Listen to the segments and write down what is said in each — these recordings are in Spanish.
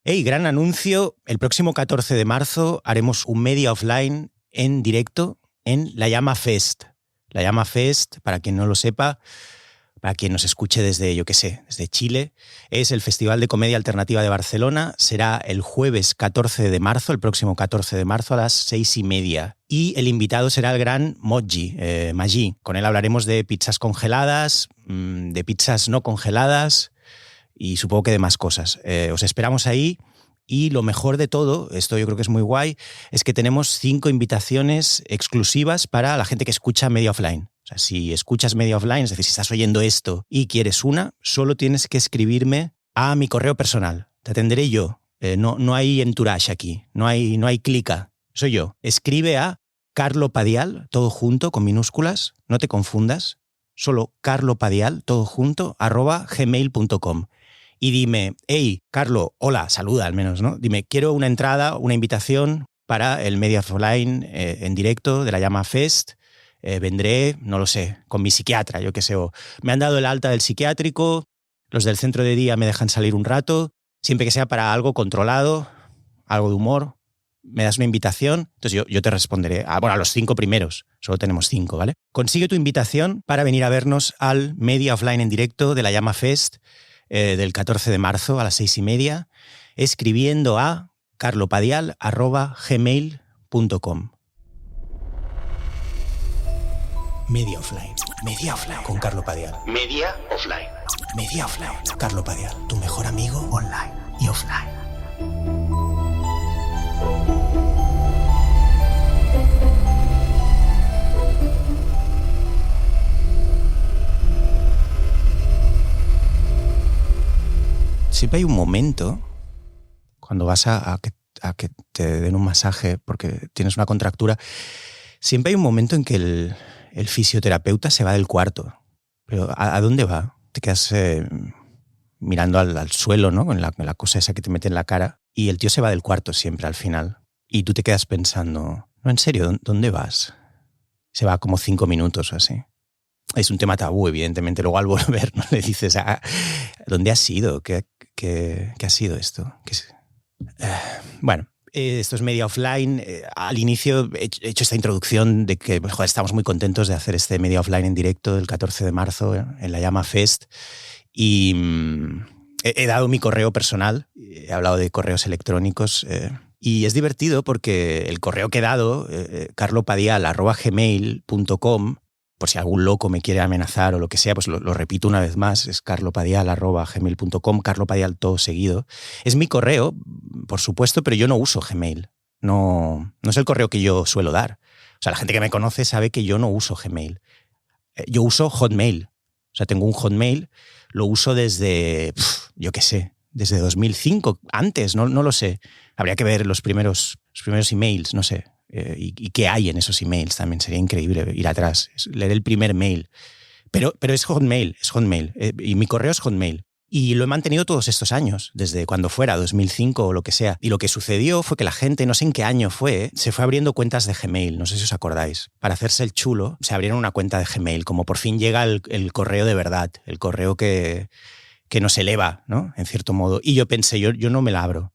Hey, gran anuncio. El próximo 14 de marzo haremos un Media Offline en directo en La Llama Fest. La Llama Fest, para quien no lo sepa, para quien nos escuche desde, yo qué sé, desde Chile, es el Festival de Comedia Alternativa de Barcelona. Será el jueves 14 de marzo, el próximo 14 de marzo a las 6:30. Y el invitado será el gran Maggi. Con él hablaremos de pizzas congeladas, de pizzas no congeladas y supongo que de más cosas. Os esperamos ahí. Y lo mejor de todo, esto yo creo que es muy guay, es que tenemos 5 invitaciones exclusivas para la gente que escucha Media Offline. O sea, si escuchas Media Offline, es decir, si estás oyendo esto y quieres una, solo tienes que escribirme a mi correo personal. Te atenderé yo. No hay entourage aquí, no hay clica. Soy yo. Escribe a Carlo Padial, todo junto, con minúsculas, no te confundas, solo Carlo Padial, todo junto, @gmail.com. Y dime, hey, Carlo, hola, saluda al menos, ¿no? Dime, quiero una entrada, una invitación para el Media Offline en directo de La Llama Fest. Vendré, no lo sé, con mi psiquiatra, yo qué sé. O me han dado el alta del psiquiátrico, los del centro de día me dejan salir un rato, siempre que sea para algo controlado, algo de humor, me das una invitación, entonces yo te responderé. A los 5 primeros, solo tenemos 5, ¿vale? Consigue tu invitación para venir a vernos al Media Offline en directo de La Llama Fest, del 14 de marzo a las 6:30, escribiendo a carlopadial@gmail.com. Media Offline con Carlo Padial. Media Offline, Carlo Padial, tu mejor amigo online y offline. Siempre hay un momento, cuando vas a que te den un masaje porque tienes una contractura, siempre hay un momento en que el fisioterapeuta se va del cuarto. Pero ¿a dónde va? Te quedas mirando al suelo, ¿no? Con la cosa esa que te mete en la cara. Y el tío se va del cuarto siempre al final. Y tú te quedas pensando, no, en serio, ¿dónde vas? Se va como 5 minutos o así. Es un tema tabú, evidentemente. Luego al volver, ¿no? Le dices, ¿dónde has ido? ¿Qué ha sido esto? Bueno, esto es Media Offline. Al inicio he hecho esta introducción de que estamos muy contentos de hacer este Media Offline en directo el 14 de marzo en La Llama Fest. Y he dado mi correo personal, he hablado de correos electrónicos. Y es divertido porque el correo que he dado, carlopadial@gmail.com, por si algún loco me quiere amenazar o lo que sea, pues lo repito una vez más, es carlopadial@gmail.com, carlopadial todo seguido. Es mi correo, por supuesto, pero yo no uso Gmail. No es el correo que yo suelo dar. O sea, la gente que me conoce sabe que yo no uso Gmail. Yo uso Hotmail. O sea, tengo un Hotmail, lo uso desde, yo qué sé, desde 2005, antes, no lo sé. Habría que ver los primeros emails, no sé. Y qué hay en esos emails también. Sería increíble ir atrás, leer el primer mail. Pero es Hotmail. Y mi correo es Hotmail. Y lo he mantenido todos estos años, desde cuando fuera, 2005 o lo que sea. Y lo que sucedió fue que la gente, no sé en qué año fue, se fue abriendo cuentas de Gmail, no sé si os acordáis. Para hacerse el chulo, se abrieron una cuenta de Gmail, como por fin llega el correo de verdad, el correo que nos eleva, ¿no? En cierto modo. Y yo pensé, yo no me la abro.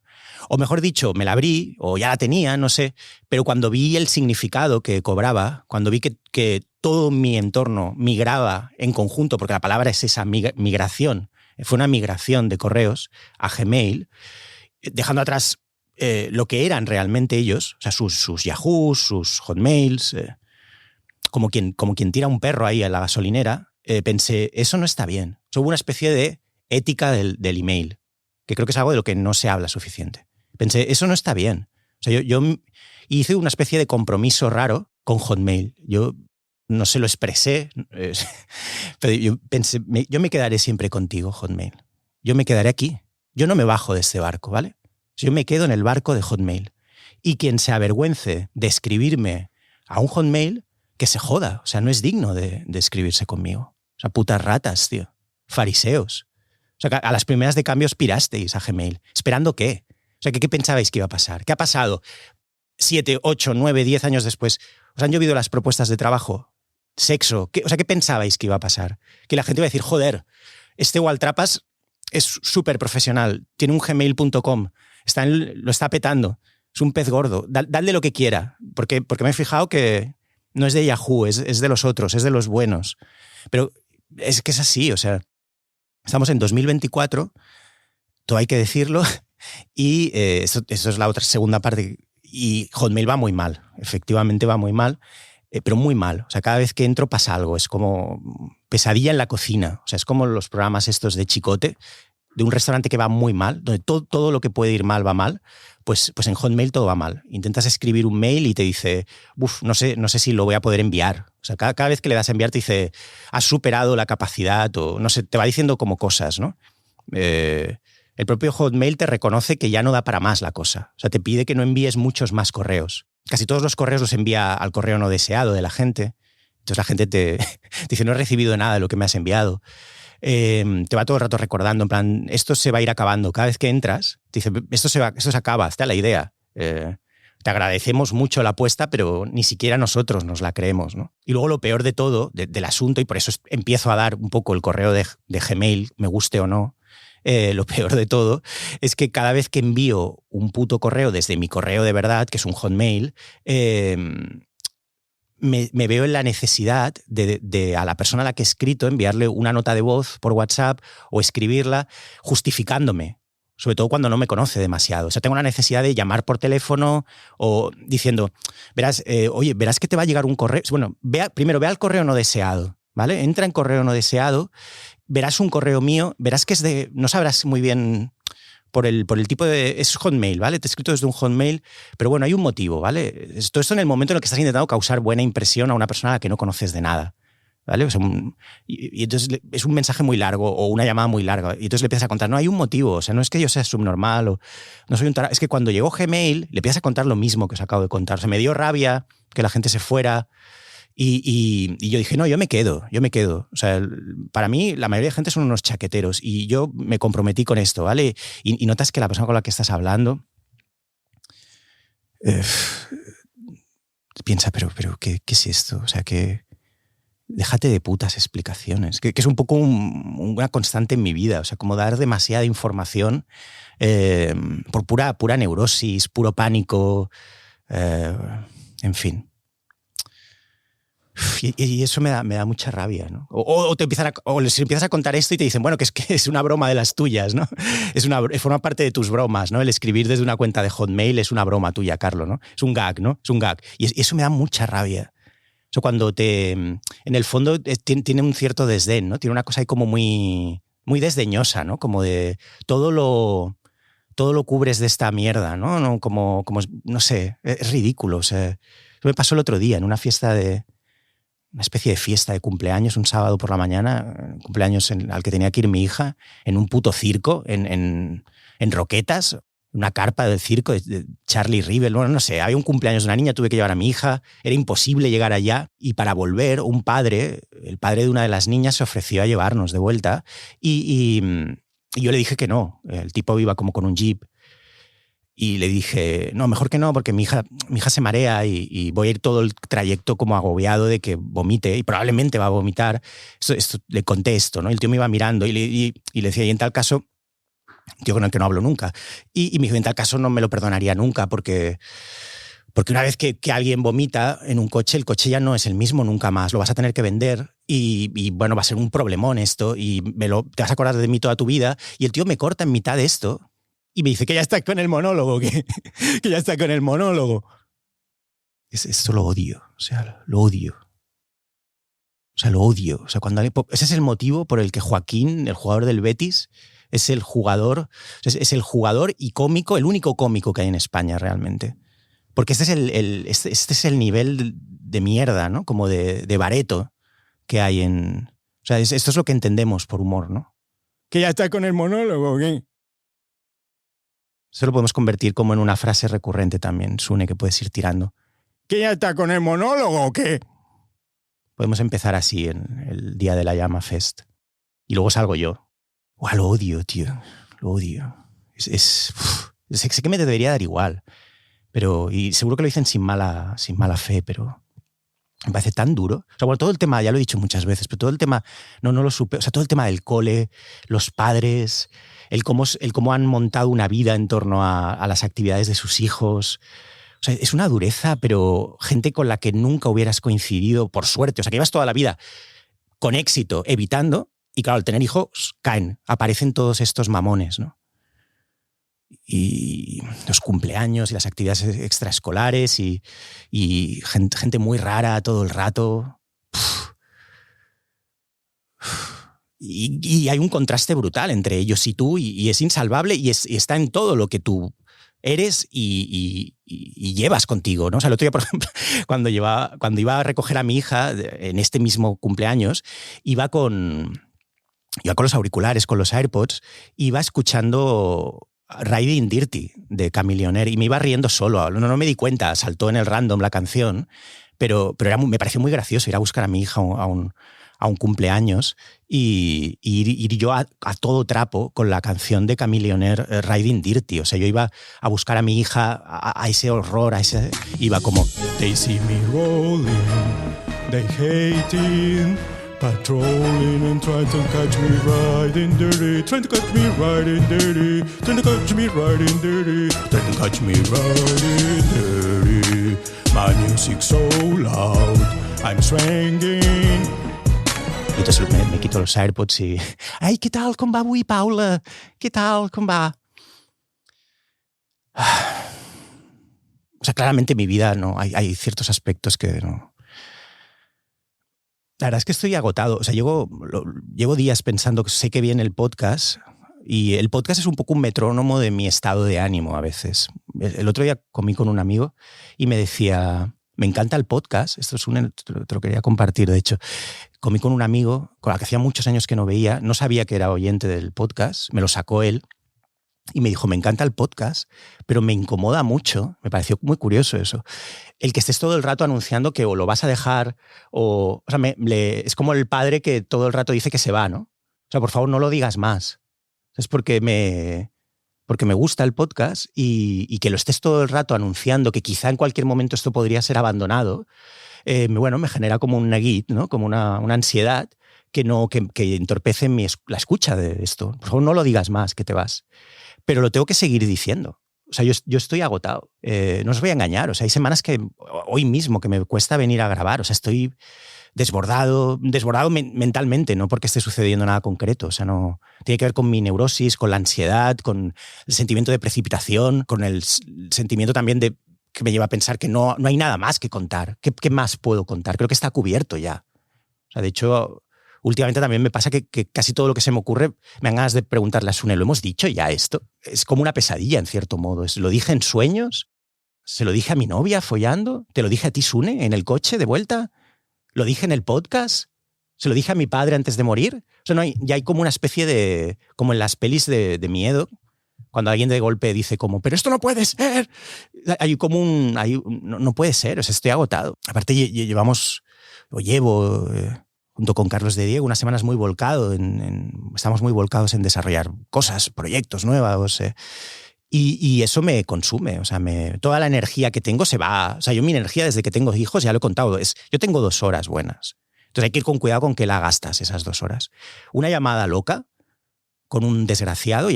O mejor dicho, me la abrí, o ya la tenía, no sé, pero cuando vi el significado que cobraba, cuando vi que todo mi entorno migraba en conjunto, porque la palabra es esa, migración, fue una migración de correos a Gmail, dejando atrás lo que eran realmente ellos, o sea, sus Yahoos, sus Hotmails, como quien tira un perro ahí a la gasolinera, pensé, eso no está bien. Hubo una especie de ética del email, que creo que es algo de lo que no se habla suficiente. Pensé, eso no está bien. O sea, yo hice una especie de compromiso raro con Hotmail. Yo no se lo expresé, pero yo pensé, yo me quedaré siempre contigo, Hotmail. Yo me quedaré aquí. Yo no me bajo de este barco, ¿vale? Yo me quedo en el barco de Hotmail. Y quien se avergüence de escribirme a un Hotmail, que se joda. O sea, no es digno de escribirse conmigo. O sea, putas ratas, tío. Fariseos. O sea, a las primeras de cambio os pirasteis a Gmail. ¿Esperando qué? O sea, ¿qué pensabais que iba a pasar? ¿Qué ha pasado? 7, 8, 9, 10 años después, ¿os han llovido las propuestas de trabajo? ¿Sexo? ¿Qué pensabais que iba a pasar? Que la gente iba a decir, joder, este Waltrapas es súper profesional, tiene un gmail.com lo está petando. Es un pez gordo. Dadle lo que quiera. Porque me he fijado que no es de Yahoo, es de los otros, es de los buenos. Pero es que es así, o sea, estamos en 2024, todo hay que decirlo, y eso es la otra segunda parte. Y Hotmail va muy mal, efectivamente va muy mal, pero muy mal. O sea, cada vez que entro pasa algo, es como pesadilla en la cocina. O sea, es como los programas estos de Chicote, de un restaurante que va muy mal, donde todo lo que puede ir mal va mal, pues en Hotmail todo va mal. Intentas escribir un mail y te dice, no sé si lo voy a poder enviar. O sea, cada vez que le das a enviar te dice, has superado la capacidad, o no sé, te va diciendo como cosas, ¿no? El propio Hotmail te reconoce que ya no da para más la cosa. O sea, te pide que no envíes muchos más correos. Casi todos los correos los envía al correo no deseado de la gente. Entonces la gente te dice, no he recibido nada de lo que me has enviado. Te va todo el rato recordando, en plan, esto se va a ir acabando. Cada vez que entras, te dice, esto se acaba, está la idea. Te agradecemos mucho la apuesta, pero ni siquiera nosotros nos la creemos, ¿no? Y luego lo peor de todo, del asunto, y por eso empiezo a dar un poco el correo de Gmail, me guste o no, lo peor de todo es que cada vez que envío un puto correo desde mi correo de verdad, que es un Hotmail, me veo en la necesidad de a la persona a la que he escrito enviarle una nota de voz por WhatsApp o escribirla justificándome, sobre todo cuando no me conoce demasiado. O sea, tengo la necesidad de llamar por teléfono o diciendo, verás, oye, verás que te va a llegar un correo. Bueno, primero ve al correo no deseado, ¿vale? Entra en correo no deseado, verás un correo mío, verás que es de... No sabrás muy bien... Por el tipo de... Es Hotmail, ¿vale? Te he escrito desde un Hotmail, pero bueno, hay un motivo, ¿vale? Todo esto en el momento en el que estás intentando causar buena impresión a una persona a la que no conoces de nada, ¿vale? O sea, y entonces es un mensaje muy largo o una llamada muy larga y entonces le empiezas a contar, no, hay un motivo, o sea, no es que yo sea subnormal o no soy un tarado, es que cuando llegó Gmail le empiezas a contar lo mismo que os acabo de contar. O sea, me dio rabia que la gente se fuera. Y yo dije, no, yo me quedo. O sea, para mí la mayoría de gente son unos chaqueteros y yo me comprometí con esto, ¿vale? Y notas que la persona con la que estás hablando piensa, pero ¿qué es esto? O sea, que déjate de putas explicaciones, que es un poco una constante en mi vida, o sea, como dar demasiada información por pura neurosis, puro pánico, en fin. Y eso me da mucha rabia, ¿no? O les empiezas a contar esto y te dicen, bueno, que es una broma de las tuyas, ¿no? Forma parte de tus bromas, ¿no? El escribir desde una cuenta de Hotmail es una broma tuya, Carlos, ¿no? Es un gag, ¿no? Es un gag. Y eso me da mucha rabia. Eso cuando en el fondo tiene un cierto desdén, ¿no? Tiene una cosa ahí como muy, muy desdeñosa, ¿no? Como de todo lo cubres de esta mierda, ¿no? No, como no sé, es ridículo. O sea, eso me pasó el otro día en una especie de fiesta de cumpleaños, un sábado por la mañana, cumpleaños al que tenía que ir mi hija, en un puto circo, en Roquetas, una carpa del circo de Charlie Rivel, bueno, no sé, había un cumpleaños de una niña, tuve que llevar a mi hija, era imposible llegar allá, y para volver, el padre de una de las niñas se ofreció a llevarnos de vuelta, y yo le dije que no, el tipo iba como con un jeep, y le dije, no, mejor que no, porque mi hija se marea y voy a ir todo el trayecto como agobiado de que vomite y probablemente va a vomitar. Esto, le conté esto, ¿no? El tío me iba mirando y le decía, y en tal caso, tío con el que no hablo nunca, y me dijo, en tal caso no me lo perdonaría nunca porque una vez que alguien vomita en un coche, el coche ya no es el mismo nunca más, lo vas a tener que vender y bueno, va a ser un problemón esto y te vas a acordar de mí toda tu vida. Y el tío me corta en mitad de esto y me dice que ya está con el monólogo, que ya está con el monólogo. Esto lo odio, o sea, lo odio. O sea, lo odio. O sea, ese es el motivo por el que Joaquín, el jugador del Betis, es el jugador y cómico, el único cómico que hay en España realmente. Porque este es el nivel de mierda, ¿no? Como de bareto que hay en... O sea, esto es lo que entendemos por humor, ¿no? Que ya está con el monólogo, ¿qué? Eso lo podemos convertir como en una frase recurrente también, Sune, que puedes ir tirando. ¿Que ya está con el monólogo o qué? Podemos empezar así en el día de la Llama Fest. Y luego salgo yo. Uah, lo odio, tío. Lo odio. Sé que me debería dar igual. Y seguro que lo dicen sin mala fe, pero Me parece tan duro. O sea, bueno, todo el tema, ya lo he dicho muchas veces, pero todo el tema, no lo supe. O sea, todo el tema del cole, los padres, el cómo han montado una vida en torno a las actividades de sus hijos. O sea, es una dureza, pero gente con la que nunca hubieras coincidido, por suerte. O sea, que llevas toda la vida con éxito, evitando, y claro, al tener hijos, caen, aparecen todos estos mamones, ¿no? Y los cumpleaños y las actividades extraescolares y gente muy rara todo el rato. Y hay un contraste brutal entre ellos y tú, y es insalvable, y está en todo lo que tú eres y llevas contigo, ¿no? O sea, el otro día, por ejemplo, cuando iba a recoger a mi hija en este mismo cumpleaños, iba con los auriculares, con los AirPods, iba escuchando Riding Dirty de Chameleonaire y me iba riendo solo. No me di cuenta, saltó en el random la canción, pero me pareció muy gracioso ir a buscar a mi hija a un cumpleaños y ir yo a todo trapo con la canción de Chameleonaire, Riding Dirty. O sea, yo iba a buscar a mi hija a ese horror, iba como They see me rolling, they hating, patrolling and trying to catch me riding dirty, trying to catch me riding dirty, trying to catch me riding dirty, trying to catch me riding dirty. My music's so loud, I'm swinging. Y entonces me quito los AirPods y... ¡Ay, qué tal, com va avui, Paula! ¿Qué tal, com va? O sea, claramente en mi vida no hay ciertos aspectos que no... La verdad es que estoy agotado. O sea, llevo días pensando que sé que viene el podcast y el podcast es un poco un metrónomo de mi estado de ánimo a veces. El otro día comí con un amigo y me decía... Me encanta el podcast. Esto te lo quería compartir, de hecho. Comí con un amigo con el que hacía muchos años que no veía, no sabía que era oyente del podcast, me lo sacó él y me dijo, me encanta el podcast, pero me incomoda mucho, me pareció muy curioso eso, el que estés todo el rato anunciando que o lo vas a dejar o sea, es como el padre que todo el rato dice que se va, ¿no? O sea, por favor, no lo digas más. Es porque me gusta el podcast y que lo estés todo el rato anunciando que quizá en cualquier momento esto podría ser abandonado, me genera como un neguit, ¿no? Como una ansiedad que entorpece la escucha de esto. Por favor, no lo digas más, que te vas. Pero lo tengo que seguir diciendo. O sea, yo estoy agotado. No os voy a engañar. O sea, hay semanas hoy mismo que me cuesta venir a grabar. O sea, estoy desbordado mentalmente, no porque esté sucediendo nada concreto. O sea, no tiene que ver con mi neurosis, con la ansiedad, con el sentimiento de precipitación, con el sentimiento también que me lleva a pensar que no hay nada más que contar. ¿Qué más puedo contar? Creo que está cubierto ya. O sea, de hecho, últimamente también me pasa que casi todo lo que se me ocurre me dan ganas de preguntarle a Sune, ¿lo hemos dicho ya esto? Es como una pesadilla, en cierto modo. ¿Lo dije en sueños? ¿Se lo dije a mi novia follando? ¿Te lo dije a ti, Sune, en el coche de vuelta? ¿Lo dije en el podcast? ¿Se lo dije a mi padre antes de morir? O sea, ya hay como una especie de... como en las pelis de miedo, cuando alguien de golpe dice como, pero esto no puede ser. Hay como no puede ser, o sea, estoy agotado. Aparte llevo, junto con Carlos de Diego, unas semanas muy volcado, estamos muy volcados en desarrollar cosas, proyectos nuevos, y eso me consume, o sea, toda la energía que tengo se va. O sea, mi energía desde que tengo hijos, ya lo he contado, yo tengo 2 horas buenas. Entonces hay que ir con cuidado con que la gastas esas 2 horas. Una llamada loca con un desgraciado,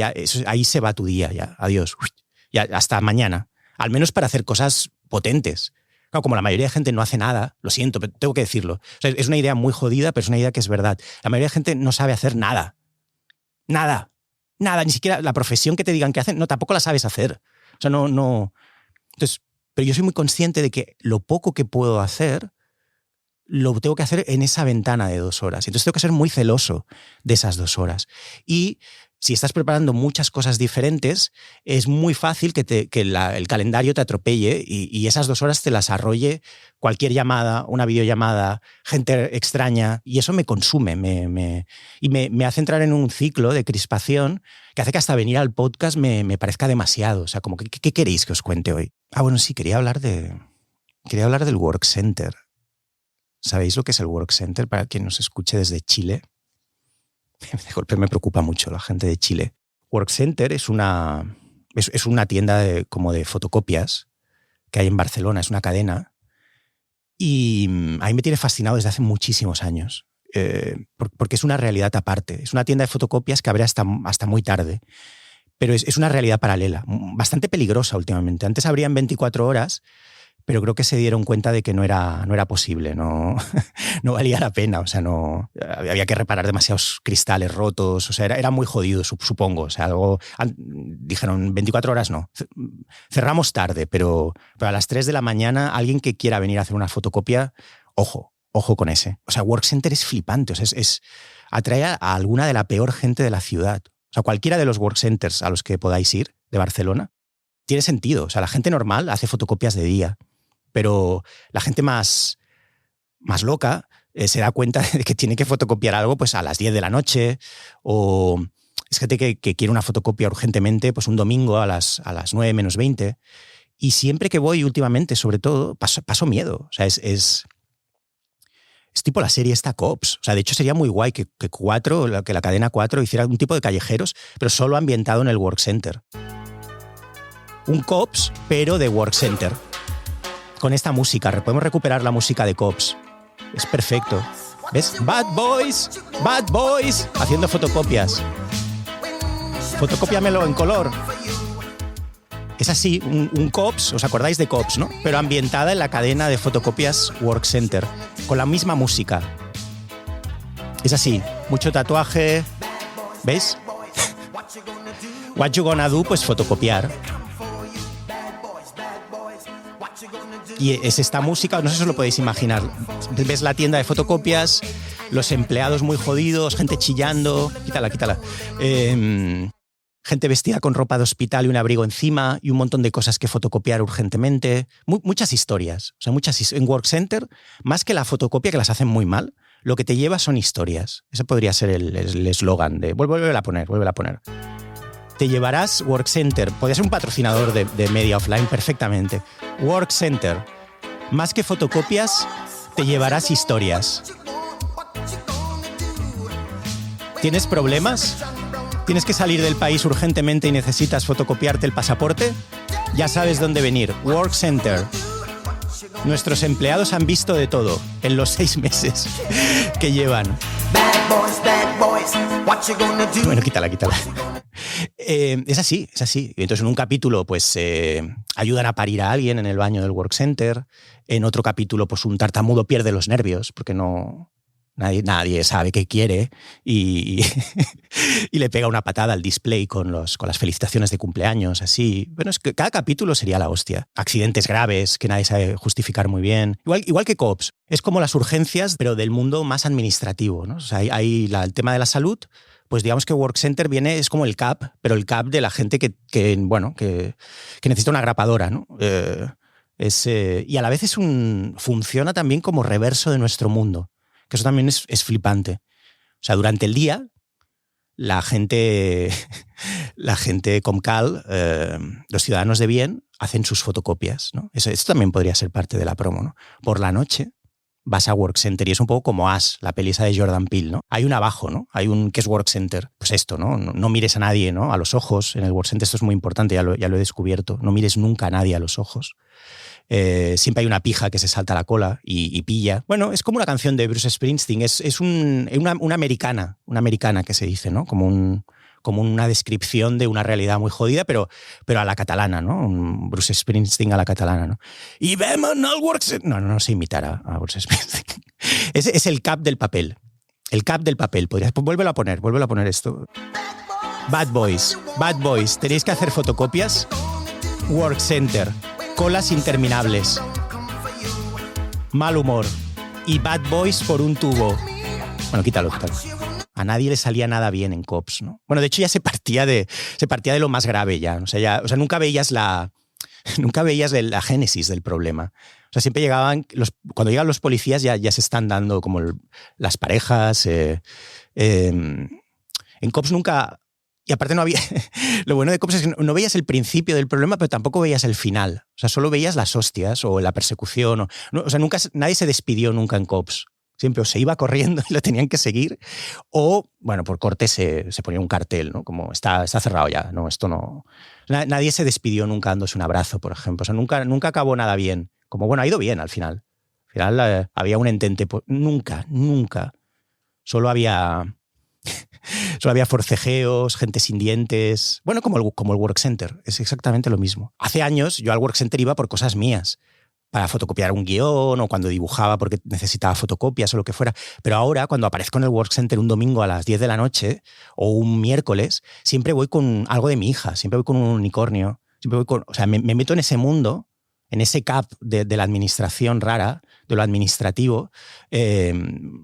ahí se va tu día, ya, adiós, ya, hasta mañana, al menos para hacer cosas potentes. Claro, como la mayoría de gente no hace nada, lo siento, pero tengo que decirlo. O sea, es una idea muy jodida, pero es una idea que es verdad. La mayoría de gente no sabe hacer nada. Nada, ni siquiera la profesión que te digan que hacen, no, tampoco la sabes hacer. O sea, no. Entonces, pero yo soy muy consciente de que lo poco que puedo hacer lo tengo que hacer en esa ventana de 2 horas. Entonces tengo que ser muy celoso de esas 2 horas. Y si estás preparando muchas cosas diferentes, es muy fácil que el calendario te atropelle y esas 2 horas te las arrolle cualquier llamada, una videollamada, gente extraña, y eso me consume y me hace entrar en un ciclo de crispación que hace que hasta venir al podcast me parezca demasiado. O sea, como, ¿qué queréis que os cuente hoy? Bueno, sí, quería hablar del Work Center. ¿Sabéis lo que es el Work Center? Para quien nos escuche desde Chile. De golpe me preocupa mucho la gente de Chile. Work Center es una tienda como de fotocopias que hay en Barcelona, es una cadena. Y a mí me tiene fascinado desde hace muchísimos años, porque es una realidad aparte. Es una tienda de fotocopias que abre hasta muy tarde, pero es una realidad paralela, bastante peligrosa últimamente. Antes abrían 24 horas, pero creo que se dieron cuenta de que no era posible, no valía la pena, o sea, no había que reparar demasiados cristales rotos, o sea, era muy jodido, supongo, o sea, dijeron 24 horas no, cerramos tarde, pero a las 3 de la mañana alguien que quiera venir a hacer una fotocopia, ojo con ese. O sea, Workcenter es flipante, o sea, atrae a alguna de la peor gente de la ciudad. O sea, cualquiera de los workcenters a los que podáis ir de Barcelona tiene sentido, o sea, la gente normal hace fotocopias de día, pero la gente más loca se da cuenta de que tiene que fotocopiar algo pues a las 10 de la noche, o es gente que quiere una fotocopia urgentemente pues un domingo a las 9 menos 20. Y siempre que voy últimamente, sobre todo, paso miedo. O sea, es tipo la serie esta Cops. O sea, de hecho sería muy guay que la cadena 4 hiciera un tipo de callejeros, pero solo ambientado en el Workcenter. Un Cops, pero de Workcenter. Con esta música, podemos recuperar la música de Cops. Es perfecto. ¿Ves? Bad Boys, haciendo fotocopias. Fotocópiamelo en color. Es así, un Cops, ¿os acordáis de Cops, no? Pero ambientada en la cadena de fotocopias Workcenter, con la misma música. Es así, mucho tatuaje. ¿Veis? What you gonna do, pues fotocopiar. Y es esta música, no sé si os lo podéis imaginar. Ves la tienda de fotocopias, los empleados muy jodidos, gente chillando. Quítala. Gente vestida con ropa de hospital y un abrigo encima y un montón de cosas que fotocopiar urgentemente. Muchas historias. O sea, en Workcenter, más que la fotocopia, que las hacen muy mal, lo que te lleva son historias. Ese podría ser el eslogan de... Vuelve a poner. Te llevarás Workcenter. Podría ser un patrocinador de media offline perfectamente. Workcenter. Más que fotocopias, te llevarás historias. ¿Tienes problemas? ¿Tienes que salir del país urgentemente y necesitas fotocopiarte el pasaporte? Ya sabes dónde venir. Workcenter. Nuestros empleados han visto de todo en los 6 meses que llevan. Bueno, quítala. Es así. Y entonces en un capítulo pues ayudan a parir a alguien en el baño del Workcenter. En otro capítulo pues un tartamudo pierde los nervios porque nadie sabe qué quiere y le pega una patada al display con las felicitaciones de cumpleaños, así. Bueno, es que cada capítulo sería la hostia. Accidentes graves que nadie sabe justificar muy bien. Igual que Cops. Es como las urgencias, pero del mundo más administrativo, ¿no? O sea, hay el tema de la salud. Pues digamos que Workcenter es como el CAP, pero el CAP de la gente que necesita una grapadora, ¿no? Y a la vez funciona también como reverso de nuestro mundo, que eso también es flipante. O sea, durante el día, la gente con cal, los ciudadanos de bien, hacen sus fotocopias, ¿no? Eso también podría ser parte de la promo, ¿no? Por la noche vas a Workcenter y es un poco como As, la peli esa de Jordan Peele, ¿no? Hay un abajo, ¿no? Hay un que es Workcenter. Pues esto, ¿no? No mires a nadie, ¿no? A los ojos. En el Workcenter esto es muy importante, ya lo he descubierto. No mires nunca a nadie a los ojos. Siempre hay una pija que se salta la cola y pilla. Bueno, es como una canción de Bruce Springsteen. Es una americana que se dice, ¿no? Como una descripción de una realidad muy jodida, pero a la catalana, ¿no? Un Bruce Springsteen a la catalana, ¿no? Y vemos al Workcenter. No sé imitar a Bruce Springsteen. Es el cap del papel. El cap del papel. Pues vuélvelo a poner esto. Bad Boys. ¿Tenéis que hacer fotocopias? Workcenter. Colas interminables. Mal humor. Y Bad Boys por un tubo. Bueno, quítalo. A nadie le salía nada bien en Cops, ¿no? Bueno, de hecho ya se partía de lo más grave ya. O sea, nunca veías la génesis del problema. O sea, siempre cuando llegan los policías ya se están dando como las parejas. En Cops nunca... Y aparte no había... Lo bueno de Cops es que no veías el principio del problema, pero tampoco veías el final. O sea, solo veías las hostias o la persecución. O sea, nadie se despidió nunca en Cops. Siempre o se iba corriendo y lo tenían que seguir, o, bueno, por corte se ponía un cartel, ¿no? Como está cerrado ya, no, esto no... Nadie se despidió nunca dándose un abrazo, por ejemplo. O sea, nunca acabó nada bien. Como, bueno, ha ido bien al final. Al final había un entente. Nunca. Solo había forcejeos, gente sin dientes. Bueno, como el Work Center. Es exactamente lo mismo. Hace años yo al Work Center iba por cosas mías. Para fotocopiar un guión o cuando dibujaba porque necesitaba fotocopias o lo que fuera. Pero ahora, cuando aparezco en el Work Center un domingo a las 10 de la noche o un miércoles, siempre voy con algo de mi hija, siempre voy con un unicornio. Siempre voy o sea, me meto en ese mundo, en ese cap de la administración rara, de lo administrativo,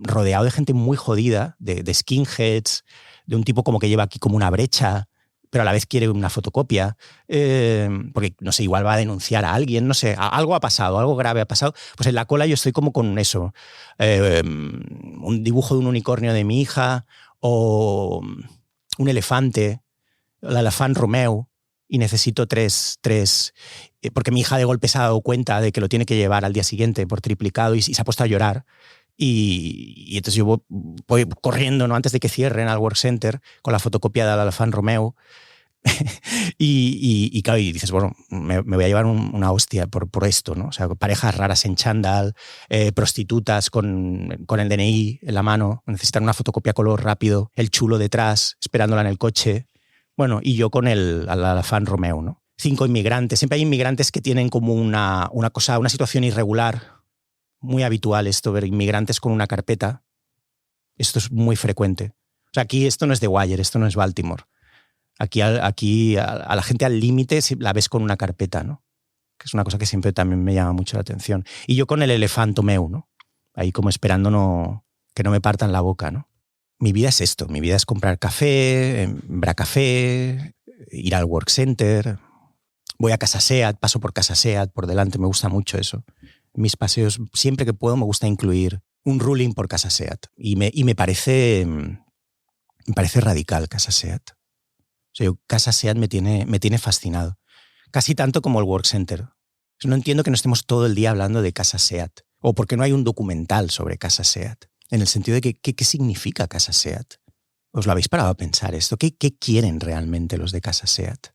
rodeado de gente muy jodida, de skinheads, de un tipo como que lleva aquí como una brecha, pero a la vez quiere una fotocopia, porque, no sé, igual va a denunciar a alguien, no sé, algo ha pasado, algo grave ha pasado. Pues en la cola yo estoy como con eso, un dibujo de un unicornio de mi hija o un elefante, el elefant Romeu, y necesito tres porque mi hija de golpe se ha dado cuenta de que lo tiene que llevar al día siguiente por triplicado y se ha puesto a llorar. Y entonces yo voy corriendo, ¿no?, antes de que cierren al Work Center con la fotocopia del elefant Romeu. y claro, y dices, bueno, me voy a llevar una hostia por esto, ¿no? O sea, parejas raras en chándal, prostitutas con el DNI en la mano, necesitan una fotocopia a color rápido, el chulo detrás, esperándola en el coche. Bueno, y yo con el elefant Romeu, ¿no? 5 inmigrantes. Siempre hay inmigrantes que tienen como una situación irregular. Muy habitual esto, ver inmigrantes con una carpeta. Esto es muy frecuente. O sea, aquí esto no es The Wire, esto no es Baltimore. Aquí a la gente al límite la ves con una carpeta, ¿no? Que es una cosa que siempre también me llama mucho la atención. Y yo con el elefanto meu, ¿no? Ahí como esperando que no me partan la boca, ¿no? Mi vida es esto. Mi vida es comprar café, Bracafé, ir al Work Center. Voy a Casa Seat, paso por Casa Seat, por delante, me gusta mucho eso. En mis paseos, siempre que puedo, me gusta incluir un ruling por Casa Seat. Y me parece radical Casa Seat. O sea, Casa Seat me tiene fascinado. Casi tanto como el Work Center. No entiendo que no estemos todo el día hablando de Casa Seat. O porque no hay un documental sobre Casa Seat. En el sentido de que, ¿qué significa Casa Seat? ¿Os lo habéis parado a pensar esto? ¿Qué quieren realmente los de Casa Seat?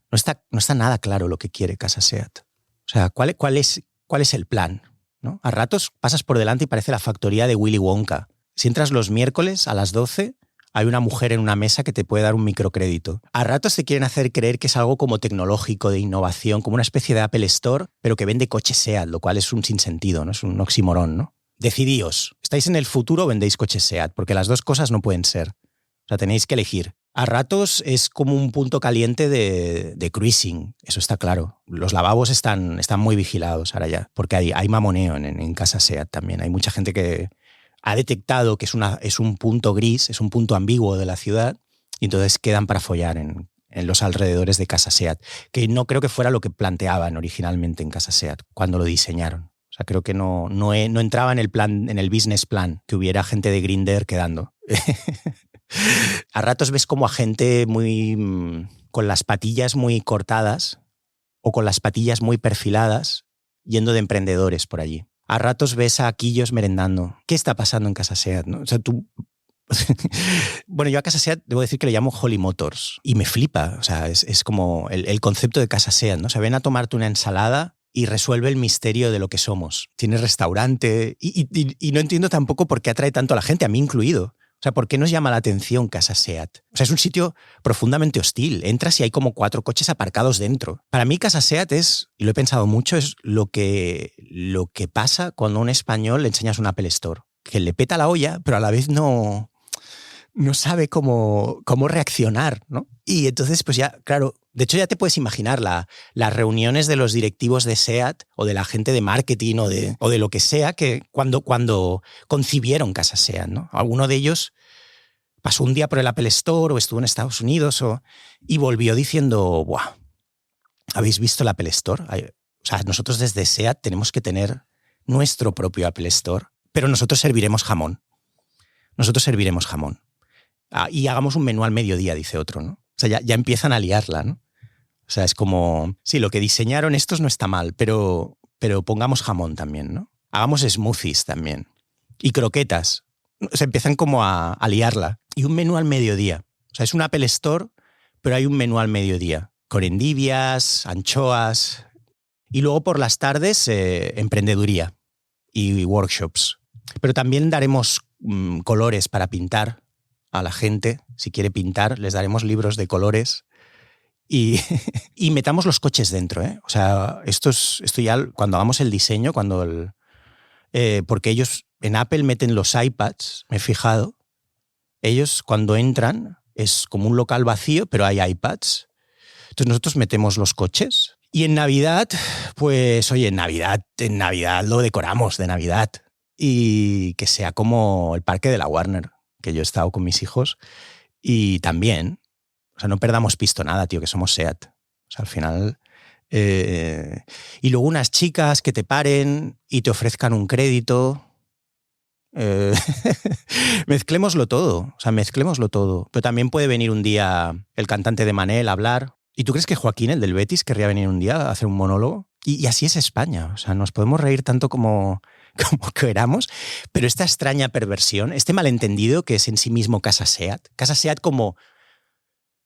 No está nada claro lo que quiere Casa Seat. O sea, ¿cuál es el plan? ¿No? A ratos pasas por delante y parece la factoría de Willy Wonka. Si entras los miércoles a las 12, hay una mujer en una mesa que te puede dar un microcrédito. A ratos te quieren hacer creer que es algo como tecnológico, de innovación, como una especie de Apple Store, pero que vende coches Seat, lo cual es un sinsentido, ¿no? Es un oxímoron, ¿no? Decidíos, ¿estáis en el futuro o vendéis coches Seat? Porque las dos cosas no pueden ser. O sea, tenéis que elegir. A ratos es como un punto caliente de cruising, eso está claro. Los lavabos están muy vigilados ahora ya, porque hay mamoneo en Casa Seat también. Hay mucha gente que ha detectado que es un punto gris, es un punto ambiguo de la ciudad, y entonces quedan para follar en los alrededores de Casa Seat, que no creo que fuera lo que planteaban originalmente en Casa Seat cuando lo diseñaron. O sea, creo que no entraba en el business plan que hubiera gente de Grindr quedando. A ratos ves como a gente con las patillas muy cortadas o con las patillas muy perfiladas yendo de emprendedores por allí. A ratos ves a quillos merendando. ¿Qué está pasando en Casa Seat, ¿no? O sea, tú... Bueno, yo a Casa Seat debo decir que le llamo Holly Motors y me flipa. O sea, es como el concepto de Casa Seat, ¿no? O sea, ven a tomarte una ensalada y resuelve el misterio de lo que somos. Tienes restaurante y no entiendo tampoco por qué atrae tanto a la gente, a mí incluido. O sea, ¿por qué nos llama la atención Casa Seat? O sea, es un sitio profundamente hostil. Entras y hay como 4 coches aparcados dentro. Para mí Casa Seat es, y lo he pensado mucho, es lo que pasa cuando a un español le enseñas un Apple Store. Que le peta la olla, pero a la vez no sabe cómo reaccionar, ¿no? Y entonces, pues ya, claro, de hecho ya te puedes imaginar las reuniones de los directivos de SEAT o de la gente de marketing o de lo que sea, que cuando concibieron Casa SEAT, ¿no? Alguno de ellos pasó un día por el Apple Store o estuvo en Estados Unidos y volvió diciendo, ¡buah! ¿Habéis visto el Apple Store? O sea, nosotros desde SEAT tenemos que tener nuestro propio Apple Store, pero nosotros serviremos jamón. Y hagamos un menú al mediodía, dice otro, ¿no? O sea, ya empiezan a liarla, ¿no? O sea, es como, sí, lo que diseñaron estos no está mal, pero pongamos jamón también, ¿no? Hagamos smoothies también. Y croquetas. O sea, empiezan como a liarla. Y un menú al mediodía. O sea, es un Apple Store, pero hay un menú al mediodía. Con endivias, anchoas. Y luego por las tardes, emprendeduría. y workshops. Pero también daremos colores para pintar a la gente. Si quiere pintar, les daremos libros de colores y metamos los coches dentro, ¿eh? O sea, esto ya cuando hagamos el diseño, porque ellos en Apple meten los iPads, me he fijado. Ellos cuando entran es como un local vacío, pero hay iPads. Entonces nosotros metemos los coches. Y en Navidad, pues oye, en Navidad lo decoramos de Navidad. Y que sea como el parque de la Warner, que yo he estado con mis hijos. Y también, o sea, no perdamos pisto nada, tío, que somos SEAT. O sea, al final... y luego unas chicas que te paren y te ofrezcan un crédito. Mezclémoslo todo, o sea, mezclémoslo todo. Pero también puede venir un día el cantante de Manel a hablar. ¿Y tú crees que Joaquín, el del Betis, querría venir un día a hacer un monólogo? Y así es España. O sea, nos podemos reír tanto como queramos, pero esta extraña perversión, este malentendido que es en sí mismo Casa SEAT como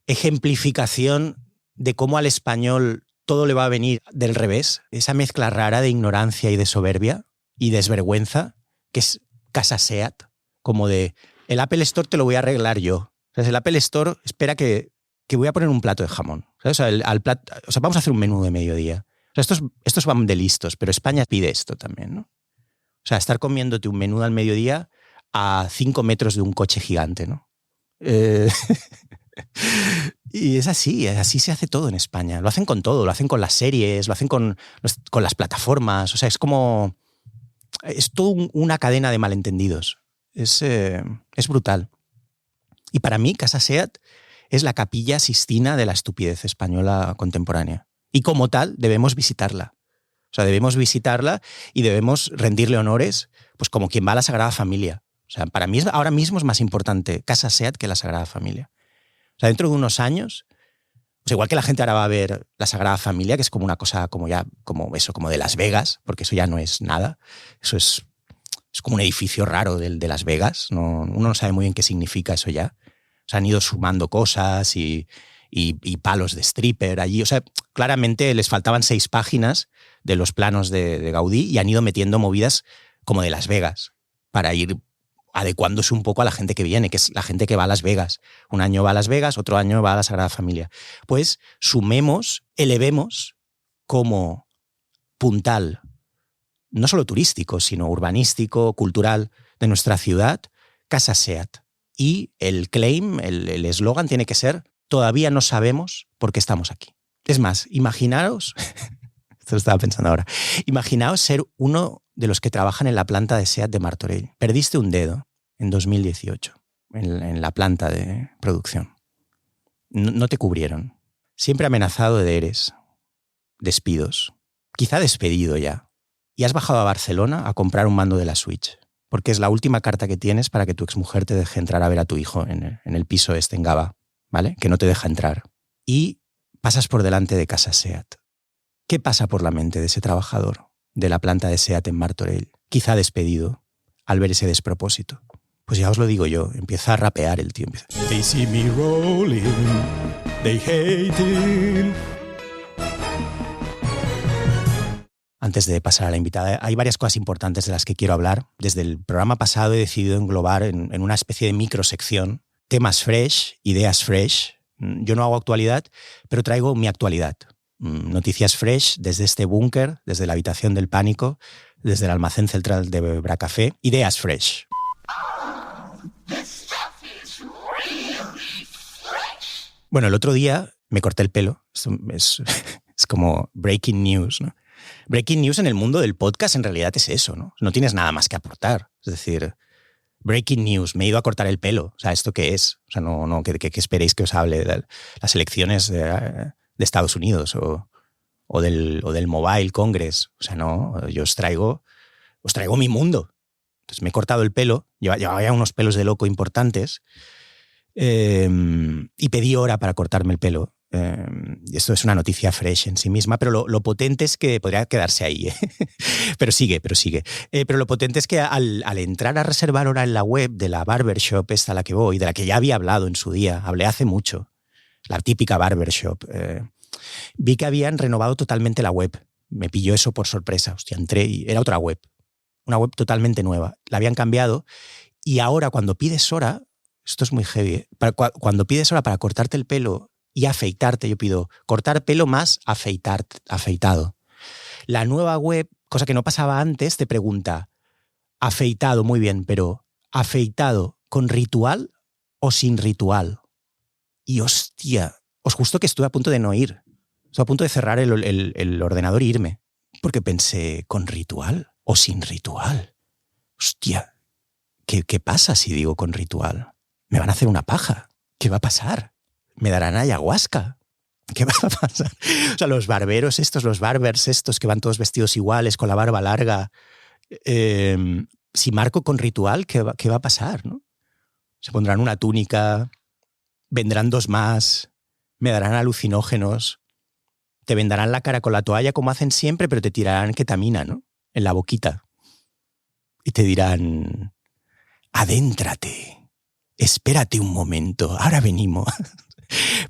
ejemplificación de cómo al español todo le va a venir del revés, esa mezcla rara de ignorancia y de soberbia y desvergüenza, que es Casa SEAT, como de el Apple Store te lo voy a arreglar yo. O sea, el Apple Store espera que voy a poner un plato de jamón. O sea, vamos a hacer un menú de mediodía. O sea, estos van de listos, pero España pide esto también, ¿no? O sea, estar comiéndote un menú al mediodía a 5 metros de un coche gigante, ¿no? Y es así se hace todo en España. Lo hacen con todo, lo hacen con las series, lo hacen con las plataformas. O sea, es como... Es toda una cadena de malentendidos. Es brutal. Y para mí, Casa SEAT es la Capilla Sixtina de la estupidez española contemporánea. Y como tal, debemos visitarla. O sea, debemos visitarla y debemos rendirle honores, pues como quien va a la Sagrada Familia. O sea, para mí ahora mismo es más importante Casa SEAT que la Sagrada Familia. O sea, dentro de unos años, pues igual que la gente ahora va a ver la Sagrada Familia, que es como una cosa como de Las Vegas, porque eso ya no es nada. Eso es como un edificio raro de Las Vegas. Uno no sabe muy bien qué significa eso ya. O sea, han ido sumando cosas y palos de stripper allí. O sea, claramente les faltaban 6 páginas de los planos de Gaudí y han ido metiendo movidas como de Las Vegas para ir adecuándose un poco a la gente que viene, que es la gente que va a Las Vegas. Un año va a Las Vegas, otro año va a la Sagrada Familia. Pues elevemos como puntal, no solo turístico, sino urbanístico, cultural, de nuestra ciudad, Casa SEAT. Y el claim, el eslogan tiene que ser: todavía no sabemos por qué estamos aquí. Es más, imaginaos, esto lo estaba pensando ahora, imaginaos ser uno de los que trabajan en la planta de SEAT de Martorell. Perdiste un dedo en 2018 en la planta de producción. No te cubrieron. Siempre amenazado de ERES, despidos, quizá despedido ya. Y has bajado a Barcelona a comprar un mando de la Switch, porque es la última carta que tienes para que tu exmujer te deje entrar a ver a tu hijo en el piso en Gavà, ¿vale? Que no te deja entrar. Y pasas por delante de Casa SEAT. ¿Qué pasa por la mente de ese trabajador de la planta de SEAT en Martorell, quizá despedido, al ver ese despropósito? Pues ya os lo digo yo, empieza a rapear el tío. They see me rolling, they hating. Antes de pasar a la invitada, hay varias cosas importantes de las que quiero hablar. Desde el programa pasado he decidido englobar en una especie de microsección temas fresh, ideas fresh. Yo no hago actualidad, pero traigo mi actualidad. Noticias fresh desde este búnker, desde la habitación del pánico, desde el almacén central de Bracafé. Ideas fresh. Bueno, el otro día me corté el pelo. Es como breaking news, ¿no? Breaking news en el mundo del podcast en realidad es eso, ¿no? No tienes nada más que aportar. Es decir, breaking news, me he ido a cortar el pelo. O sea, ¿esto qué es? O sea, no ¿qué esperéis que os hable de las elecciones de Estados Unidos o del Mobile Congress? O sea, no, yo os traigo mi mundo. Entonces me he cortado el pelo, llevaba ya unos pelos de loco importantes y pedí hora para cortarme el pelo. Esto es una noticia fresh en sí misma, pero lo potente es que podría quedarse ahí, ¿eh? pero sigue. Pero lo potente es que al entrar a reservar hora en la web de la barbershop esta a la que voy, de la que ya había hablado en su día, hablé hace mucho, la típica barbershop, vi que habían renovado totalmente la web. Me pilló eso por sorpresa. Hostia, entré y era otra web. una web totalmente nueva. La habían cambiado y ahora cuando pides hora, esto es muy heavy, cuando pides hora para cortarte el pelo y afeitarte, yo pido cortar pelo más afeitado. La nueva web, cosa que no pasaba antes, te pregunta, afeitado, muy bien, pero ¿afeitado con ritual o sin ritual? Y hostia, os justo que estuve a punto de no ir. Estuve a punto de cerrar el ordenador e irme. Porque pensé, ¿con ritual o sin ritual? Hostia, ¿qué pasa si digo con ritual? ¿Me van a hacer una paja? ¿Qué va a pasar? ¿Me darán ayahuasca? ¿Qué va a pasar? O sea, los barbers estos que van todos vestidos iguales, con la barba larga. Si marco con ritual, ¿qué va a pasar? ¿No? Se pondrán una túnica, vendrán 2 más, me darán alucinógenos, te vendarán la cara con la toalla como hacen siempre, pero te tirarán ketamina, ¿no? En la boquita. Y te dirán, adéntrate, espérate un momento, ahora venimos.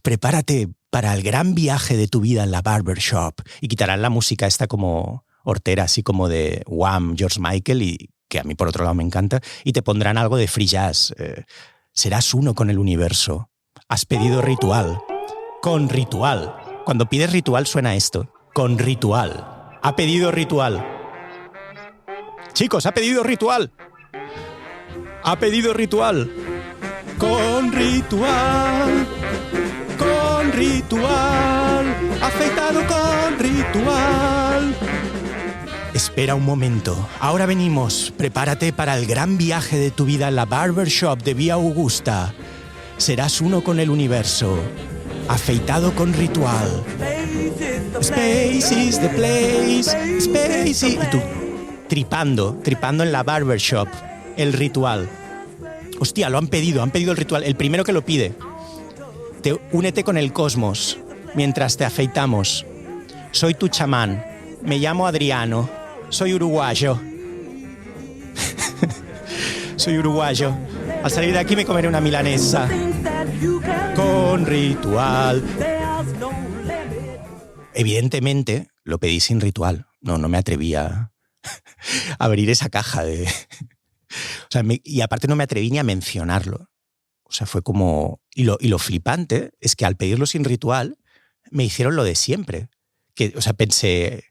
Prepárate para el gran viaje de tu vida en la barbershop. Y quitarán la música esta como hortera, así como de Wham, George Michael, y que a mí por otro lado me encanta, y te pondrán algo de free jazz. Serás uno con el universo. Has pedido ritual. Con ritual. Cuando pides ritual suena esto. Con ritual. Ha pedido ritual. Chicos, ha pedido ritual. Ha pedido ritual. Con ritual. Con ritual. Afeitado con ritual. Espera un momento. Ahora venimos. Prepárate para el gran viaje de tu vida en la barbershop de Vía Augusta. Serás uno con el universo. Afeitado con ritual. Space is the place. Space is... Y tú tripando en la barbershop. El ritual. Hostia, lo han pedido el ritual. El primero que lo pide. Únete con el cosmos mientras te afeitamos. Soy tu chamán. Me llamo Adriano. Soy uruguayo. Soy uruguayo. Al salir de aquí me comeré una milanesa. Con ritual. Evidentemente lo pedí sin ritual. No me atrevía a abrir esa caja de... O sea, y aparte no me atreví ni a mencionarlo. O sea, fue como... Y lo flipante es que al pedirlo sin ritual me hicieron lo de siempre. O sea, pensé...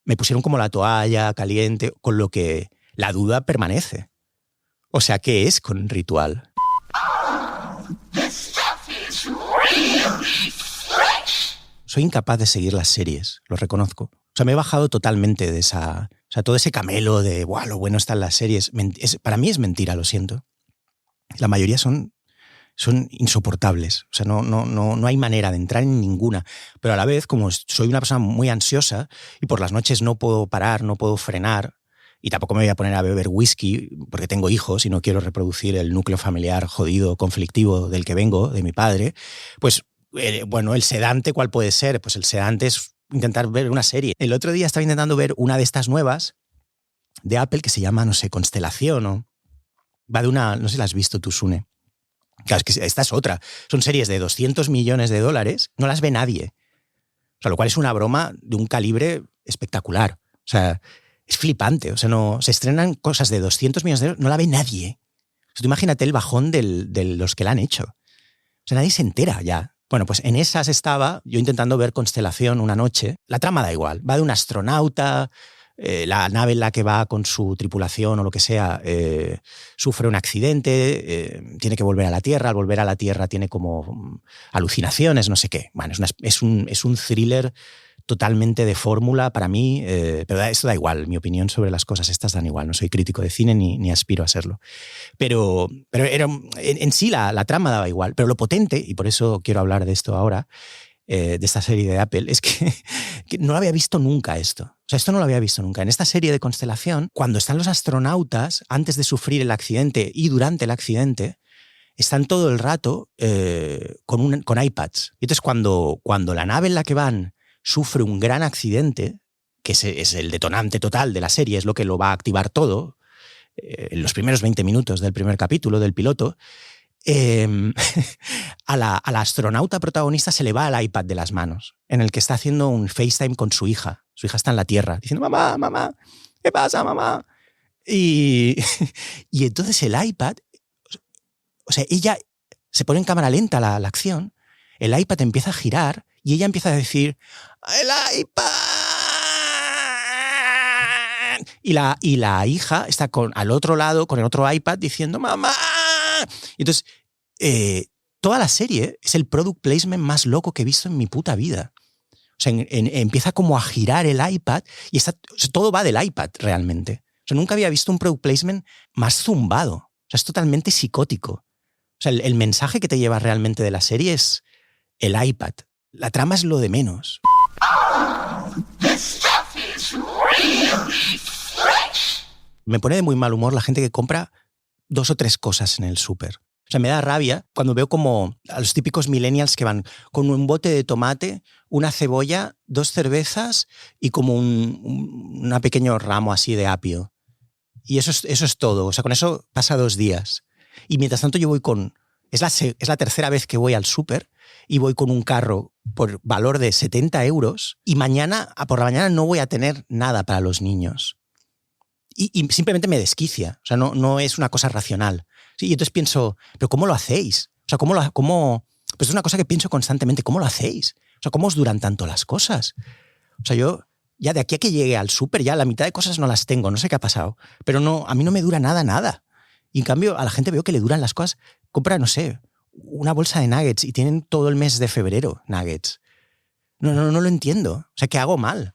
Me pusieron como la toalla caliente, con lo que la duda permanece. O sea, ¿qué es con ritual? Soy incapaz de seguir las series, lo reconozco. O sea, me he bajado totalmente de esa... O sea, todo ese camelo de, ¡buah, lo bueno están las series! Para mí es mentira, lo siento. La mayoría son insoportables. O sea, no hay manera de entrar en ninguna. Pero a la vez, como soy una persona muy ansiosa y por las noches no puedo parar, no puedo frenar, y tampoco me voy a poner a beber whisky porque tengo hijos y no quiero reproducir el núcleo familiar jodido, conflictivo del que vengo, de mi padre, pues, bueno, el sedante, ¿cuál puede ser? Pues el sedante es intentar ver una serie. El otro día estaba intentando ver una de estas nuevas de Apple que se llama, no sé, Constelación o... Va de una... No sé si la has visto tú, Sune. Claro, es que esta es otra. Son series de $200 millones, no las ve nadie. O sea, lo cual es una broma de un calibre espectacular. O sea, es flipante. O sea, no se estrenan cosas de $200 millones, no la ve nadie. O sea, tú imagínate el bajón de los que la han hecho. O sea, nadie se entera ya. Bueno, pues en esas estaba yo intentando ver Constelación una noche. La trama da igual. Va de un astronauta, la nave en la que va con su tripulación o lo que sea sufre un accidente, tiene que volver a la Tierra. Al volver a la Tierra tiene como alucinaciones, no sé qué. Bueno, es un thriller totalmente de fórmula para mí, pero esto da igual. Mi opinión sobre las cosas estas dan igual. No soy crítico de cine ni aspiro a serlo. Pero era, en sí la trama daba igual. Pero lo potente, y por eso quiero hablar de esto ahora, de esta serie de Apple, es que no lo había visto nunca esto. O sea, esto no lo había visto nunca. En esta serie de Constelación, cuando están los astronautas, antes de sufrir el accidente y durante el accidente, están todo el rato con iPads. Y entonces cuando la nave en la que van sufre un gran accidente, que es el detonante total de la serie, es lo que lo va a activar todo, en los primeros 20 minutos del primer capítulo del piloto, a la astronauta protagonista se le va el iPad de las manos, en el que está haciendo un FaceTime con su hija. Su hija está en la Tierra, diciendo, mamá, ¿qué pasa, mamá? Y, y entonces el iPad, o sea, ella se pone en cámara lenta la acción, el iPad empieza a girar y ella empieza a decir ¡el iPad! Y la hija está al otro lado con el otro iPad diciendo ¡mamá! Y entonces, toda la serie es el product placement más loco que he visto en mi puta vida. O sea, empieza como a girar el iPad y o sea, todo va del iPad realmente. O sea, nunca había visto un product placement más zumbado. O sea, es totalmente psicótico. O sea, el mensaje que te lleva realmente de la serie es el iPad. La trama es lo de menos. Me pone de muy mal humor la gente que compra 2 o 3 cosas en el súper. O sea, me da rabia cuando veo como a los típicos millennials que van con un bote de tomate, una cebolla, 2 cervezas y como un pequeño ramo así de apio. Y eso es todo. O sea, con eso pasa 2 días. Y mientras tanto yo voy con... Es la tercera vez que voy al súper y voy con un carro por valor de 70 euros y por la mañana no voy a tener nada para los niños. Y simplemente me desquicia. O sea, no es una cosa racional. Sí, y entonces pienso, ¿pero cómo lo hacéis? O sea, pues es una cosa que pienso constantemente. ¿Cómo lo hacéis? O sea, ¿cómo os duran tanto las cosas? O sea, yo ya de aquí a que llegue al súper, ya la mitad de cosas no las tengo. No sé qué ha pasado. Pero no, a mí no me dura nada. Y en cambio, a la gente veo que le duran las cosas. Compra, no sé, una bolsa de nuggets y tienen todo el mes de febrero nuggets. No lo entiendo. O sea, ¿qué hago mal?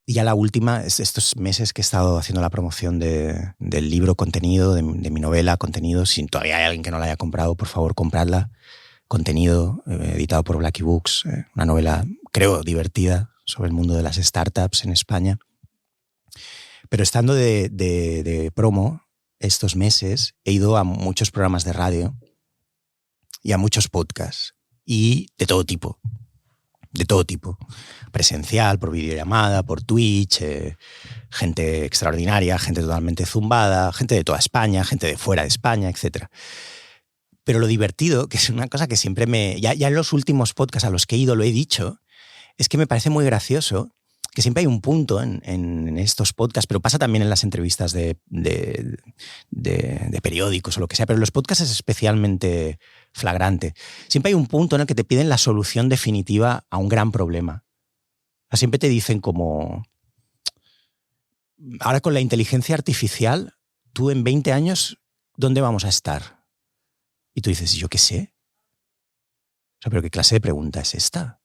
Y ya la última, es estos meses que he estado haciendo la promoción del libro Contenido, de mi novela Contenido. Si todavía hay alguien que no la haya comprado, por favor, compradla. Contenido, editado por Blackie Books. Una novela, creo, divertida sobre el mundo de las startups en España. Pero estando de promo estos meses, he ido a muchos programas de radio y a muchos podcasts. Y de todo tipo. De todo tipo. Presencial, por videollamada, por Twitch, gente extraordinaria, gente totalmente zumbada, gente de toda España, gente de fuera de España, etc. Pero lo divertido, que es una cosa que siempre ya en los últimos podcasts a los que he ido lo he dicho, es que me parece muy gracioso que siempre hay un punto en estos podcasts, pero pasa también en las entrevistas de periódicos o lo que sea, pero en los podcasts es especialmente flagrante. Siempre hay un punto en el que te piden la solución definitiva a un gran problema. O sea, siempre te dicen como, ahora con la inteligencia artificial, tú en 20 años, ¿dónde vamos a estar? Y tú dices, yo qué sé. O sea, ¿pero qué clase de pregunta es esta?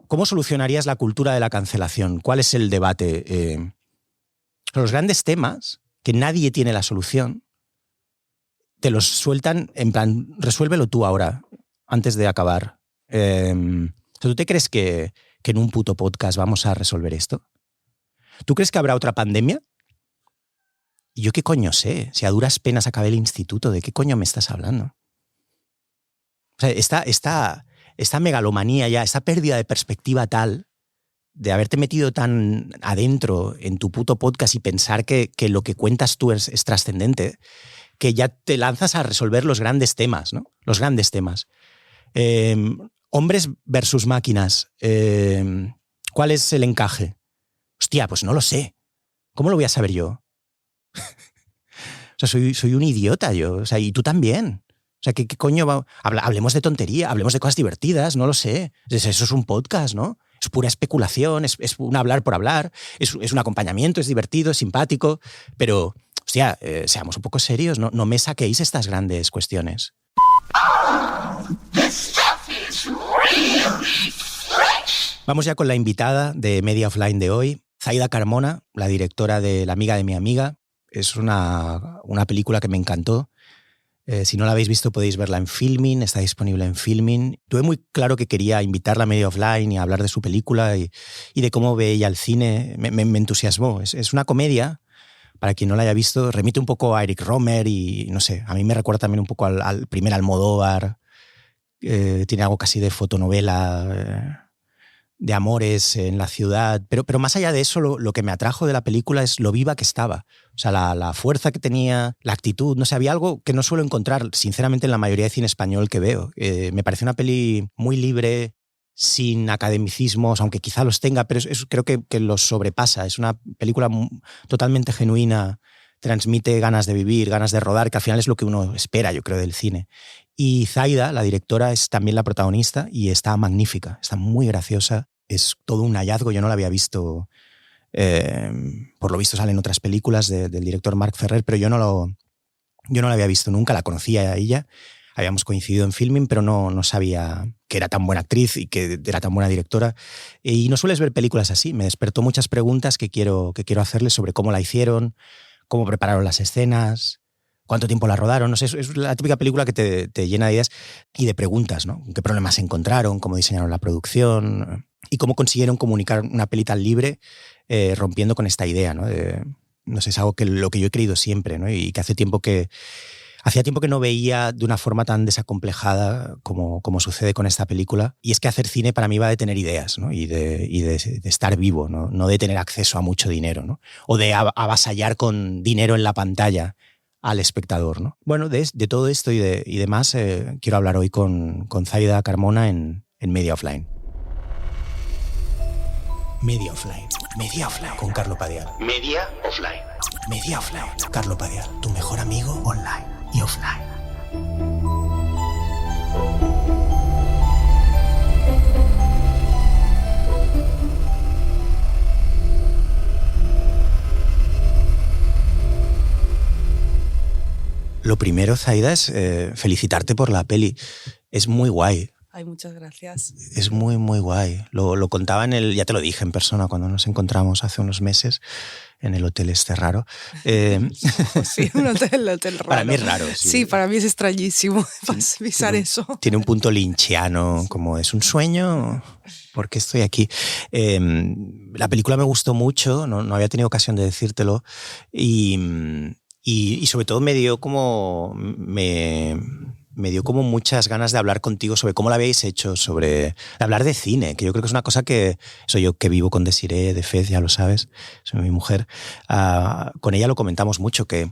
¿Cómo solucionarías la cultura de la cancelación? ¿Cuál es el debate? Los grandes temas, que nadie tiene la solución, te los sueltan en plan, resuélvelo tú ahora, antes de acabar. ¿Tú te crees que en un puto podcast vamos a resolver esto? ¿Tú crees que habrá otra pandemia? ¿Y yo qué coño sé? Si a duras penas acabé el instituto, ¿de qué coño me estás hablando? O sea, esta megalomanía ya, esta pérdida de perspectiva tal, de haberte metido tan adentro en tu puto podcast y pensar que lo que cuentas tú es trascendente, que ya te lanzas a resolver los grandes temas, ¿no? Los grandes temas. Hombres versus máquinas. ¿Cuál es el encaje? Hostia, pues no lo sé. ¿Cómo lo voy a saber yo? O sea, soy un idiota yo. O sea, y tú también. O sea, ¿qué coño va? Hablemos de tontería, hablemos de cosas divertidas, no lo sé. Eso es un podcast, ¿no? Es pura especulación, es un hablar por hablar, es un acompañamiento, es divertido, es simpático, pero, hostia, seamos un poco serios, no me saquéis estas grandes cuestiones. Vamos ya con la invitada de Media Offline de hoy, Zaida Carmona, la directora de La amiga de mi amiga. Es una película que me encantó. Si no la habéis visto podéis verla en Filmin, está disponible en Filmin. Tuve muy claro que quería invitarla a Media Offline y a hablar de su película y de cómo ve ella el cine. Me entusiasmó. Es una comedia, para quien no la haya visto, remite un poco a Eric Rohmer y no sé, a mí me recuerda también un poco al primer Almodóvar. Tiene algo casi de fotonovela, de amores en la ciudad, pero más allá de eso lo que me atrajo de la película es lo viva que estaba, o sea, la fuerza que tenía, la actitud, no sé, había algo que no suelo encontrar sinceramente en la mayoría de cine español que veo. Me parece una peli muy libre, sin academicismos, aunque quizá los tenga, pero creo que los sobrepasa. Es una película totalmente genuina, transmite ganas de vivir, ganas de rodar, que al final es lo que uno espera, yo creo, del cine. Y Zaida, la directora, es también la protagonista y está magnífica, está muy graciosa, es todo un hallazgo, yo no la había visto, por lo visto salen otras películas del director Marc Ferrer, pero yo no la había visto nunca, la conocía a ella. Habíamos coincidido en filming, pero no sabía que era tan buena actriz y que era tan buena directora. Y no sueles ver películas así. Me despertó muchas preguntas que quiero hacerles sobre cómo la hicieron, cómo prepararon las escenas, cuánto tiempo la rodaron. No sé, es la típica película que te llena de ideas y de preguntas, ¿no? ¿Qué problemas encontraron? ¿Cómo diseñaron la producción? Y cómo consiguieron comunicar una peli tan libre, rompiendo con esta idea, ¿no? No sé, es algo lo que yo he creído siempre, ¿no? Y que hacía tiempo que no veía de una forma tan desacomplejada como sucede con esta película. Y es que hacer cine para mí va de tener ideas, ¿no? y de estar vivo, ¿no? No de tener acceso a mucho dinero, ¿no? O de avasallar con dinero en la pantalla al espectador, ¿no? Bueno, de todo esto y demás quiero hablar hoy con Zaida Carmona en Media Offline. Media Offline. Media Offline. Con Carlo Padial. Media Offline. Media Offline. Carlo Padial, tu mejor amigo online y offline. Lo primero, Zaida, es felicitarte por la peli. Es muy guay. Ay, muchas gracias. Es muy, muy guay. Lo contaba ya te lo dije en persona cuando nos encontramos hace unos meses en el hotel este raro. Sí, un hotel raro. Para mí es raro. Sí, sí, para mí es extrañísimo pisar eso. Tiene un punto lynchiano, como es un sueño, ¿por qué estoy aquí? La película me gustó mucho, no había tenido ocasión de decírtelo, y sobre todo me dio como muchas ganas de hablar contigo sobre cómo lo habéis hecho, de hablar de cine, que yo creo que es una cosa que soy yo que vivo con Desiree de Fez, ya lo sabes, soy mi mujer. Con ella lo comentamos mucho, que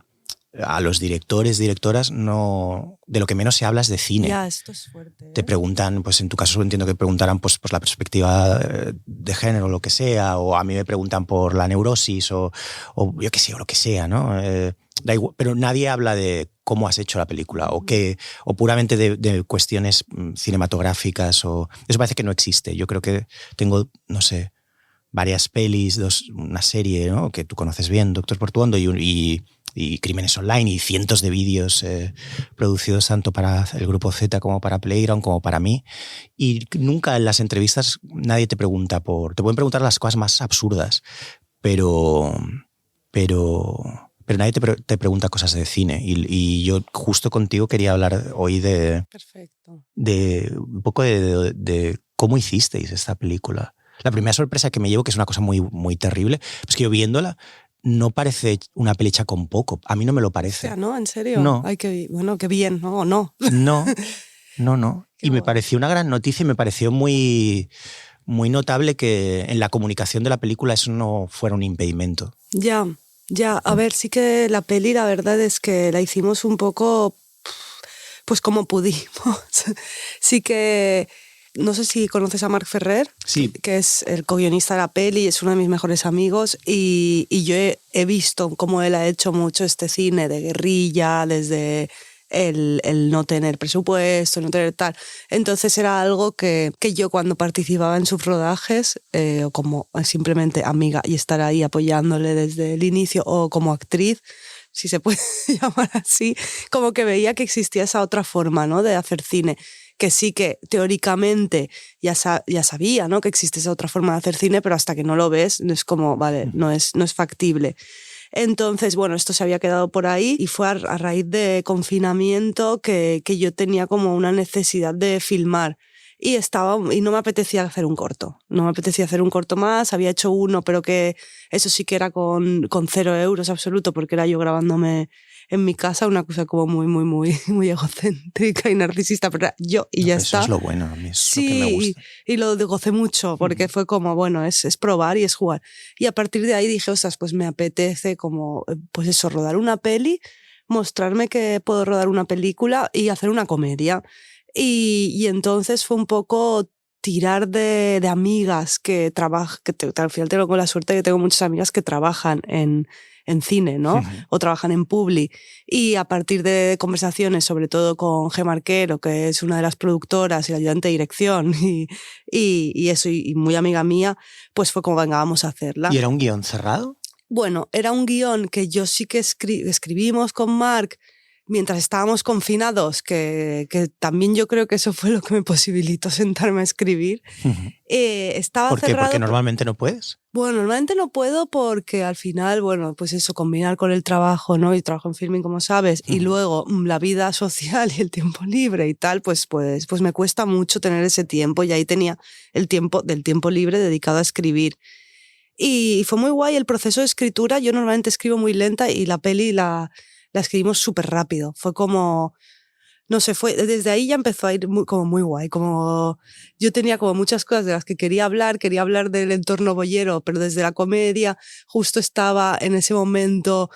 a los directores, directoras, de lo que menos se habla es de cine. Ya, esto es fuerte. Te preguntan, pues en tu caso entiendo que preguntarán pues la perspectiva de género o lo que sea, o a mí me preguntan por la neurosis o yo qué sé, o lo que sea, ¿no? Da igual, pero nadie habla de cómo has hecho la película o puramente de cuestiones cinematográficas. Eso parece que no existe. Yo creo que tengo, no sé, varias pelis, una serie, ¿no? Que tú conoces bien, Doctor Portuondo, y Crímenes Online y cientos de vídeos producidos tanto para el Grupo Z como para Playground como para mí. Y nunca en las entrevistas nadie te pregunta te pueden preguntar las cosas más absurdas, pero nadie te pregunta cosas de cine. Y yo justo contigo quería hablar hoy Perfecto. de un poco de cómo hicisteis esta película. La primera sorpresa que me llevo, que es una cosa muy, muy terrible, es que yo viéndola no parece una peli hecha con poco. A mí no me lo parece. O sea, ¿no? ¿En serio? No. Ay, bueno, qué bien, ¿no? ¿O no? No. Y me pareció una gran noticia y me pareció muy, muy notable que en la comunicación de la película eso no fuera un impedimento. Ya. A ver, sí que la peli, la verdad es que la hicimos un poco, pues como pudimos. Sí que... No sé si conoces a Marc Ferrer, sí, que es el co-guionista de la peli, es uno de mis mejores amigos, y yo he visto cómo él ha hecho mucho este cine de guerrilla, desde el no tener presupuesto, no tener tal. Entonces era algo que yo cuando participaba en sus rodajes, o como simplemente amiga y estar ahí apoyándole desde el inicio, o como actriz, si se puede llamar así, como que veía que existía esa otra forma, ¿no?, de hacer cine, que sí que teóricamente ya sabía, ¿no?, que existe esa otra forma de hacer cine, pero hasta que no lo ves es como, vale, no es factible. Entonces, bueno, esto se había quedado por ahí y fue a raíz de confinamiento que yo tenía como una necesidad de filmar. Y no me apetecía hacer un corto. No me apetecía hacer un corto más. Había hecho uno, pero que eso sí que era con 0 euros absoluto, porque era yo grabándome en mi casa, una cosa como muy, muy, muy, muy egocéntrica y narcisista, pero era yo y ya está. Eso es lo bueno, a mí es sí, lo que me gusta. Y lo gocé mucho, porque fue como, bueno, es probar y es jugar. Y a partir de ahí dije, ostras, pues me apetece como, pues eso, rodar una peli, mostrarme que puedo rodar una película y hacer una comedia. Y entonces fue un poco tirar de amigas que trabajan, al final tengo la suerte de que tengo muchas amigas que trabajan en cine, ¿no? Ujú. O trabajan en Publi. Y a partir de conversaciones, sobre todo con Gemma Arquero, que es una de las productoras y la ayudante de dirección, y eso, y muy amiga mía, pues fue como, venga, vamos a hacerla. ¿Y era un guión cerrado? Bueno, era un guión que yo sí que escribimos con Marc mientras estábamos confinados, que también yo creo que eso fue lo que me posibilitó sentarme a escribir. Uh-huh. Estaba ¿Por qué? cerrado. ¿Porque normalmente no puedes? Bueno, normalmente no puedo porque al final, bueno, pues eso, combinar con el trabajo, ¿no? Y trabajo en filming, como sabes, y luego la vida social y el tiempo libre y tal, pues me cuesta mucho tener ese tiempo, y ahí tenía el tiempo libre dedicado a escribir. Y fue muy guay el proceso de escritura. Yo normalmente escribo muy lenta y la peli la escribimos súper rápido. Fue como, no sé, desde ahí ya empezó a ir como muy guay. Como yo tenía como muchas cosas de las que quería hablar del entorno boyero, pero desde la comedia. Justo estaba en ese momento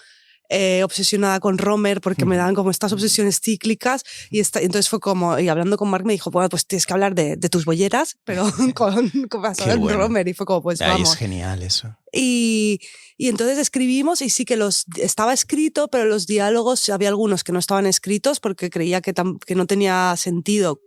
obsesionada con Romer, porque me daban como estas obsesiones cíclicas, y entonces fue como, y hablando con Marc me dijo, bueno, pues tienes que hablar de tus bolleras, pero con basado en Romer, y fue como, pues ahí vamos. Es genial eso. Y entonces escribimos, y sí que estaba escrito, pero los diálogos, había algunos que no estaban escritos porque creía que no tenía sentido,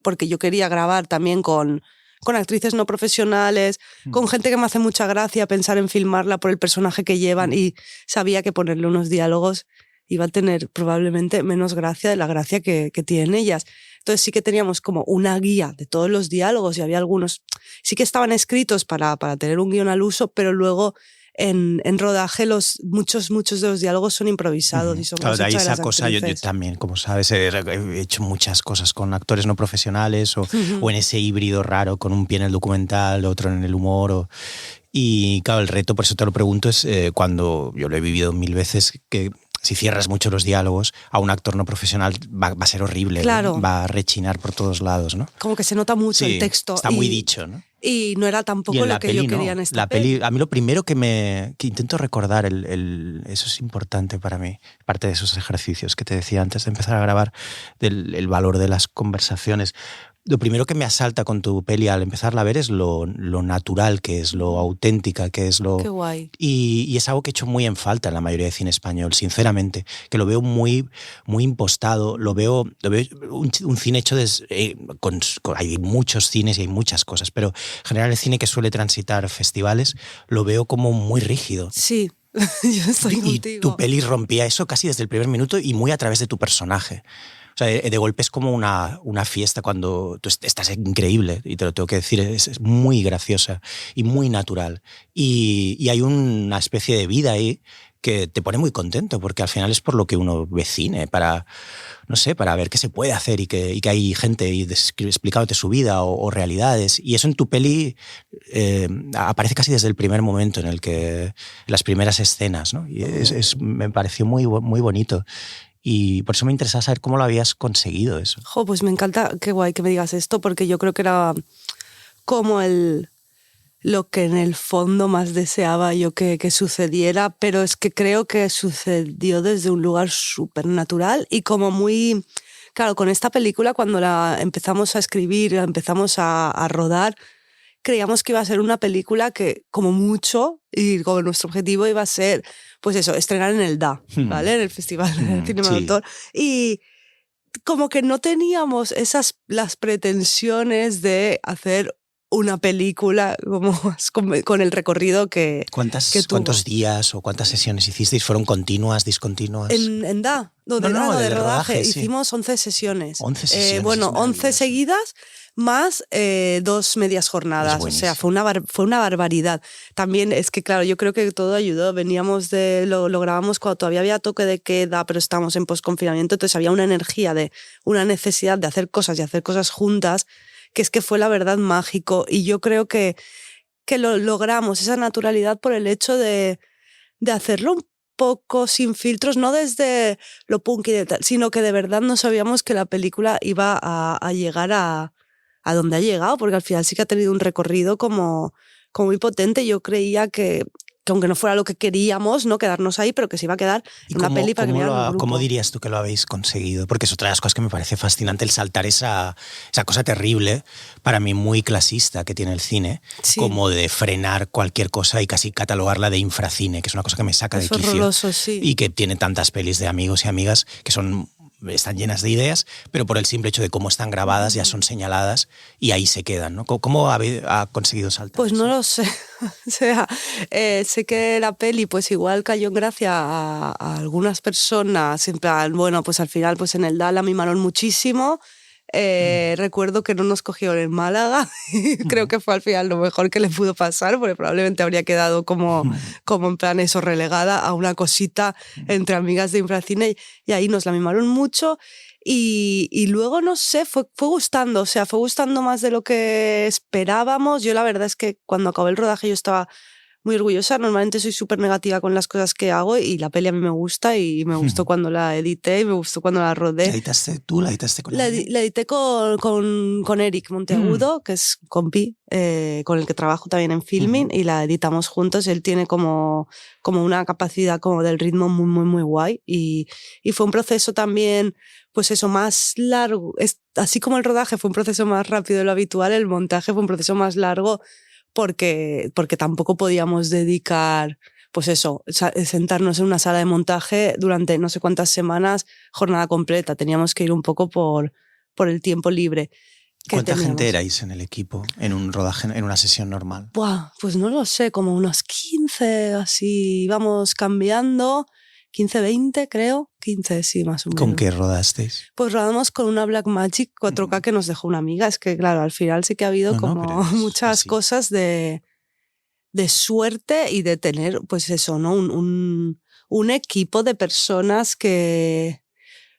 porque yo quería grabar también con actrices no profesionales, con gente que me hace mucha gracia pensar en filmarla por el personaje que llevan, y sabía que ponerle unos diálogos iba a tener probablemente menos gracia de la gracia que tienen ellas. Entonces sí que teníamos como una guía de todos los diálogos, y había algunos, sí que estaban escritos para tener un guión al uso, pero luego en rodaje muchos de los diálogos son improvisados. Y son claro, de ahí esa cosa, yo actrices. también, como sabes, he hecho muchas cosas con actores no profesionales o en ese híbrido raro, con un pie en el documental, otro en el humor. Y claro, el reto, por eso te lo pregunto, es cuando yo lo he vivido 1000 veces, que si cierras mucho los diálogos, a un actor no profesional va a ser horrible, claro. ¿no? Va a rechinar por todos lados, ¿no? Como que se nota mucho el texto. Está muy dicho, ¿no? Y no era tampoco lo que yo quería en esta peli. A mí lo primero que intento recordar, eso es importante para mí, parte de esos ejercicios que te decía antes de empezar a grabar, el valor de las conversaciones. Lo primero que me asalta con tu peli al empezarla a ver es lo natural que es, lo auténtica que es. Qué guay. Y es algo que he hecho muy en falta en la mayoría de cine español, sinceramente, que lo veo muy, muy impostado, lo veo un cine hecho hay muchos cines y hay muchas cosas, pero en general el cine que suele transitar festivales lo veo como muy rígido. Sí, yo estoy contigo. Y tu peli rompía eso casi desde el primer minuto y muy a través de tu personaje. O sea, de golpe es como una fiesta cuando tú estás increíble, y te lo tengo que decir, es muy graciosa y muy natural. Y hay una especie de vida ahí que te pone muy contento, porque al final es por lo que uno ve cine, para ver qué se puede hacer y que hay gente explicándote su vida o realidades. Y eso en tu peli aparece casi desde el primer momento, en las primeras escenas, ¿no? Y me pareció muy, muy bonito. Y por eso me interesaba saber cómo lo habías conseguido eso. Pues me encanta, qué guay que me digas esto, porque yo creo que era como lo que en el fondo más deseaba yo que sucediera, pero es que creo que sucedió desde un lugar súper natural y como muy... Claro, con esta película, cuando la empezamos a escribir, la empezamos a rodar, creíamos que iba a ser una película que, como mucho, y como nuestro objetivo iba a ser, pues eso, estrenar en el DA, ¿vale? En el Festival de Cine de Autor. Y como que no teníamos las pretensiones de hacer una película con el recorrido que tuvo. ¿Cuántos días o cuántas sesiones hicisteis? ¿Fueron continuas, discontinuas? En DA, de rodaje. Hicimos 11 sesiones. 11 sesiones. 11 seguidas, más 2 medias jornadas. O sea, fue una barbaridad. También es que, claro, yo creo que todo ayudó. Veníamos lo grabamos cuando todavía había toque de queda, pero estábamos en posconfinamiento, entonces había una energía, una necesidad de hacer cosas y hacer cosas juntas, que es que fue la verdad mágico. Y yo creo que lo logramos, esa naturalidad, por el hecho de hacerlo un poco sin filtros, no desde lo punky de tal, sino que de verdad no sabíamos que la película iba a llegar a donde ha llegado, porque al final sí que ha tenido un recorrido como muy potente. Yo creía que aunque no fuera lo que queríamos, ¿no? Quedarnos ahí, pero que se iba a quedar en una peli para que miraran un grupo. ¿Cómo dirías tú que lo habéis conseguido? Porque es otra de las cosas que me parece fascinante, el saltar esa cosa terrible, para mí muy clasista que tiene el cine, Sí. como de frenar cualquier cosa y casi catalogarla de infracine, que es una cosa que me saca de Eso es quicio. horroroso, sí. Y que tiene tantas pelis de amigos y amigas que están llenas de ideas, pero por el simple hecho de cómo están grabadas ya son señaladas y ahí se quedan, ¿no? ¿Cómo ha conseguido saltar Pues eso? no lo sé. O sea, sé que la peli pues igual cayó en gracia a algunas personas, en plan, bueno, pues al final pues en el DAL la mimaron muchísimo. Recuerdo que no nos cogieron en Málaga. Creo que fue al final lo mejor que le pudo pasar, porque probablemente habría quedado como en plan eso, relegada a una cosita entre amigas de Infracine, y ahí nos la mimaron mucho. Y luego, no sé, fue gustando, o sea, fue gustando más de lo que esperábamos. Yo la verdad es que cuando acabé el rodaje yo estaba muy orgullosa. Normalmente soy súper negativa con las cosas que hago, y la peli a mí me gusta, y me gustó cuando la edité y me gustó cuando la rodé. ¿La editaste tú? ¿La editaste con alguien? La edité con Eric Monteagudo, que es compi, con el que trabajo también en filming, y la editamos juntos. Él tiene como una capacidad como del ritmo muy, muy, muy guay, y fue un proceso también, pues eso, más largo. Así como el rodaje fue un proceso más rápido de lo habitual, el montaje fue un proceso más largo, porque tampoco podíamos dedicar, pues eso, sentarnos en una sala de montaje durante no sé cuántas semanas, jornada completa. Teníamos que ir un poco por el tiempo libre. ¿Cuánta gente erais en el equipo en un rodaje, en una sesión normal? Buah, pues no lo sé, como unos 15, así íbamos cambiando. 15, 20, creo. 15, sí, más o menos. ¿Con qué rodasteis? Pues rodamos con una Blackmagic 4K que nos dejó una amiga. Es que, claro, al final sí que ha habido muchas cosas de suerte y de tener, pues eso, ¿no? Un equipo de personas que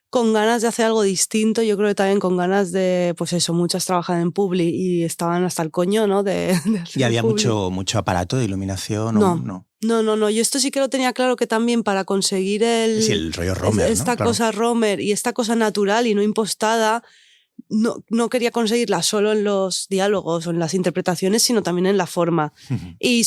con ganas de hacer algo distinto. Yo creo que también con ganas de, pues eso, muchas trabajan en Publi y estaban hasta el coño, ¿no? De hacer ¿Y había Publi. mucho aparato de iluminación? No. Yo esto sí que lo tenía claro, que también para conseguir el rollo Romer, esta ¿no? cosa Romer y esta cosa natural y no impostada, no quería conseguirla solo en los diálogos o en las interpretaciones, sino también en la forma. Y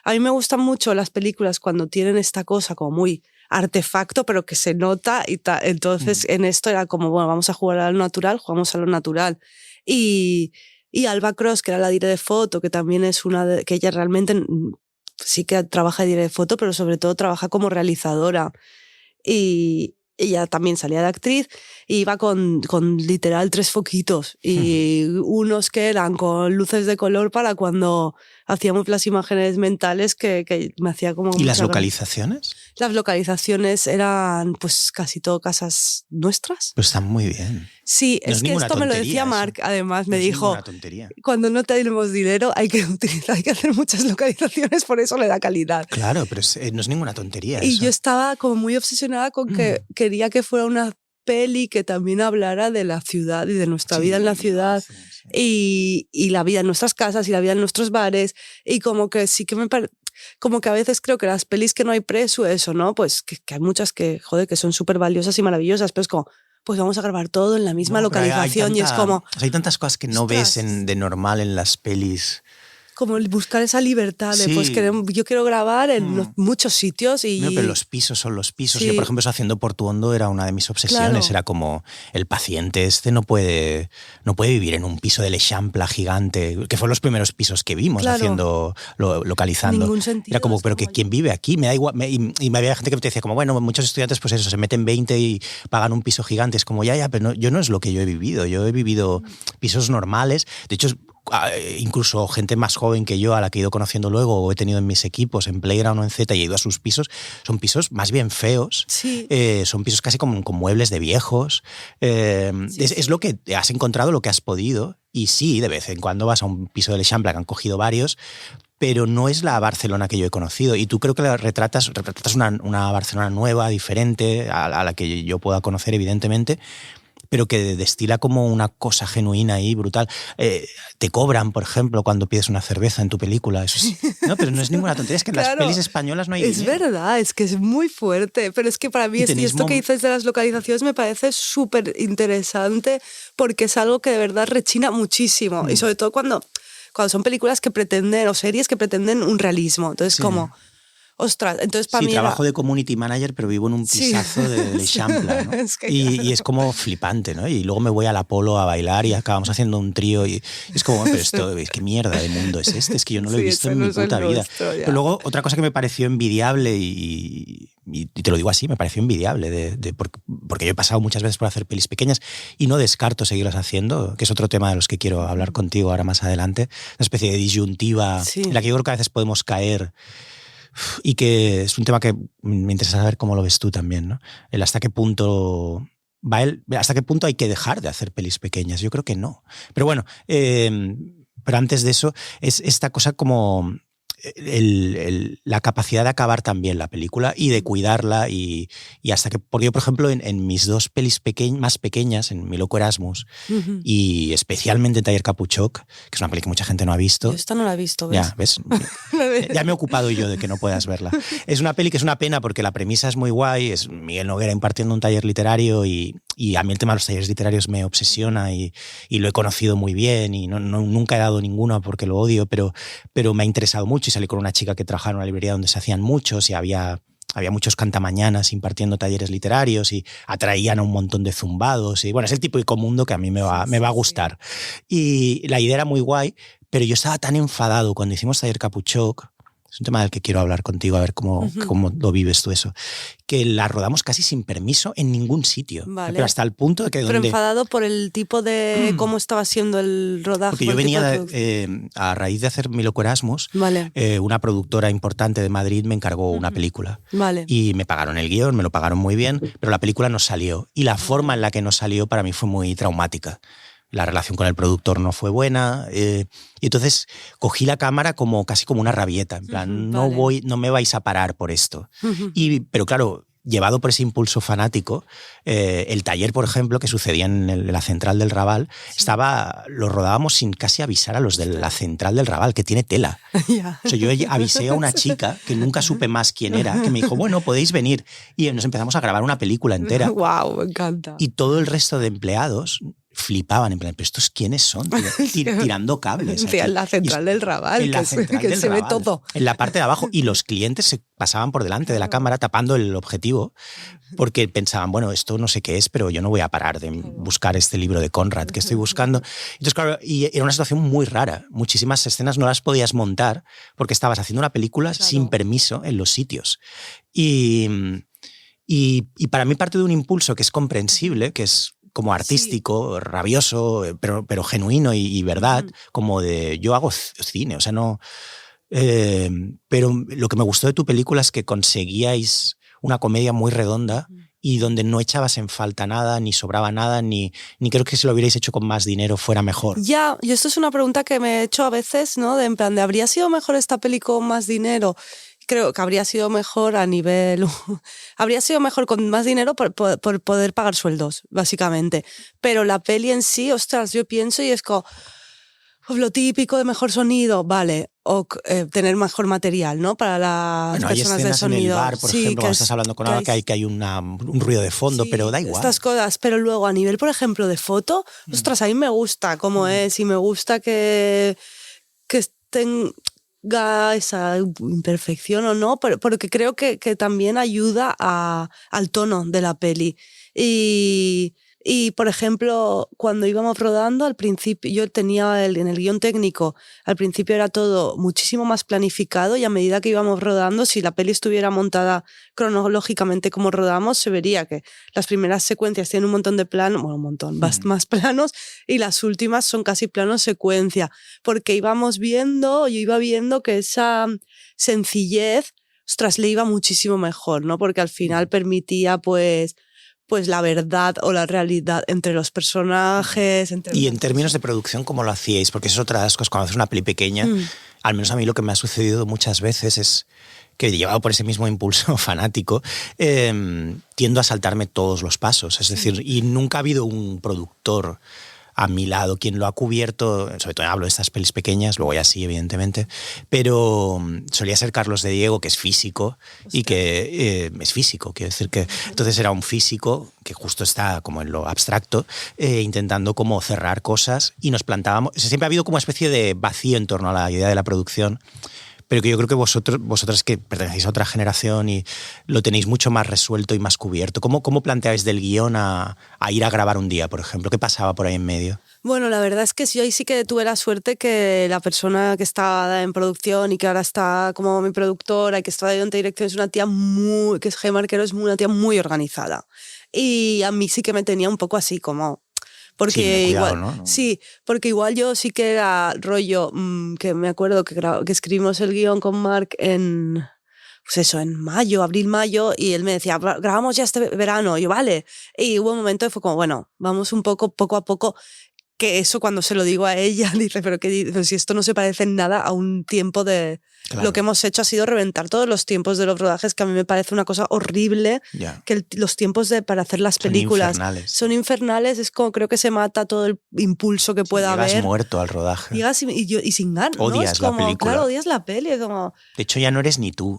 a mí me gustan mucho las películas cuando tienen esta cosa como muy artefacto, pero que se nota y tal. Entonces en esto era como, bueno, vamos a jugar a lo natural, jugamos a lo natural. Y Alba Cross, que era la directora de foto, que también es que ella realmente sí que trabaja de directora de foto, pero sobre todo trabaja como realizadora. Y ella también salía de actriz y iba con literal 3 foquitos y unos que eran con luces de color para cuando hacíamos las imágenes mentales, que me hacía como... ¿Y las localizaciones? Las localizaciones eran pues casi todo casas nuestras. Pues están muy bien. Sí, no es que esto me lo decía Marc, además, me dijo, cuando no tenemos dinero hay que hacer muchas localizaciones, por eso le da calidad. Claro, pero no es ninguna tontería. Y eso. Yo estaba como muy obsesionada con que quería que fuera una peli que también hablara de la ciudad y de nuestra vida en la ciudad, y la vida en nuestras casas y la vida en nuestros bares, y como que sí que como que a veces creo que las pelis que no hay preso, eso, ¿no? Pues que hay muchas que, joder, que son súper valiosas y maravillosas, pero es como, pues vamos a grabar todo en la misma localización, y es como... Hay tantas cosas que no ves de normal en las pelis. Como buscar esa libertad de, pues yo quiero grabar en muchos sitios y... No, pero los pisos son los pisos. Sí. Yo, por ejemplo, Haciendo Portuondo era una de mis obsesiones. Claro. Era como, el paciente no puede vivir en un piso de l'Eixample gigante, que fueron los primeros pisos que vimos localizando. Ningún sentido. Era como, pero que ¿quién vive aquí? Me da igual. Y había gente que te decía como, bueno, muchos estudiantes pues eso, se meten 20 y pagan un piso gigante. Es como, ya, pero yo no es lo que yo he vivido. Yo he vivido pisos normales. De hecho, incluso gente más joven que yo, a la que he ido conociendo luego o he tenido en mis equipos, en Playground o en Z, y he ido a sus pisos, son pisos más bien feos. Sí. Son pisos casi con muebles de viejos. Es lo que has encontrado, lo que has podido. Y sí, de vez en cuando vas a un piso de l'Eixample, que han cogido varios, pero no es la Barcelona que yo he conocido. Y tú creo que retratas una Barcelona nueva, diferente, a la que yo pueda conocer, evidentemente, pero que destila como una cosa genuina y brutal. Te cobran, por ejemplo, cuando pides una cerveza en tu película. Eso sí. No, pero no es ninguna tontería, es que en las pelis españolas no hay dinero. Es verdad, es que es muy fuerte, pero es que para mí esto que dices de las localizaciones me parece súper interesante, porque es algo que de verdad rechina muchísimo, y sobre todo cuando son películas que pretenden, o series que pretenden un realismo. Entonces, como... Ostras, entonces para sí, mí trabajo de community manager, pero vivo en un pisazo de l'Eixample, ¿no? Y es como flipante, ¿no? Y luego me voy al Apolo a bailar y acabamos haciendo un trío y es como, pero esto, ¿qué mierda de mundo es este? Es que yo no lo he visto en mi puta vida. Pero luego, otra cosa que me pareció envidiable y te lo digo así, me pareció envidiable, porque yo he pasado muchas veces por hacer pelis pequeñas y no descarto seguirlas haciendo, que es otro tema de los que quiero hablar contigo ahora más adelante, una especie de disyuntiva en la que yo creo que a veces podemos caer. Y que es un tema que me interesa saber cómo lo ves tú también, ¿no? Hasta qué punto hay que dejar de hacer pelis pequeñas. Yo creo que no. Pero bueno, pero antes de eso, es esta cosa como la capacidad de acabar también la película y de cuidarla y hasta que, porque yo, por ejemplo, en mis dos pelis más pequeñas, en Mi loco Erasmus y especialmente en Taller Capuchoc, que es una peli que mucha gente no ha visto. Yo esta no la he visto, ¿ves? Ya, ¿ves? Ya me he ocupado yo de que no puedas verla. Es una peli que es una pena porque la premisa es muy guay, es Miguel Noguera impartiendo un taller literario y a mí el tema de los talleres literarios me obsesiona y lo he conocido muy bien y nunca he dado ninguno porque lo odio, pero me ha interesado mucho y salí con una chica que trabajaba en una librería donde se hacían muchos y había muchos cantamañanas impartiendo talleres literarios y atraían a un montón de zumbados y bueno, es el tipo de mundo que a mí me va a gustar. Y la idea era muy guay, pero yo estaba tan enfadado cuando hicimos Taller Capuchoc, es un tema del que quiero hablar contigo, a ver cómo lo vives tú eso, que la rodamos casi sin permiso en ningún sitio. Vale. Pero hasta el punto de que... Pero enfadado por el tipo de... cómo estaba siendo el rodaje. Porque yo venía a raíz de hacer Mi loco Erasmus, vale. Una productora importante de Madrid me encargó una película. Vale. Y me pagaron el guión, me lo pagaron muy bien, pero la película no salió. Y la forma en la que no salió para mí fue muy traumática. La relación con el productor no fue buena y entonces cogí la cámara casi como una rabieta, en plan, no me vais a parar por esto. Pero claro, llevado por ese impulso fanático, el taller, por ejemplo, que sucedía en la central del Raval, lo rodábamos sin casi avisar a los de la central del Raval, que tiene tela. O sea, yo avisé a una chica, que nunca supe más quién era, que me dijo, bueno, podéis venir. Y nos empezamos a grabar una película entera. ¡Guau! Me encanta. Y todo el resto de empleados flipaban, en plan, ¿pero estos quiénes son? Tirando cables. Sí, en la central del Raval, que se ve todo. En la parte de abajo. Y los clientes se pasaban por delante de la cámara tapando el objetivo porque pensaban, bueno, esto no sé qué es, pero yo no voy a parar de buscar este libro de Conrad que estoy buscando. Entonces, claro, y era una situación muy rara. Muchísimas escenas no las podías montar porque estabas haciendo una película sin permiso en los sitios. Y para mí parte de un impulso que es comprensible, que es como artístico, rabioso, pero genuino y verdad, como de yo hago cine, o sea, no... pero lo que me gustó de tu película es que conseguíais una comedia muy redonda y donde no echabas en falta nada, ni sobraba nada, ni creo que si lo hubierais hecho con más dinero fuera mejor. Ya, y esto es una pregunta que me he hecho a veces, ¿no? En plan, ¿habría sido mejor esta peli con más dinero? Creo que habría sido mejor habría sido mejor con más dinero por poder pagar sueldos, básicamente. Pero la peli en sí, ostras, yo pienso y es como lo típico de mejor sonido, vale, o tener mejor material, ¿no? Para las personas de sonido. En el bar, por ejemplo, cuando estás hablando con alguien que hay un ruido de fondo, pero da igual. Estas cosas, pero luego a nivel, por ejemplo, de foto, ostras, a mí me gusta cómo es y me gusta que tenga esa imperfección o no, pero porque creo que también ayuda al tono de la peli. Y, por ejemplo, cuando íbamos rodando, al principio, yo tenía en el guión técnico, al principio era todo muchísimo más planificado y a medida que íbamos rodando, si la peli estuviera montada cronológicamente como rodamos, se vería que las primeras secuencias tienen un montón de planos, bueno, un montón, más planos, y las últimas son casi planos secuencia, porque yo iba viendo que esa sencillez, ostras, le iba muchísimo mejor, ¿no? Porque al final permitía, pues la verdad o la realidad entre los personajes. Y en términos de producción, ¿cómo lo hacíais? Porque eso es otra de las cosas, cuando haces una peli pequeña, al menos a mí lo que me ha sucedido muchas veces es que, llevado por ese mismo impulso fanático, tiendo a saltarme todos los pasos. Es decir, y nunca ha habido un productor a mi lado quien lo ha cubierto, sobre todo hablo de estas pelis pequeñas, luego ya sí, evidentemente, pero solía ser Carlos de Diego, que es físico. Hostia. Y que es físico, quiero decir que entonces era un físico que justo está como en lo abstracto, intentando como cerrar cosas y nos plantábamos, siempre ha habido como una especie de vacío en torno a la idea de la producción, pero que yo creo que vosotras que pertenecéis a otra generación y lo tenéis mucho más resuelto y más cubierto. ¿Cómo planteáis del guión a ir a grabar un día, por ejemplo? ¿Qué pasaba por ahí en medio? Bueno, la verdad es que yo ahí sí que tuve la suerte que la persona que está en producción y que ahora está como mi productora y que está en dirección es una tía que es Gemma Arquero, es una tía muy organizada. Y a mí sí que me tenía un poco así como... Porque sí, cuidado, igual, ¿no? Sí, porque igual yo sí que era rollo, que me acuerdo que escribimos el guión con Marc en... Pues eso, en abril-mayo, y él me decía, grabamos ya este verano, y yo, vale. Y hubo un momento que fue como, bueno, vamos poco a poco, que eso cuando se lo digo a ella, dice, pero si esto no se parece en nada a un tiempo de... Claro. Lo que hemos hecho ha sido reventar todos los tiempos de los rodajes, que a mí me parece una cosa horrible, que los tiempos para hacer las películas son infernales, es como creo que se mata todo el impulso que pueda haber. Llegas muerto al rodaje. Llegas y sin ganas, odias, ¿no? Es como, la película. Claro, odias la peli. Como... De hecho, ya no eres ni tú.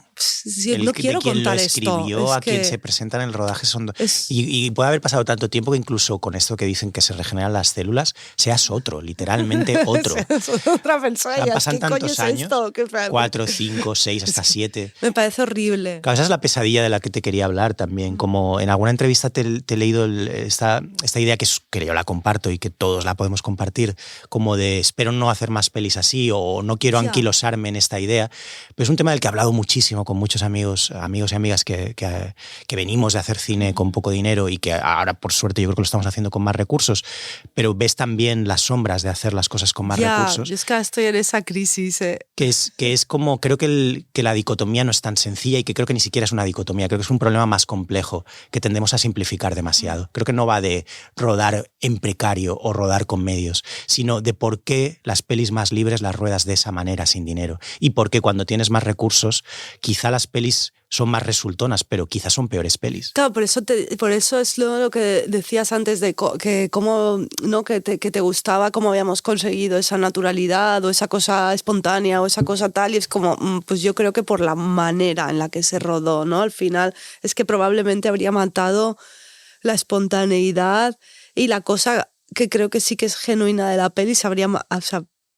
No quiero contar esto. Quien lo escribió, a quien se presenta en el rodaje son... Y puede haber pasado tanto tiempo que incluso con esto que dicen que se regeneran las células, seas otro, literalmente otro. Otra persona. Pasan tantos años, esto? 4, 5, 6, hasta 7. Me parece horrible. Claro, esa es la pesadilla de la que te quería hablar también. Como en alguna entrevista te he leído esta idea que yo la comparto y que todos la podemos compartir, como de espero no hacer más pelis así o no quiero anquilosarme en esta idea. Pero es un tema del que he hablado muchísimo con muchos amigos y amigas que venimos de hacer cine con poco dinero y que ahora, por suerte, yo creo que lo estamos haciendo con más recursos, pero ves también las sombras de hacer las cosas con más recursos. Yo es que estoy en esa crisis. Que es como, creo que la dicotomía no es tan sencilla y que creo que ni siquiera es una dicotomía, creo que es un problema más complejo que tendemos a simplificar demasiado. Creo que no va de rodar en precario o rodar con medios, sino de por qué las pelis más libres las ruedas de esa manera sin dinero y por qué cuando tienes más recursos quizá las pelis son más resultonas, pero quizás son peores pelis. Claro, por eso es lo que decías antes de que cómo, ¿no? que te gustaba cómo habíamos conseguido esa naturalidad o esa cosa espontánea o esa cosa tal, y es como, pues yo creo que por la manera en la que se rodó, ¿no? Al final es que probablemente habría matado la espontaneidad y la cosa que creo que sí que es genuina de la peli,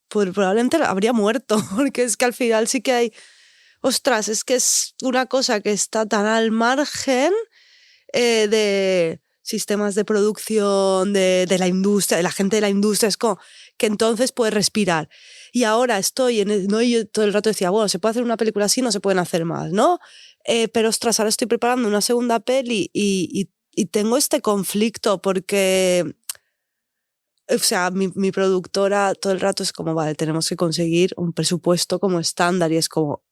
probablemente habría muerto, porque es que al final sí que hay... Ostras, es que es una cosa que está tan al margen de sistemas de producción, de la industria, de la gente de la industria, es como que entonces puedes respirar. Y ahora ¿no? Y yo todo el rato decía, bueno, se puede hacer una película así, no se pueden hacer más, ¿no? Pero ostras, ahora estoy preparando una segunda peli y tengo este conflicto porque... O sea, mi productora todo el rato es como, vale, tenemos que conseguir un presupuesto como estándar y es como...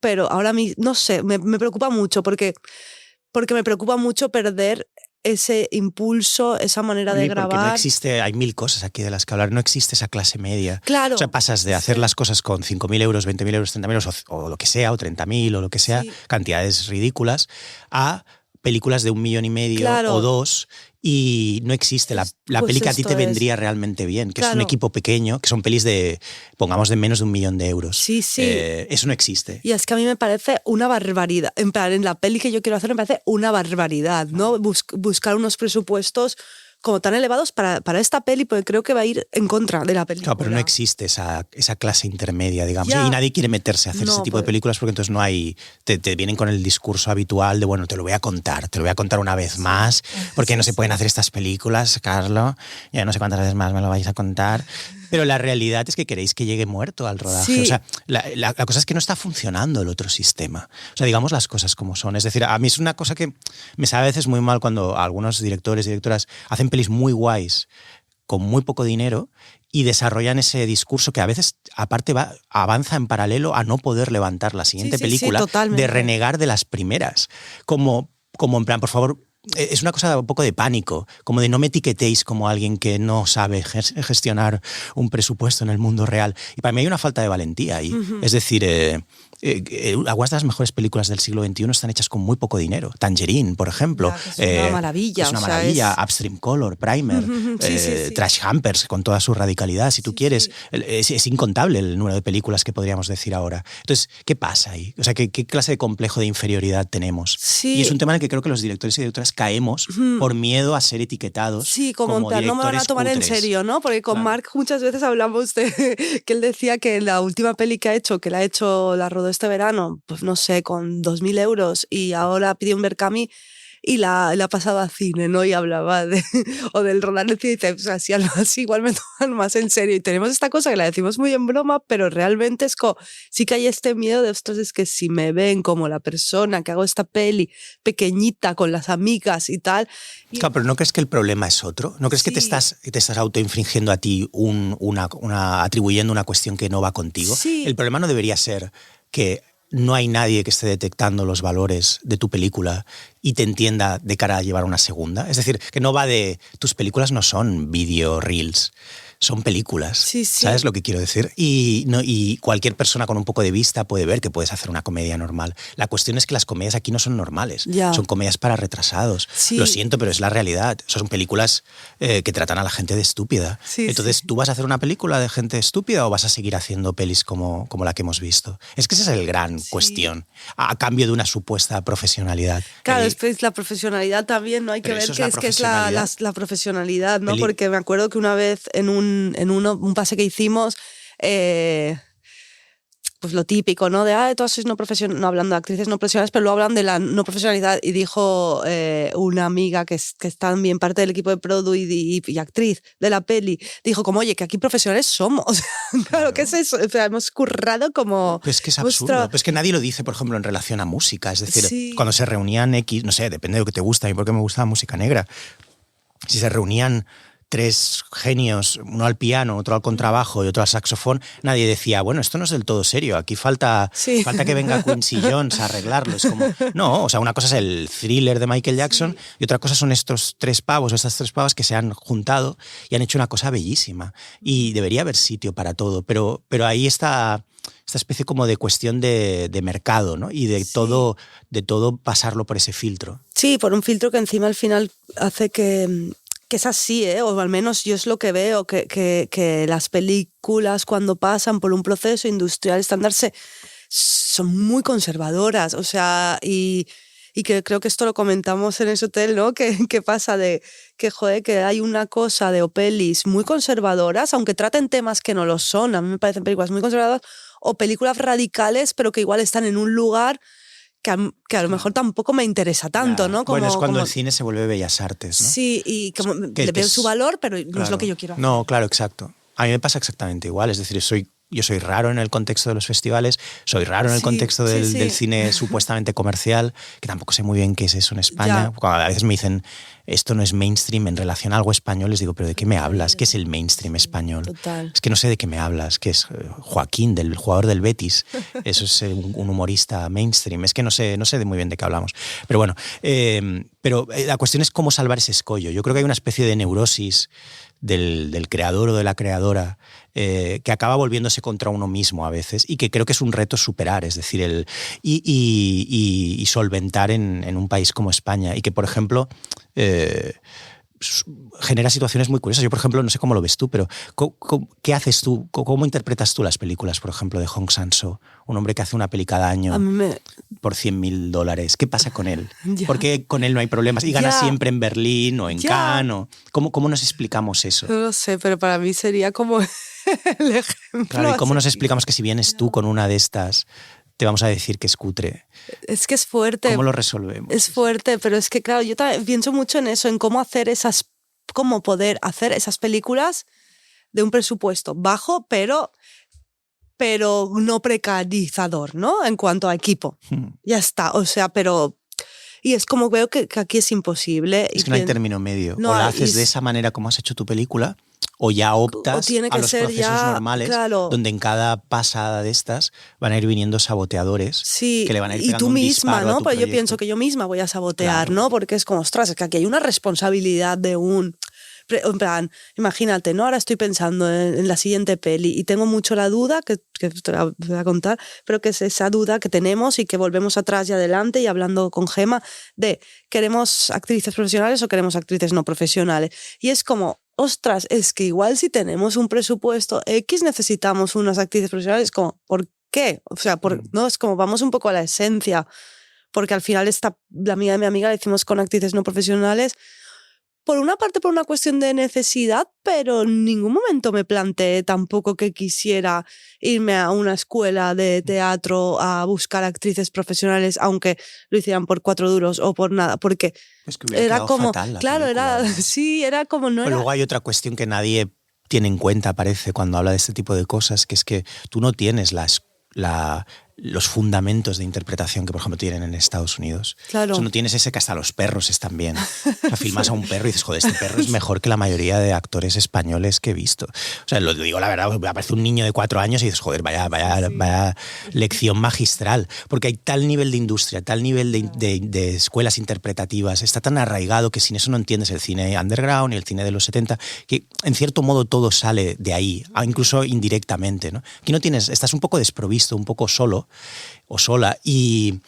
pero ahora no sé, me preocupa mucho porque me preocupa mucho perder ese impulso, esa manera de grabar. Porque no existe, hay mil cosas aquí de las que hablar, no existe esa clase media. Claro. O sea, pasas de hacer las cosas con 5.000 euros, 20.000 euros, 30.000 euros o lo que sea, o 30.000 o lo que sea, cantidades ridículas, a películas de 1,5 millones o 2 y no existe. La peli que a ti te vendría realmente bien, que es un equipo pequeño, que son pelis de, pongamos, de menos de 1 millón de euros. Sí. Eso no existe. Y es que a mí me parece una barbaridad. En plan, en la peli que yo quiero hacer me parece una barbaridad, ¿no? Buscar unos presupuestos como tan elevados para esta peli, porque creo que va a ir en contra de la película. Claro, pero no existe esa clase intermedia, digamos. Y nadie quiere meterse a hacer ese tipo de películas porque entonces no hay... Te vienen con el discurso habitual de, bueno, te lo voy a contar una vez más, porque no se pueden hacer estas películas, Carlo. Ya no sé cuántas veces más me lo vais a contar. Pero la realidad es que queréis que llegue muerto al rodaje. Sí. O sea, la cosa es que no está funcionando el otro sistema. O sea, digamos las cosas como son. Es decir, a mí es una cosa que me sabe a veces muy mal cuando algunos directores y directoras hacen pelis muy guays con muy poco dinero y desarrollan ese discurso que a veces, aparte, avanza en paralelo a no poder levantar la siguiente película, de renegar de las primeras. Como en plan, por favor... Es una cosa un poco de pánico, como de no me etiquetéis como alguien que no sabe gestionar un presupuesto en el mundo real. Y para mí hay una falta de valentía ahí. Es decir, algunas de las mejores películas del siglo XXI están hechas con muy poco dinero. Tangerine, por ejemplo. Es una maravilla. Es una maravilla. Upstream Color, Primer, Trash Hampers, con toda su radicalidad, si tú quieres. Es incontable el número de películas que podríamos decir ahora. Entonces, ¿qué pasa ahí? O sea, ¿qué clase de complejo de inferioridad tenemos? Y es un tema en el que creo que los directores y directoras personas caemos por miedo a ser etiquetados. Sí, como en plan, no me van a tomar cutres. en serio, ¿no? Porque con Marc muchas veces hablamos de que él decía que la última peli que la rodó este verano, pues no sé, con 2.000 euros y ahora pidió un Berkami y la ha pasado a cine, ¿no? Y hablaba o del rodar el cine y dice, o sea, si algo así igual me toman más en serio. Y tenemos esta cosa que la decimos muy en broma, pero realmente es como, sí que hay este miedo de, ostras, es que si me ven como la persona que hago esta peli pequeñita con las amigas y tal. Claro, pero ¿no crees que el problema es otro? ¿No crees que te estás autoinfringiendo a ti atribuyendo una cuestión que no va contigo? Sí. El problema no debería ser que no hay nadie que esté detectando los valores de tu película y te entienda de cara a llevar una segunda. Es decir, que no va de... Tus películas no son video reels, son películas. Sí. ¿Sabes lo que quiero decir? Y cualquier persona con un poco de vista puede ver que puedes hacer una comedia normal. La cuestión es que las comedias aquí no son normales. Ya. Son comedias para retrasados. Sí. Lo siento, pero es la realidad. Son películas que tratan a la gente de estúpida. Sí, entonces, ¿tú vas a hacer una película de gente estúpida o vas a seguir haciendo pelis como la que hemos visto? Es que esa es el gran cuestión, a cambio de una supuesta profesionalidad. Claro, después la profesionalidad también, ¿no? Hay que ver qué es la profesionalidad, ¿no? Porque me acuerdo que una vez en un pase que hicimos, pues lo típico, ¿no? De, todas sois no profesionales, no hablando de actrices no profesionales, pero luego hablan de la no profesionalidad y dijo una amiga que es también parte del equipo de produ y actriz de la peli, dijo como, oye, que aquí profesionales somos. Claro, ¿qué es eso? O sea, hemos currado como... Pues es que es absurdo. Pues es que nadie lo dice, por ejemplo, en relación a música. Es decir, cuando se reunían no sé, depende de lo que te gusta, a mí porque me gusta la música negra. Si se reunían 3 genios, uno al piano, otro al contrabajo y otro al saxofón, nadie decía, bueno, esto no es del todo serio, aquí falta que venga Quincy Jones a arreglarlo. Es como, no, o sea, una cosa es el Thriller de Michael Jackson y otra cosa son estos 3 pavos o estas 3 pavas que se han juntado y han hecho una cosa bellísima. Y debería haber sitio para todo, pero ahí está esta especie como de cuestión de mercado, ¿no? Y de todo pasarlo por ese filtro. Sí, por un filtro que encima al final hace que es así, o al menos yo es lo que veo, que las películas cuando pasan por un proceso industrial estándar son muy conservadoras, o sea, y que creo que esto lo comentamos en ese hotel, ¿no? Que pasa de que, joder, que hay una cosa de pelis muy conservadoras, aunque traten temas que no lo son, a mí me parecen películas muy conservadoras, o películas radicales, pero que igual están en un lugar que a lo mejor tampoco me interesa tanto, ¿no? Bueno, es cuando el cine se vuelve bellas artes, ¿no? Sí, y como le veo su valor, pero no es lo que yo quiero hacer. No, claro, exacto. A mí me pasa exactamente igual, es decir, yo soy raro en el contexto de los festivales, soy raro en el contexto del cine supuestamente comercial, que tampoco sé muy bien qué es eso en España. Cuando a veces me dicen, esto no es mainstream en relación a algo español, les digo, ¿pero de qué me hablas? ¿Qué es el mainstream español? Total. Es que no sé de qué me hablas, que es Joaquín, del jugador del Betis. Eso es un humorista mainstream. Es que no sé muy bien de qué hablamos. Pero bueno, pero la cuestión es cómo salvar ese escollo. Yo creo que hay una especie de neurosis del creador o de la creadora que acaba volviéndose contra uno mismo a veces y que creo que es un reto superar, es decir, y solventar en un país como España y que, por ejemplo, genera situaciones muy curiosas. Yo, por ejemplo, no sé cómo lo ves tú, pero ¿qué haces tú? ¿Cómo interpretas tú las películas, por ejemplo, de Hong Sang-soo? Un hombre que hace una peli cada año por $100.000. ¿Qué pasa con él? ¿Por qué con él no hay problemas? Y gana siempre en Berlín o en Cannes. ¿Cómo nos explicamos eso? No lo sé, pero para mí sería como el ejemplo. Claro, ¿y cómo nos explicamos que si vienes tú con una de estas, te vamos a decir que es cutre? Es que es fuerte. ¿Cómo lo resolvemos? Es fuerte, pero es que, claro, yo también pienso mucho en eso, en cómo poder hacer esas películas de un presupuesto bajo, pero no precarizador, ¿no? En cuanto a equipo. Ya está, o sea, pero... Y es como veo que aquí es imposible. Es que no hay término medio. No, o la haces de esa manera como has hecho tu película, o ya optas a los procesos normales, claro, donde en cada pasada de estas van a ir viniendo saboteadores que le van a ir pegando un disparo a tu ¿no? Pero proyecto. yo pienso que yo misma voy a sabotear, claro, ¿no? Porque es como, ostras, es que aquí hay una responsabilidad de un... En plan, imagínate, ¿no? Ahora estoy pensando en la siguiente peli y tengo mucho la duda, que te voy a contar, pero que es esa duda que tenemos y que volvemos atrás y adelante y hablando con Gemma de ¿queremos actrices profesionales o queremos actrices no profesionales? Y es como, ostras, es que igual si tenemos un presupuesto X necesitamos unas actrices profesionales, como, ¿por qué? O sea, no es como vamos un poco a la esencia. porque al final la amiga de mi amiga la hicimos con actrices no profesionales, por una parte por una cuestión de necesidad, pero en ningún momento me planteé tampoco que quisiera irme a una escuela de teatro a buscar actrices profesionales, aunque lo hicieran por 4 duros o por nada, porque es que era como, fatal claro, película, ¿no? sí, era como no pero era... luego hay otra cuestión que nadie tiene en cuenta, parece, cuando habla de este tipo de cosas, que es que tú no tienes los fundamentos de interpretación que, por ejemplo, tienen en Estados Unidos. Claro. O sea, no tienes ese que hasta los perros están bien. O sea, filmas a un perro y dices, joder, este perro es mejor que la mayoría de actores españoles que he visto. O sea, lo digo la verdad, aparece un niño de 4 años y dices, joder, vaya lección magistral. Porque hay tal nivel de industria, tal nivel de escuelas interpretativas, está tan arraigado que sin eso no entiendes el cine underground y el cine de los 70, que en cierto modo todo sale de ahí, incluso indirectamente, ¿no? Aquí no tienes, estás un poco desprovisto, un poco solo o sola, y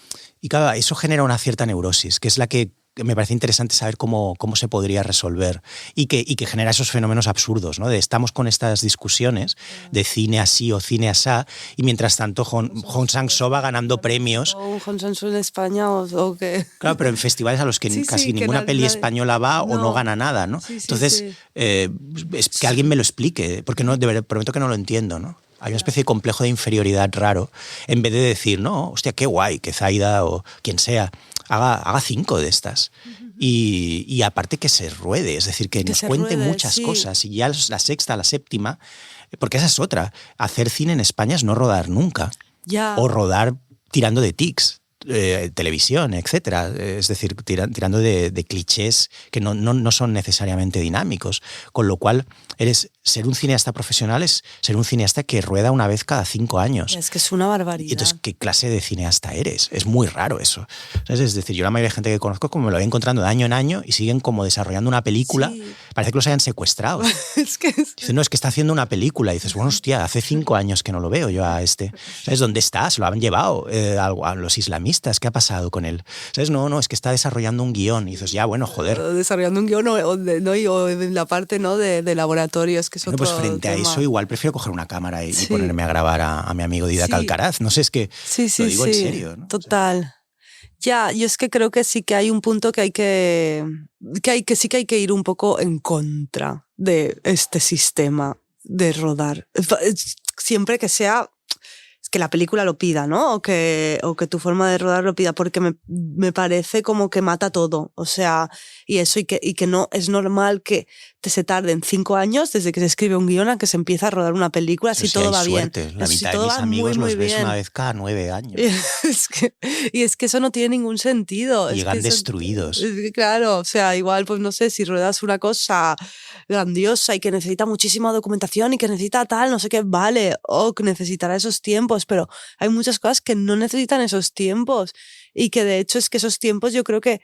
claro, eso genera una cierta neurosis, que es la que me parece interesante saber cómo se podría resolver y que genera esos fenómenos absurdos, ¿no? De estamos con estas discusiones de cine así o cine asá, y mientras tanto Hong Sang-soo va ganando premios. ¿O un Hong Sang-soo en España o qué? Claro, pero en festivales a los que casi ninguna peli española va o no gana nada, ¿no? Entonces, es que alguien me lo explique, porque no, de verdad, prometo que no lo entiendo, ¿no? Hay una especie de complejo de inferioridad raro, en vez de decir, no, hostia, qué guay, que Zaida o quien sea haga 5 de estas. Y aparte que se ruede, es decir, que nos cuente muchas cosas. Y ya la sexta, la séptima, porque esa es otra. Hacer cine en España es no rodar nunca. Ya. O rodar tirando de tics. Televisión, etcétera, es decir, tirando de clichés que no son necesariamente dinámicos, con lo cual ser un cineasta profesional es ser un cineasta que rueda una vez cada 5 años. Es que es una barbaridad. Y entonces, ¿qué clase de cineasta eres? Es muy raro eso. Es decir, yo la mayoría de gente que conozco como me lo voy encontrando de año en año y siguen como desarrollando una película, parece que los hayan secuestrado. Dicen, no, es que está haciendo una película, y dices, bueno, hostia, hace 5 años que no lo veo yo a este. ¿Sabes dónde está? Se lo han llevado a los islamistas. ¿Qué ha pasado con él? ¿Sabes? No, es que está desarrollando un guión. Y dices, ya, bueno, joder. Desarrollando un guión o en la parte, ¿no?, de laboratorios, que es otro pues frente tema. a eso igual prefiero coger una cámara y ponerme a grabar a mi amigo Didac Alcaraz. No sé, es que lo digo en serio, ¿no? Total. Ya, yo es que creo que sí que hay un punto que hay que ir un poco en contra de este sistema de rodar. Siempre que sea que la película lo pida, ¿no? O que tu forma de rodar lo pida, porque me parece como que mata todo. O sea, y eso, y que no es normal que se tarden 5 años desde que se escribe un guión a que se empieza a rodar una película, si todo va bien. La mitad de mis amigos los ves una vez cada 9 años. Y es que eso no tiene ningún sentido. Llegan destruidos. Claro, o sea, igual, pues no sé, si ruedas una cosa grandiosa y que necesita muchísima documentación y que necesita tal, no sé qué, vale, o que necesitará esos tiempos, pero hay muchas cosas que no necesitan esos tiempos y que de hecho es que esos tiempos yo creo que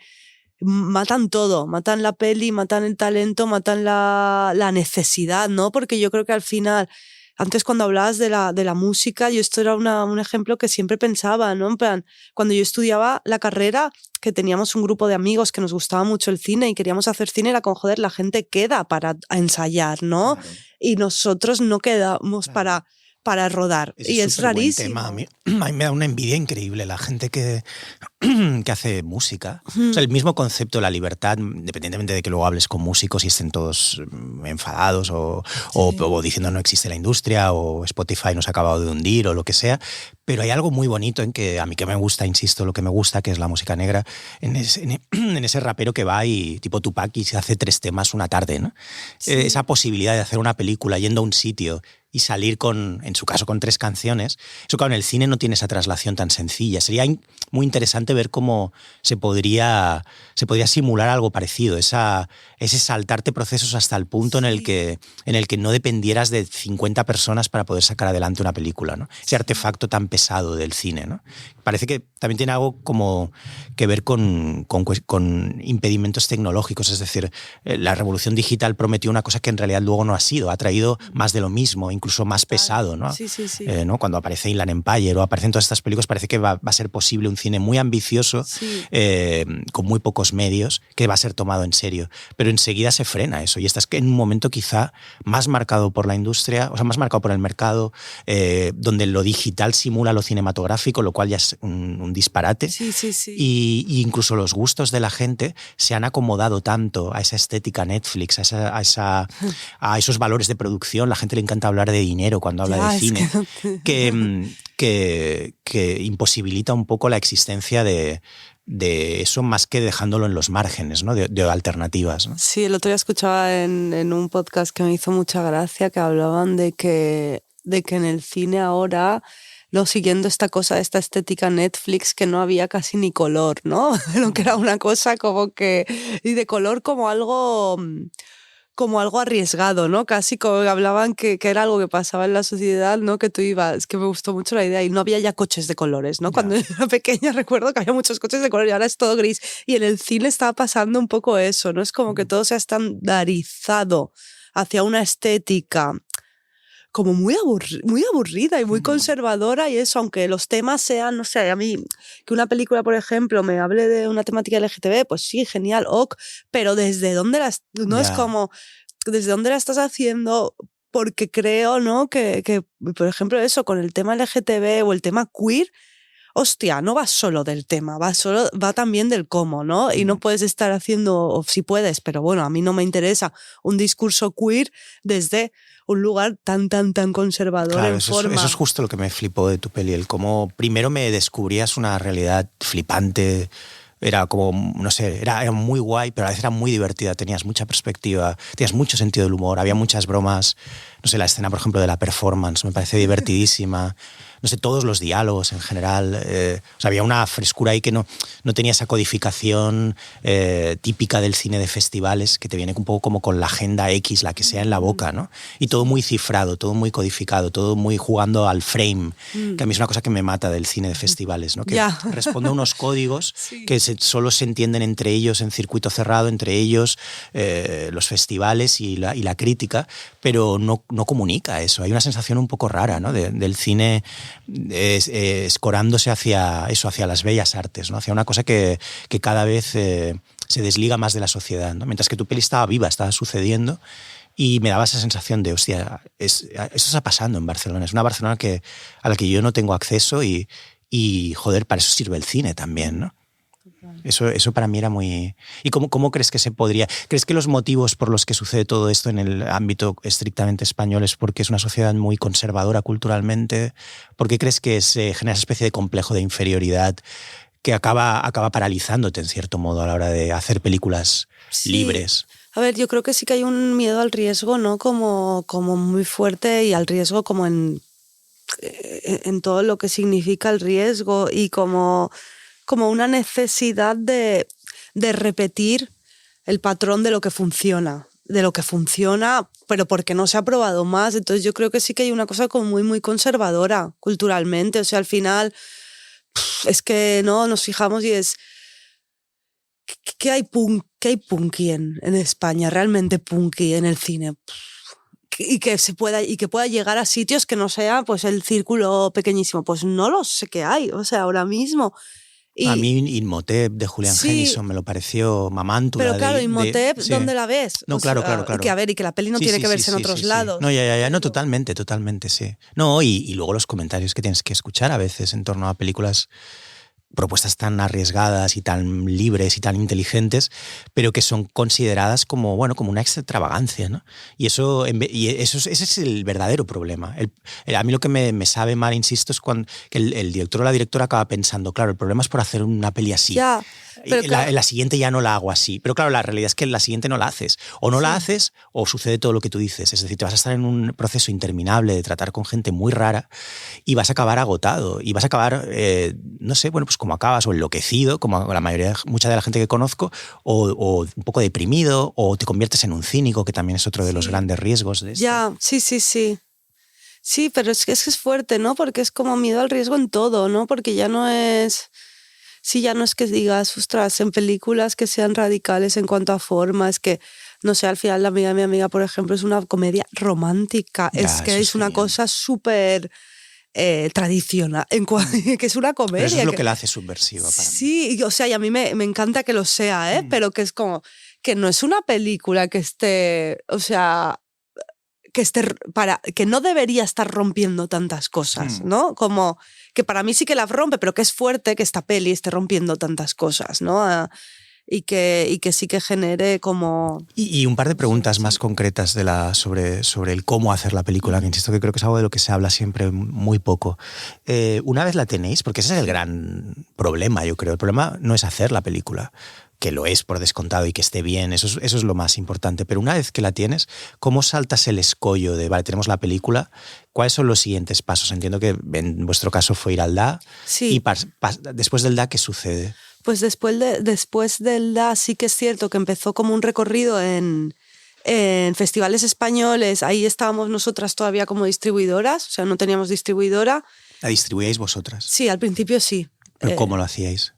matan todo, matan la peli, matan el talento, matan la necesidad, ¿no? Porque yo creo que al final, antes cuando hablabas de la música, yo esto era un ejemplo que siempre pensaba, ¿no? En plan, cuando yo estudiaba la carrera, que teníamos un grupo de amigos que nos gustaba mucho el cine y queríamos hacer cine, era con, joder, la gente queda para ensayar, ¿no? Claro. Y nosotros no quedamos para rodar. Y es rarísimo. Tema. A mí me da una envidia increíble la gente que hace música. O sea, el mismo concepto de la libertad, independientemente de que luego hables con músicos y estén todos enfadados o diciendo no existe la industria o Spotify nos ha acabado de hundir o lo que sea, pero hay algo muy bonito en que a mí que me gusta, insisto, lo que me gusta, que es la música negra, en ese rapero que va y tipo Tupac y se hace 3 temas una tarde, ¿no? Sí. Esa posibilidad de hacer una película yendo a un sitio y salir en su caso, con 3 canciones. Eso, claro, en el cine no tiene esa traslación tan sencilla. Sería muy interesante ver cómo se podría simular algo parecido, ese saltarte procesos hasta el punto en el que no dependieras de 50 personas para poder sacar adelante una película, ¿no? Ese artefacto tan pesado del cine, ¿no? Parece que también tiene algo como que ver con impedimentos tecnológicos, es decir, la revolución digital prometió una cosa que en realidad luego no ha sido, ha traído más de lo mismo, incluso incluso más pesado, ¿no? Sí, sí, sí. ¿No? Cuando aparece Inland Empire o aparecen todas estas películas, parece que va a ser posible un cine muy ambicioso, Sí. con muy pocos medios, que va a ser tomado en serio. Pero enseguida se frena eso. Y estás en un momento quizá más marcado por la industria, o sea, más marcado por el mercado, donde lo digital simula lo cinematográfico, lo cual ya es un disparate. Sí, sí, sí. Y incluso los gustos de la gente se han acomodado tanto a esa estética Netflix, a esos valores de producción. La gente le encanta hablar de dinero cuando habla de cine, que imposibilita un poco la existencia de eso, más que dejándolo en los márgenes, ¿no? de alternativas, ¿no? Sí, el otro día escuchaba en un podcast que me hizo mucha gracia, que hablaban de que en el cine ahora, no siguiendo esta cosa, esta estética Netflix, que no había casi ni color, ¿no? Lo que era una cosa como que... Y de color como algo arriesgado, ¿no? Casi como hablaban que era algo que pasaba en la sociedad, ¿no? Que tú ibas, que me gustó mucho la idea, y no había ya coches de colores, ¿no? Cuando era pequeña recuerdo que había muchos coches de color y ahora es todo gris. Y en el cine estaba pasando un poco eso, ¿no? Es como que todo se ha estandarizado hacia una estética como muy aburrida y muy conservadora, y eso, aunque los temas sean, no sé, a mí, que una película, por ejemplo, me hable de una temática LGTB, pues sí, genial, ok, pero ¿desde dónde no es como, desde dónde la estás haciendo? Porque creo, ¿no? Que, por ejemplo, eso, con el tema LGTB o el tema queer, hostia, no va solo del tema, va también del cómo, ¿no? Y no puedes estar haciendo, o sí puedes, pero bueno, a mí no me interesa un discurso queer desde un lugar tan conservador, claro, en forma. Eso es justo lo que me flipó de tu peli, el cómo primero me descubrías una realidad flipante. Era como, no sé, era muy guay, pero a veces era muy divertida, tenías mucha perspectiva, tenías mucho sentido del humor, había muchas bromas. No sé, la escena, por ejemplo, de la performance me parece divertidísima. No sé, todos los diálogos en general. O sea, había una frescura ahí que no tenía esa codificación típica del cine de festivales, que te viene un poco como con la agenda X, la que sea, en la boca, ¿no? Y todo muy cifrado, todo muy codificado, todo muy jugando al frame, que a mí es una cosa que me mata del cine de festivales, ¿no? Que responde a unos códigos que solo se entienden entre ellos en circuito cerrado, entre ellos los festivales y la crítica, pero no comunica eso. Hay una sensación un poco rara, ¿no? del cine escorándose hacia eso, hacia las bellas artes, ¿no? Hacia una cosa que cada vez se desliga más de la sociedad, ¿no? Mientras que tu peli estaba viva, estaba sucediendo, y me daba esa sensación de, hostia, eso está pasando en Barcelona. Es una Barcelona a la que yo no tengo acceso y joder, para eso sirve el cine también, ¿no? Eso para mí era muy... ¿Y cómo crees que se podría...? ¿Crees que los motivos por los que sucede todo esto en el ámbito estrictamente español es porque es una sociedad muy conservadora culturalmente? ¿Por qué crees que se genera esa especie de complejo de inferioridad que acaba paralizándote, en cierto modo, a la hora de hacer películas libres? A ver, yo creo que sí que hay un miedo al riesgo, ¿no? Como muy fuerte, y al riesgo como en todo lo que significa el riesgo, y como una necesidad de repetir el patrón de lo que funciona, pero porque no se ha probado más. Entonces yo creo que sí que hay una cosa como muy conservadora culturalmente. O sea, al final es que no nos fijamos y es... ¿Qué hay punky en España? Realmente punky en el cine. Y que pueda llegar a sitios que no sea pues el círculo pequeñísimo. Pues no lo sé qué hay, o sea, ahora mismo. A mí Imhotep de Julian Hennison me lo pareció mamántula. Pero claro, Imhotep, ¿dónde la ves? No, claro. Y que la peli no tiene que verse en otros lados. No, ya, no, totalmente, sí. No, y luego los comentarios que tienes que escuchar a veces en torno a películas, propuestas tan arriesgadas y tan libres y tan inteligentes, pero que son consideradas como una extravagancia, ¿no? Y ese es el verdadero problema. A mí lo que me sabe mal, insisto, es cuando que el director o la directora acaba pensando, claro, el problema es por hacer una peli así. Ya, pero la siguiente ya no la hago así. Pero claro, la realidad es que la siguiente no la haces. O no la haces, o sucede todo lo que tú dices. Es decir, te vas a estar en un proceso interminable de tratar con gente muy rara y vas a acabar agotado. Y vas a acabar, no sé, pues como acabas, o enloquecido, como mucha de la gente que conozco, o un poco deprimido, o te conviertes en un cínico, que también es otro de los grandes riesgos de esto. Ya, sí. Sí, pero es que es fuerte, ¿no? Porque es como miedo al riesgo en todo, ¿no? Porque ya no es... Sí, ya no es que digas, ostras, en películas que sean radicales en cuanto a forma, es que no sé, al final La amiga de mi amiga, por ejemplo, es una comedia romántica. Ya, Es que eso es una genial. cosa súper tradicional, que es una comedia. Pero eso es lo que que la hace subversiva para mí. sí, o sea, y a mí me encanta que lo sea, pero que es como que no es una película que esté, o sea, que no debería estar rompiendo tantas cosas, ¿no? Como que para mí sí que la rompe, pero que es fuerte que esta peli esté rompiendo tantas cosas, ¿no? Y que sí que genere como... Y un par de preguntas más concretas sobre el cómo hacer la película, que insisto que creo que es algo de lo que se habla siempre muy poco. Una vez la tenéis, porque ese es el gran problema, yo creo. El problema no es hacer la película, que lo es por descontado y que esté bien, eso es lo más importante. Pero una vez que la tienes, ¿cómo saltas el escollo de, vale, tenemos la película, cuáles son los siguientes pasos? Entiendo que en vuestro caso fue ir al DA. Sí. Y después del DA, ¿qué sucede? Pues después del DA sí que es cierto que empezó como un recorrido en festivales españoles. Ahí estábamos nosotras todavía como distribuidoras, o sea, no teníamos distribuidora. ¿La distribuíais vosotras? Sí, al principio sí. ¿Pero cómo lo hacíais?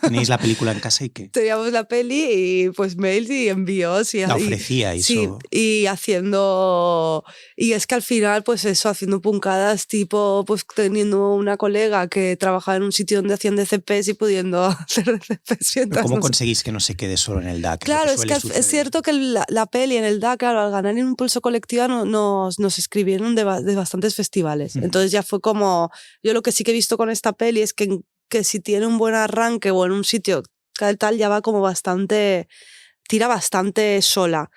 ¿Teníais la película en casa y qué? Teníamos la peli y pues mails y envíos. ¿La ofrecíais? Sí, y haciendo... Y es que al final, pues eso, haciendo puncadas, tipo, pues teniendo una colega que trabajaba en un sitio donde hacían DCPs y pudiendo hacer DCPs. ¿Pero cómo conseguís que no se quede solo en el DAC? Claro, es que es cierto que la peli en el DAC, claro, al ganar en Impulso Colectiva nos escribieron de bastantes festivales. Entonces ya fue como... Yo lo que sí que he visto con esta peli es que si tiene un buen arranque o en un sitio tal, ya va como tira bastante sola.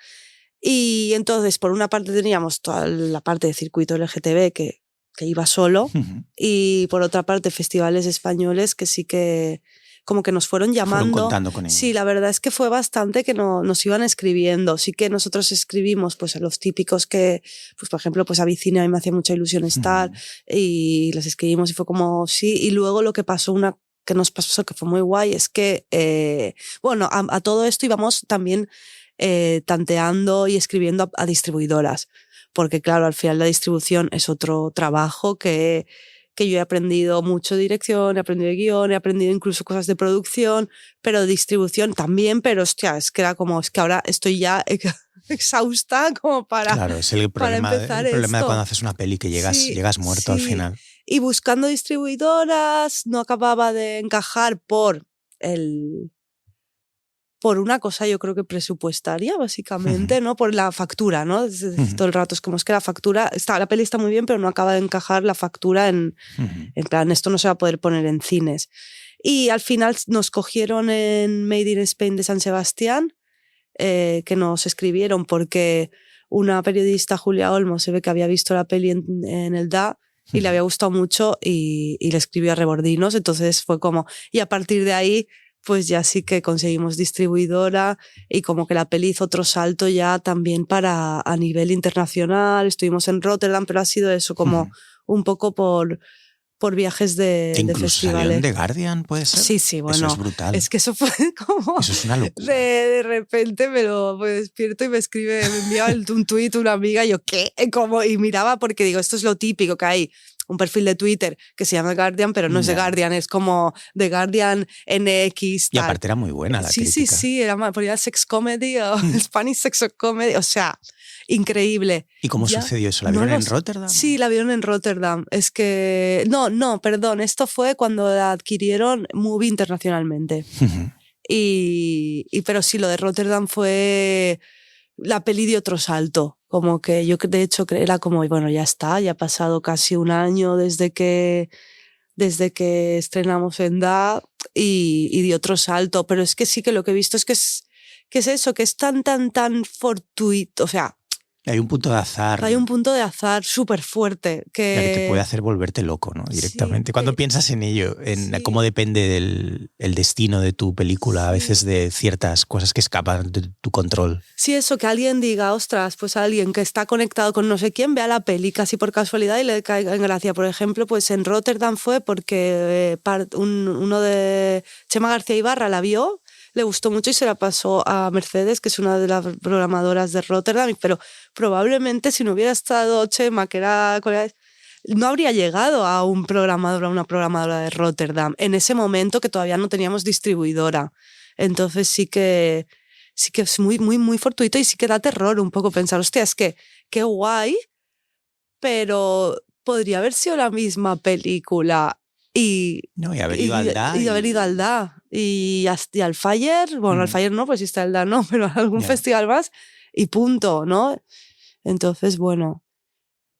Y entonces, por una parte teníamos toda la parte de circuito LGTB que iba solo, y por otra parte festivales españoles que sí que como que nos fueron llamando. Fueron contando con ellos. Sí, la verdad es que fue bastante que nos iban escribiendo. Sí que nosotros escribimos pues a los típicos que, pues por ejemplo, pues a Vicine a mí me hacía mucha ilusión estar, y les escribimos y fue como sí. Y luego lo que pasó, que nos pasó que fue muy guay, es que, bueno, a todo esto íbamos también tanteando y escribiendo a distribuidoras. Porque claro, al final la distribución es otro trabajo que yo he aprendido mucho de dirección, he aprendido de guión, he aprendido incluso cosas de producción, pero distribución también, pero hostia, es que ahora estoy ya exhausta como para, claro, es el problema, para empezar el problema de esto. cuando haces una peli que llegas muerto al final. Y buscando distribuidoras no acababa de encajar por una cosa, yo creo que presupuestaria, básicamente, ¿no? Por la factura, ¿no? Todo el rato es como es que la factura, la peli está muy bien, pero no acaba de encajar la factura en plan, esto no se va a poder poner en cines. Y al final nos cogieron en Made in Spain de San Sebastián, que nos escribieron porque una periodista, Julia Olmo, se ve que había visto la peli en el DA y le había gustado mucho y le escribió a Rebordinos, entonces fue como... Y a partir de ahí pues ya sí que conseguimos distribuidora y como que la peli hizo otro salto ya también a nivel internacional. Estuvimos en Rotterdam, pero ha sido eso como un poco por viajes de festivales. ¿Salió en The Guardian, puede ser? Sí, bueno. Eso es brutal. Es que eso fue como... Eso es una locura. De repente me despierto y me envía un tuit una amiga y yo, ¿qué? Y miraba porque digo, esto es lo típico que hay. Un perfil de Twitter que se llama The Guardian, pero no es The Guardian, es como The Guardian NX. Y aparte era muy buena la crítica. Sí, ponía sex comedy o Spanish sex comedy, o sea, increíble. ¿Y cómo sucedió eso? ¿La vieron en Rotterdam? Sí, la vieron en Rotterdam. Es que... No, perdón, esto fue cuando la adquirieron Movie internacionalmente. Pero sí, lo de Rotterdam fue... La peli de otro salto. Como que yo de hecho era como, bueno, ya está, ya ha pasado casi un año desde que estrenamos en DA y de otro salto. Pero es que sí que lo que he visto es que es eso, que es tan fortuito, o sea... Hay un punto de azar. Hay un punto de azar súper fuerte. Que te puede hacer volverte loco, ¿no? Directamente. Sí, cuando piensas en ello, en cómo depende el destino de tu película, a veces de ciertas cosas que escapan de tu control. Sí, eso, que alguien diga, ostras, pues alguien que está conectado con no sé quién vea la peli casi por casualidad y le caiga en gracia. Por ejemplo, pues en Rotterdam fue porque uno de Chema García Ibarra la vio, le gustó mucho y se la pasó a Mercedes, que es una de las programadoras de Rotterdam, pero probablemente si no hubiera estado Chema, que era no habría llegado a una programadora de Rotterdam en ese momento que todavía no teníamos distribuidora. Entonces sí que sí que es muy, muy, muy fortuito y sí que da terror un poco pensar, hostia, es que qué guay, pero podría haber sido la misma película y haber ido al DA. Y haber ido al DA. Y al Fire, bueno, al Fire no, pues si está el DA no, pero a algún festival más y punto, ¿no? Entonces, bueno.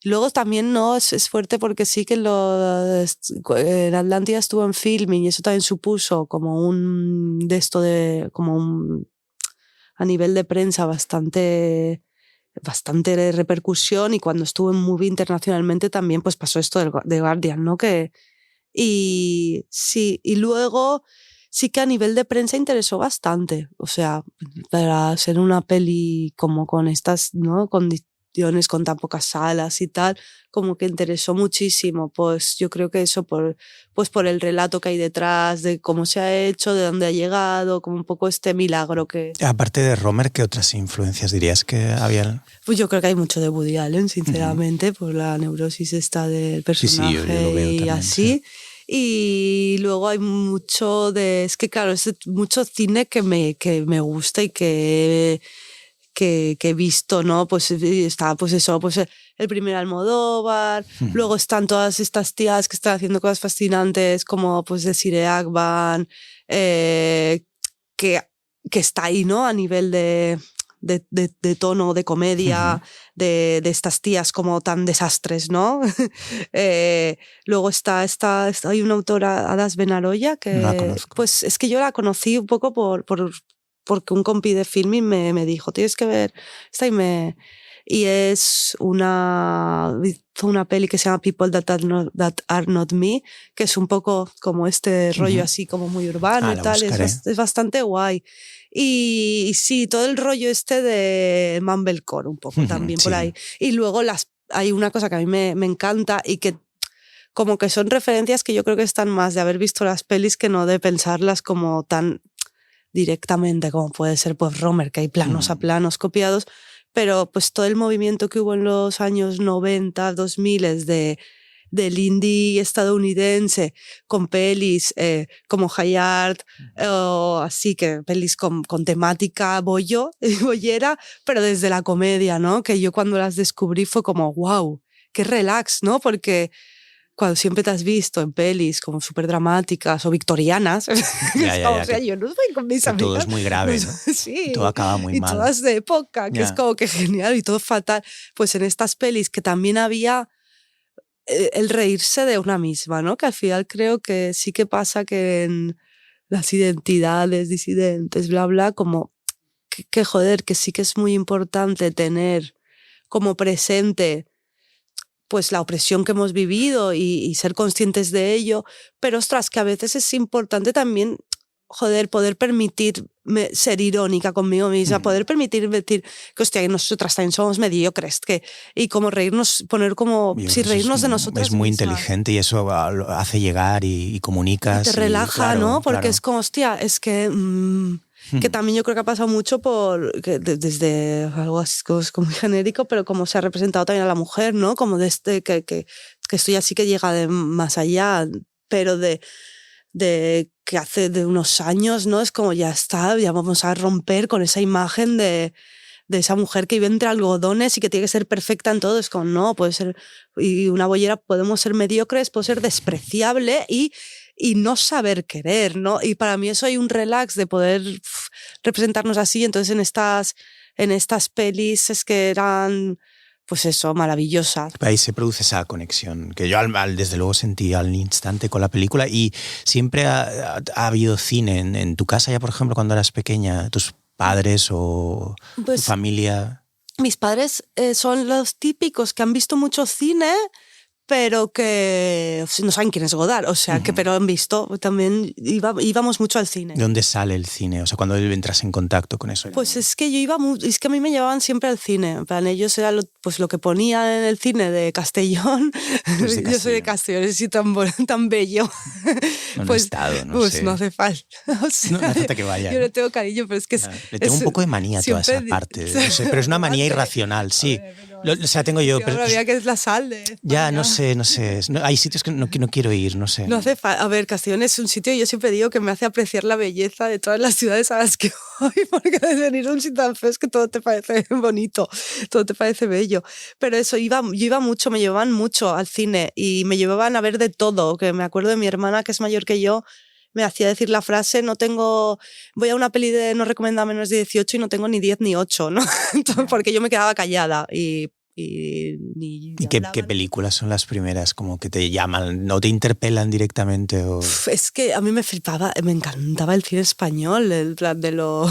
Luego también no es fuerte porque sí que en Atlántida estuvo en filming y eso también supuso como a nivel de prensa bastante repercusión, y cuando estuvo en Movie internacionalmente también pues pasó esto de Guardian, ¿no? Y sí, y luego sí que a nivel de prensa interesó bastante, o sea, para ser una peli como con estas, ¿no? Condiciones, con tan pocas salas y tal, como que interesó muchísimo. Pues yo creo que eso por el relato que hay detrás, de cómo se ha hecho, de dónde ha llegado, como un poco este milagro que... Aparte de Romer, ¿qué otras influencias dirías que habían? Pues yo creo que hay mucho de Woody Allen, sinceramente, por la neurosis esta del personaje, sí, yo lo veo y también, así. Sí. Y luego hay mucho de... Es que claro, es mucho cine que me gusta y que he visto, ¿no? Pues está, pues eso, pues el primer Almodóvar, luego están todas estas tías que están haciendo cosas fascinantes, como pues Desiree Agban, que está ahí, ¿no? A nivel de tono, de comedia, de estas tías como tan desastres, ¿no? Luego hay una autora, Adas Benaroya, que no la conozco. Pues es que yo la conocí un poco porque un compi de filming me dijo, tienes que ver esta, y es una peli que se llama People That Are Not Me, que es un poco como este rollo así como muy urbano y tal, es bastante guay. Y sí, todo el rollo este de Mumblecore un poco también por ahí. Y luego hay una cosa que a mí me encanta y que como que son referencias que yo creo que están más de haber visto las pelis que no de pensarlas como tan directamente, como puede ser pues Romer, que hay planos a planos copiados, pero pues todo el movimiento que hubo en los años 90, 2000 del indie estadounidense, con pelis como High Art, o así, que pelis con temática boyera, pero desde la comedia, ¿no? Que yo cuando las descubrí fue como, wow, qué relax, ¿no? Porque cuando siempre te has visto en pelis como súper dramáticas o victorianas, o sea, yo no estoy con mis amigas. Todo es muy grave, ¿no? Sí. Y todo acaba muy mal. Y todas de época, que es como que genial y todo fatal. Pues en estas pelis que también había el reírse de una misma, ¿no? Que al final creo que sí que pasa que en las identidades disidentes, bla, bla, como que joder, que sí que es muy importante tener como presente pues la opresión que hemos vivido y ser conscientes de ello, pero ostras, que a veces es importante también, joder, poder permitirme ser irónica conmigo misma, poder permitirme decir que, hostia, nosotras también somos mediocres, y como reírnos, poner como, si reírnos de nosotras es muy mismas. inteligente y eso hace llegar y comunicas. Y te relaja, claro, ¿no? Porque claro. es como, hostia, es que... que también yo creo que ha pasado mucho desde algo así como muy genérico, pero como se ha representado también a la mujer, ¿no? Como de que esto ya sí que llega de más allá, pero de que hace de unos años, ¿no? Es como ya está, ya vamos a romper con esa imagen de esa mujer que vive entre algodones y que tiene que ser perfecta en todo. Es como, no, puede ser, y una boyera podemos ser mediocres, puede ser despreciable y no saber querer, ¿no? Y para mí eso hay un relax de poder representarnos así. Entonces en estas pelis es que eran, pues eso, maravillosas. Ahí se produce esa conexión que yo desde luego sentí al instante con la película. Y siempre ha habido cine en tu casa ya, por ejemplo, cuando eras pequeña, tus padres o tu familia. Mis padres son los típicos que han visto mucho cine, pero que no saben quién es Godard, o sea, que pero han visto, también íbamos mucho al cine. ¿De dónde sale el cine? O sea, cuando entras en contacto con eso. Pues es que es que a mí me llevaban siempre al cine, en plan, ellos era lo que ponían en el cine de Castellón. Yo soy de Castellón, es tan bello. No, pues, he estado, no pues sé. no hace falta. O sea, no hace falta que vaya. Yo le tengo cariño, pero es que le tengo un poco de manía a toda esa parte. No sé, pero es una manía irracional, sí. O sea, tengo yo... Pero había que es la sal de España. Ya, no sé. No, hay sitios que no quiero ir, no sé. No hace falta. A ver, Castellón es un sitio, yo siempre digo que me hace apreciar la belleza de todas las ciudades a las que voy, porque de venir a un sitio tan feo es que todo te parece bonito, todo te parece bello. Pero eso, yo iba mucho, me llevaban mucho al cine y me llevaban a ver de todo, que me acuerdo de mi hermana, que es mayor que yo, me hacía decir la frase, voy a una peli de no recomendada menos de 18 y no tengo ni 10 ni 8, ¿no? Entonces, porque yo me quedaba callada y qué películas son las primeras como que te llaman, no te interpelan directamente? Es que a mí me flipaba, me encantaba el cine español, el plan de los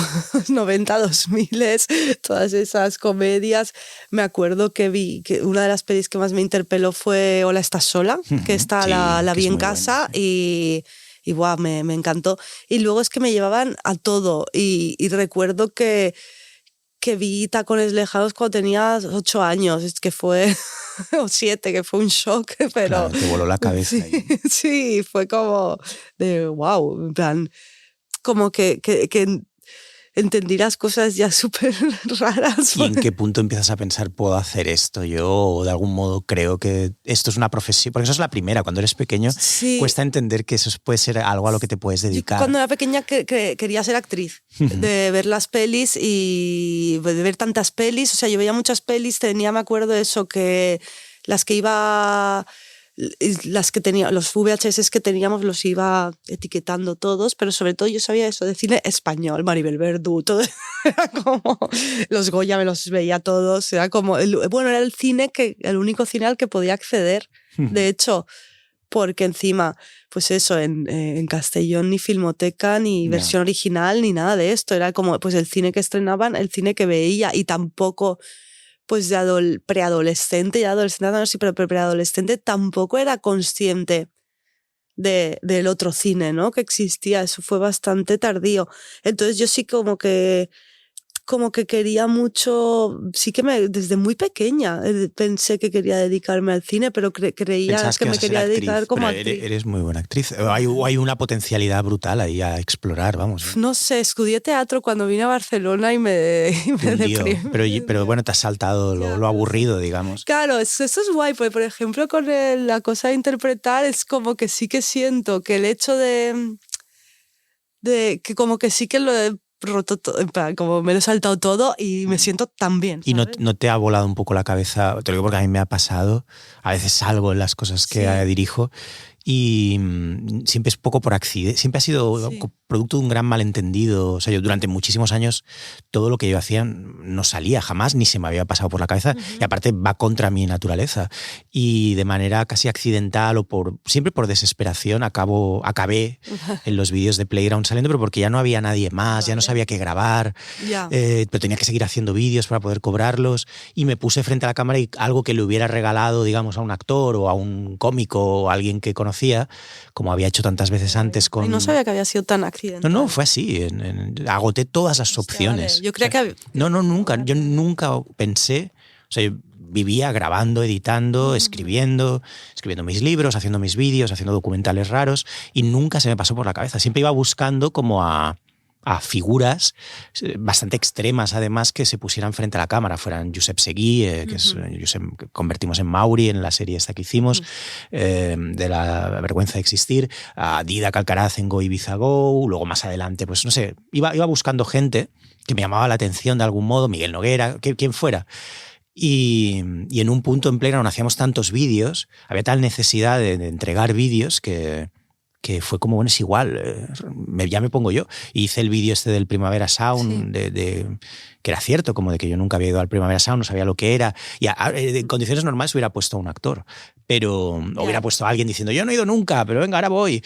90, 2000, todas esas comedias. Me acuerdo que vi que una de las pelis que más me interpeló fue Hola, ¿estás sola? Que esta la vi en casa buena, sí. Y wow, me encantó. Y luego es que me llevaban a todo y recuerdo que vi Tacones Lejanos cuando tenía 8 años, es que fue, o 7, que fue un shock, pero... Claro, te voló la cabeza. Sí, sí, fue como de wow, en plan, como que entendí las cosas ya súper raras. ¿Y en qué punto empiezas a pensar, puedo hacer esto yo? O de algún modo creo que esto es una profesión. Porque eso es la primera, cuando eres pequeño, sí, cuesta entender que eso puede ser algo a lo que te puedes dedicar. Yo cuando era pequeña quería ser actriz, de ver las pelis y de ver tantas pelis. O sea, yo veía muchas pelis, me acuerdo de eso, que las que iba... las que tenía, los VHS que teníamos los iba etiquetando todos, pero sobre todo yo sabía eso de cine español, Maribel Verdú, todo, era como los Goya me los veía todos, era como, era el cine el único cine al que podía acceder, de hecho, porque encima, pues eso, en Castellón ni filmoteca, ni versión original, ni nada de esto, era como pues el cine que estrenaban, el cine que veía, y tampoco... pues de preadolescente, ya adolescente, no, sí, pero preadolescente tampoco era consciente del otro cine, ¿no? Que existía, eso fue bastante tardío. Entonces yo sí como que quería mucho, sí que desde muy pequeña pensé que quería dedicarme al cine, pero creía que me quería dedicar como actriz. Eres muy buena actriz. Hay una potencialidad brutal ahí a explorar, vamos. No sé, estudié teatro cuando vine a Barcelona y me deprimí. Pero bueno, te has saltado lo aburrido, digamos. Claro, eso es guay, porque por ejemplo con la cosa de interpretar es como que sí que siento que el hecho de que como que sí que lo he roto todo, en plan, como me lo he saltado todo y me siento tan bien, ¿sabes? ¿Y no te ha volado un poco la cabeza? Te lo digo porque a mí me ha pasado, a veces salgo en las cosas que dirijo y siempre es poco por accidente, siempre ha sido producto de un gran malentendido. O sea, yo durante muchísimos años todo lo que yo hacía no salía jamás, ni se me había pasado por la cabeza, y aparte va contra mi naturaleza. Y de manera casi accidental o siempre por desesperación acabé en los vídeos de Playground saliendo, pero porque ya no había nadie más, ya no sabía qué grabar, pero tenía que seguir haciendo vídeos para poder cobrarlos, y me puse frente a la cámara y algo que le hubiera regalado, digamos, a un actor o a un cómico o a alguien que conocía, como había hecho tantas veces antes con... Y no sabía que había sido tan accidental. No, fue así. Agoté todas las opciones. Vale. Yo creía que... No, nunca. Yo nunca pensé... O sea, yo vivía grabando, editando, escribiendo mis libros, haciendo mis vídeos, haciendo documentales raros, y nunca se me pasó por la cabeza. Siempre iba buscando como a figuras bastante extremas, además, que se pusieran frente a la cámara. Fueran Josep Seguí, que convertimos en Mauri en la serie esta que hicimos, de La vergüenza de existir, a Didac Alcaraz en Go Ibiza Go, luego más adelante, pues no sé, iba buscando gente que me llamaba la atención de algún modo, Miguel Noguera, quien fuera. Y en un punto en Playground hacíamos tantos vídeos, había tal necesidad de entregar vídeos que fue como, bueno, es igual, ya me pongo yo. Y hice el vídeo este del Primavera Sound, que era cierto, como de que yo nunca había ido al Primavera Sound, no sabía lo que era. Y en condiciones normales hubiera puesto a un actor, pero hubiera puesto a alguien diciendo, yo no he ido nunca, pero venga, ahora voy.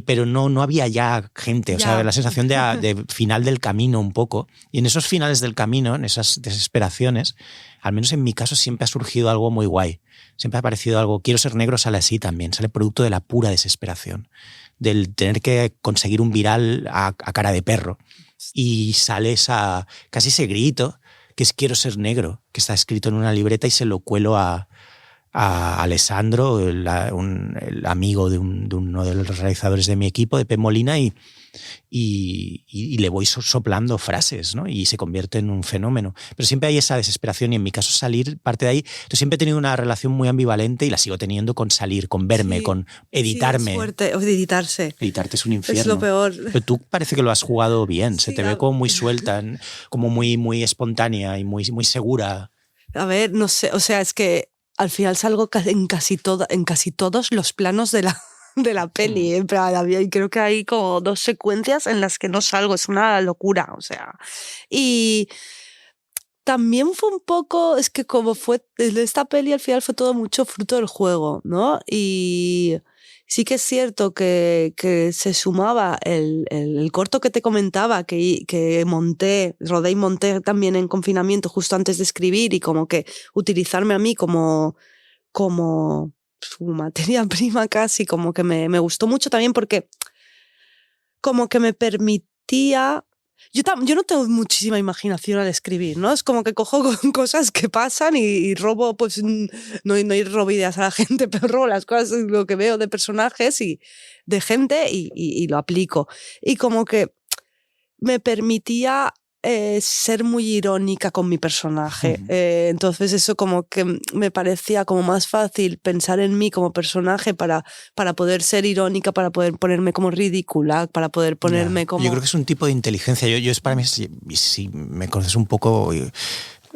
Pero no había ya gente, o sea, la sensación de final del camino un poco. Y en esos finales del camino, en esas desesperaciones, al menos en mi caso siempre ha surgido algo muy guay. Siempre ha aparecido algo. Quiero ser negro sale así también. Sale producto de la pura desesperación. Del tener que conseguir un viral a cara de perro. Y sale casi ese grito que es quiero ser negro, que está escrito en una libreta y se lo cuelo a a Alessandro, el amigo de uno de los realizadores de mi equipo, de Pep Molina, y le voy soplando frases, ¿no? Y se convierte en un fenómeno. Pero siempre hay esa desesperación y en mi caso salir parte de ahí. Entonces siempre he tenido una relación muy ambivalente y la sigo teniendo con salir, con verme, sí, con editarme. Sí, es fuerte, editarse. Editarte es un infierno. Es lo peor. Pero tú parece que lo has jugado bien, sí, se te ve como muy suelta, como muy espontánea y muy segura. A ver, no sé, o sea, es que al final salgo en casi todos los planos de la peli. Y creo que hay como 2 secuencias en las que no salgo, es una locura, o sea. Y también fue un poco, es que como fue, esta peli al final fue todo mucho fruto del juego, ¿no? Y sí que es cierto que se sumaba el corto que te comentaba, que rodé y monté también en confinamiento justo antes de escribir, y como que utilizarme a mí como su materia prima casi, como que me gustó mucho también porque como que me permitía... Yo no tengo muchísima imaginación al escribir, ¿no? Es como que cojo cosas que pasan y robo, pues no robo ideas a la gente, pero robo las cosas, lo que veo de personajes y de gente y lo aplico. Y como que me permitía ser muy irónica con mi personaje. Entonces eso como que me parecía como más fácil pensar en mí como personaje para poder ser irónica, para poder ponerme como ridícula, para poder ponerme como... Yo creo que es un tipo de inteligencia. Yo es para mí, si me conoces un poco...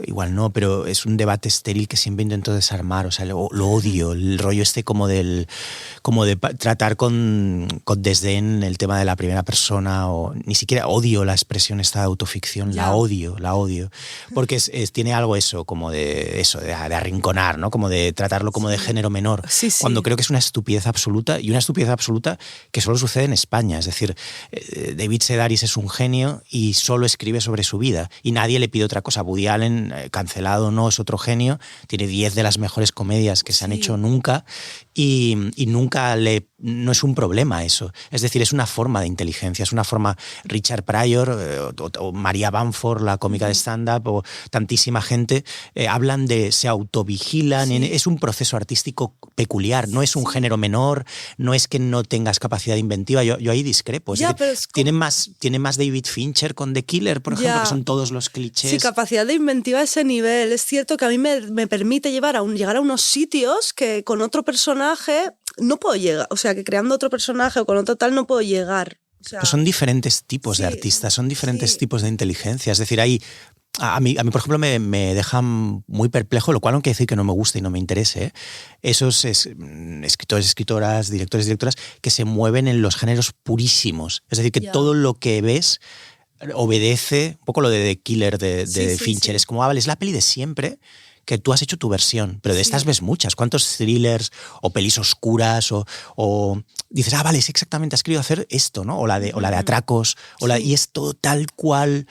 Igual no, pero es un debate estéril que siempre intento desarmar, o sea, lo odio, el rollo como de tratar con desdén el tema de la primera persona, o ni siquiera odio la expresión esta de autoficción, la odio, porque tiene algo como de arrinconar, ¿no? Como de tratarlo como de género menor, cuando creo que es una estupidez absoluta, y una estupidez absoluta que solo sucede en España. Es decir, David Sedaris es un genio y solo escribe sobre su vida, y nadie le pide otra cosa. Woody Allen, cancelado no, es otro genio, tiene 10 de las mejores comedias que se han hecho nunca, y nunca no es un problema eso. Es decir, es una forma de inteligencia, es una forma... Richard Pryor o Maria Bamford, la cómica de stand-up, o tantísima gente hablan se autovigilan. Es un proceso artístico peculiar, no es un género menor, no es que no tengas capacidad inventiva. Yo ahí discrepo. Tiene más David Fincher con The Killer, por ejemplo, que son todos los clichés. Sí, capacidad de inventiva a ese nivel. Es cierto que a mí me permite llegar a unos sitios que con otro personaje no puedo llegar. O sea, que creando otro personaje o con otro tal no puedo llegar. O sea, pues son diferentes tipos de artistas, son diferentes tipos de inteligencia. Es decir, a mí, por ejemplo, me dejan muy perplejo, lo cual no quiere decir que no me guste y no me interese, esos escritores, escritoras, directoras que se mueven en los géneros purísimos. Es decir, que todo lo que ves obedece, un poco lo de The Killer de Fincher, es como, vale, es la peli de siempre, que tú has hecho tu versión, pero de estas ves muchas. ¿Cuántos thrillers o pelis oscuras o dices, vale, es exactamente, has querido hacer esto, ¿no? O la de atracos, y es todo tal cual.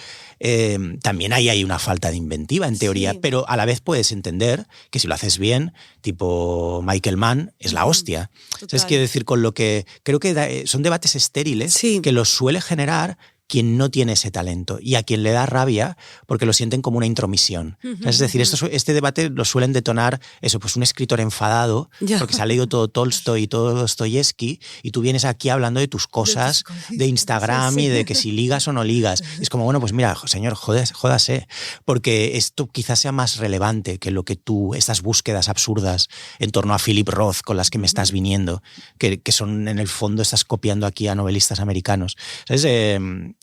También ahí hay una falta de inventiva, en teoría, pero a la vez puedes entender que si lo haces bien, tipo Michael Mann, es la hostia. ¿Sabes? Quiero decir, con lo que creo que son debates estériles que los suele generar quien no tiene ese talento y a quien le da rabia porque lo sienten como una intromisión. Es decir, este debate lo suelen detonar pues un escritor enfadado porque se ha leído todo Tolstoy y todo Dostoyevsky, y tú vienes aquí hablando de tus cosas de Instagram y de que si ligas o no ligas. Es como, bueno, pues mira, señor, jódase, porque esto quizás sea más relevante que lo que estas búsquedas absurdas en torno a Philip Roth con las que me estás viniendo, que son en el fondo, estás copiando aquí a novelistas americanos. ¿Sabes?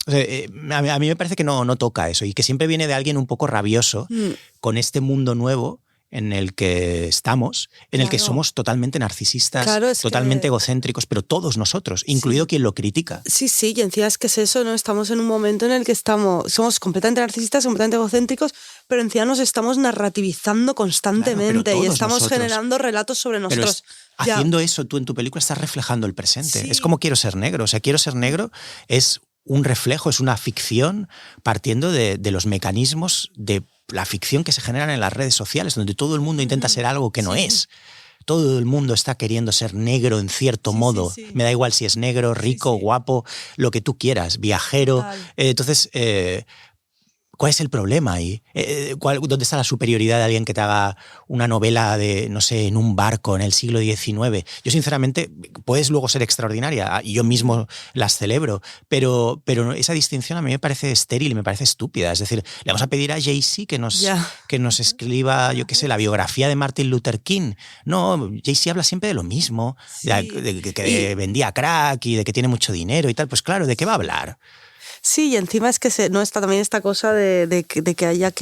A mí me parece que no toca eso, y que siempre viene de alguien un poco rabioso con este mundo nuevo en el que estamos, en el que somos totalmente narcisistas, totalmente egocéntricos, pero todos nosotros, incluido quien lo critica. Sí, y encima es que es eso, ¿no? Estamos en un momento en el que somos completamente narcisistas, completamente egocéntricos, pero encima nos estamos narrativizando constantemente, y estamos generando relatos sobre nosotros. Haciendo eso, tú en tu película estás reflejando el presente. Es como Quiero ser negro. O sea, Quiero ser negro es un reflejo, es una ficción partiendo de los mecanismos de la ficción que se generan en las redes sociales, donde todo el mundo intenta ser algo que no es. Todo el mundo está queriendo ser negro en cierto modo. Me da igual si es negro, rico, guapo, lo que tú quieras, viajero. Entonces, ¿Cuál es el problema ahí? ¿Dónde está la superioridad de alguien que te haga una novela de, no sé, en un barco en el siglo XIX? Yo, sinceramente, puedes luego ser extraordinaria, y yo mismo las celebro, pero esa distinción a mí me parece estéril y me parece estúpida. Es decir, le vamos a pedir a Jay-Z que nos escriba, yo qué sé, la biografía de Martin Luther King. No, Jay-Z habla siempre de lo mismo, de que vendía crack y de que tiene mucho dinero y tal. Pues claro, ¿de qué va a hablar? Sí, y encima es que no está también esta cosa de que haya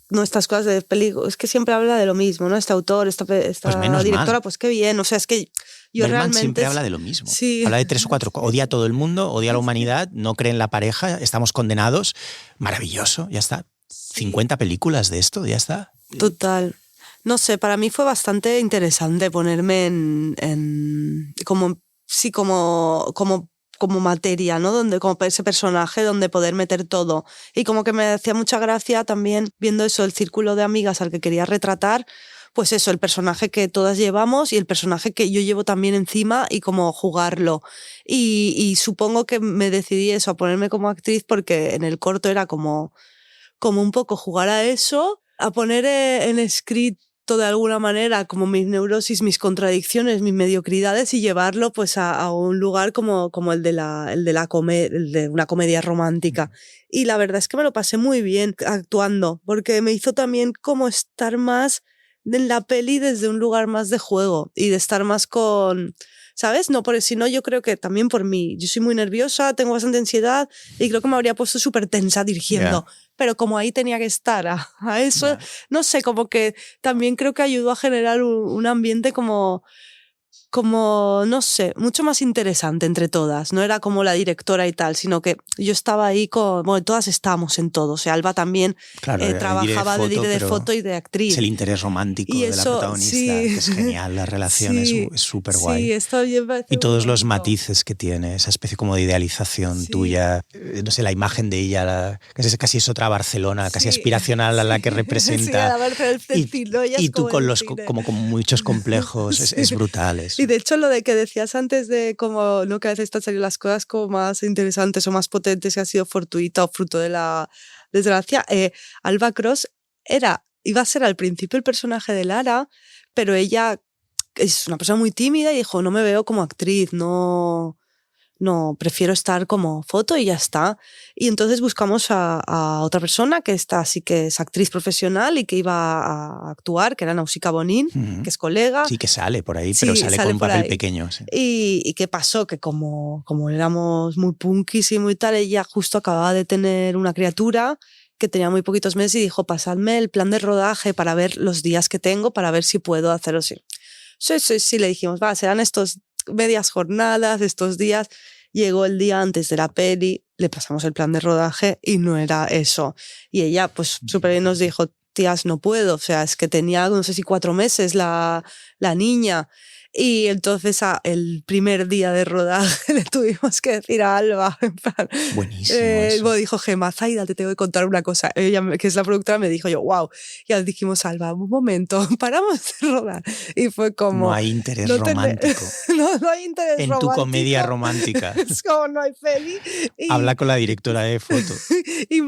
no, estas cosas de peligro, es que siempre habla de lo mismo, ¿no? Este autor, esta pues directora, mal. Pues qué bien, o sea, es que yo Bergman realmente... siempre habla de lo mismo. Sí. Habla de 3 o 4, odia a todo el mundo, odia a la humanidad, no cree en la pareja, estamos condenados. Maravilloso, ya está. 50 películas de esto, ya está. Total. No sé, para mí fue bastante interesante ponerme como materia, ¿no? Como ese personaje donde poder meter todo. Y como que me hacía mucha gracia también viendo eso, el círculo de amigas al que quería retratar, pues eso, el personaje que todas llevamos y el personaje que yo llevo también encima y como jugarlo. Y supongo que me decidí eso, a ponerme como actriz porque en el corto era como un poco jugar a eso, a poner en escrito de alguna manera como mis neurosis, mis contradicciones, mis mediocridades y llevarlo pues a un lugar como el de una comedia romántica. Y la verdad es que me lo pasé muy bien actuando, porque me hizo también como estar más en la peli desde un lugar más de juego y de estar más con... ¿Sabes? No, porque si no, yo creo que también por mí. Yo soy muy nerviosa, tengo bastante ansiedad y creo que me habría puesto súper tensa dirigiendo. Yeah. Pero como ahí tenía que estar a eso, yeah. No sé, como que también creo que ayudó a generar un ambiente como, no sé, mucho más interesante entre todas. No era como la directora y tal, sino que yo estaba ahí bueno, todas estábamos en todo. O sea, Alba también trabajaba de dire de foto y de actriz. Es el interés romántico de la protagonista, sí. Que es genial, la relación sí. Es súper guay. Sí, esto y todos los matices que tiene, esa especie como de idealización tuya, no sé, la imagen de ella, casi es otra Barcelona, casi aspiracional a la que representa. Y tú con muchos complejos, es brutal. Y de hecho lo de que decías antes de como no que a veces te han salido las cosas como más interesantes o más potentes que ha sido fortuita o fruto de la desgracia, Alba Cross iba a ser al principio el personaje de Lara, pero ella es una persona muy tímida y dijo, no me veo como actriz, no, prefiero estar como foto y ya está. Y entonces buscamos a otra persona que sí que es actriz profesional y que iba a actuar, que era Nausicaa Bonin, que es colega. Sí, que sale por ahí, pero sale con un papel pequeño. Sí. ¿Y qué pasó? Que como éramos muy punkis y muy tal, ella justo acababa de tener una criatura que tenía muy poquitos meses y dijo, pasadme el plan de rodaje para ver los días que tengo, para ver si puedo hacerlo así. Sí, le dijimos, serán estos medias jornadas, estos días. Llegó el día antes de la peli, le pasamos el plan de rodaje y no era eso. Y ella, pues súper bien nos dijo, tías, no puedo. O sea, es que tenía, no sé si 4 meses la niña. Y entonces el primer día de rodaje le tuvimos que decir a Alba, en plan, buenísimo. Dijo, Gemma, Zaida, te tengo que contar una cosa. Ella, que es la productora, me dijo yo, wow. Y le dijimos, Alba, un momento, paramos de rodar. Y fue como... No hay interés romántico. No hay interés en romántico. Tu comedia romántica. Es como no hay peli. Habla con la directora de foto. Y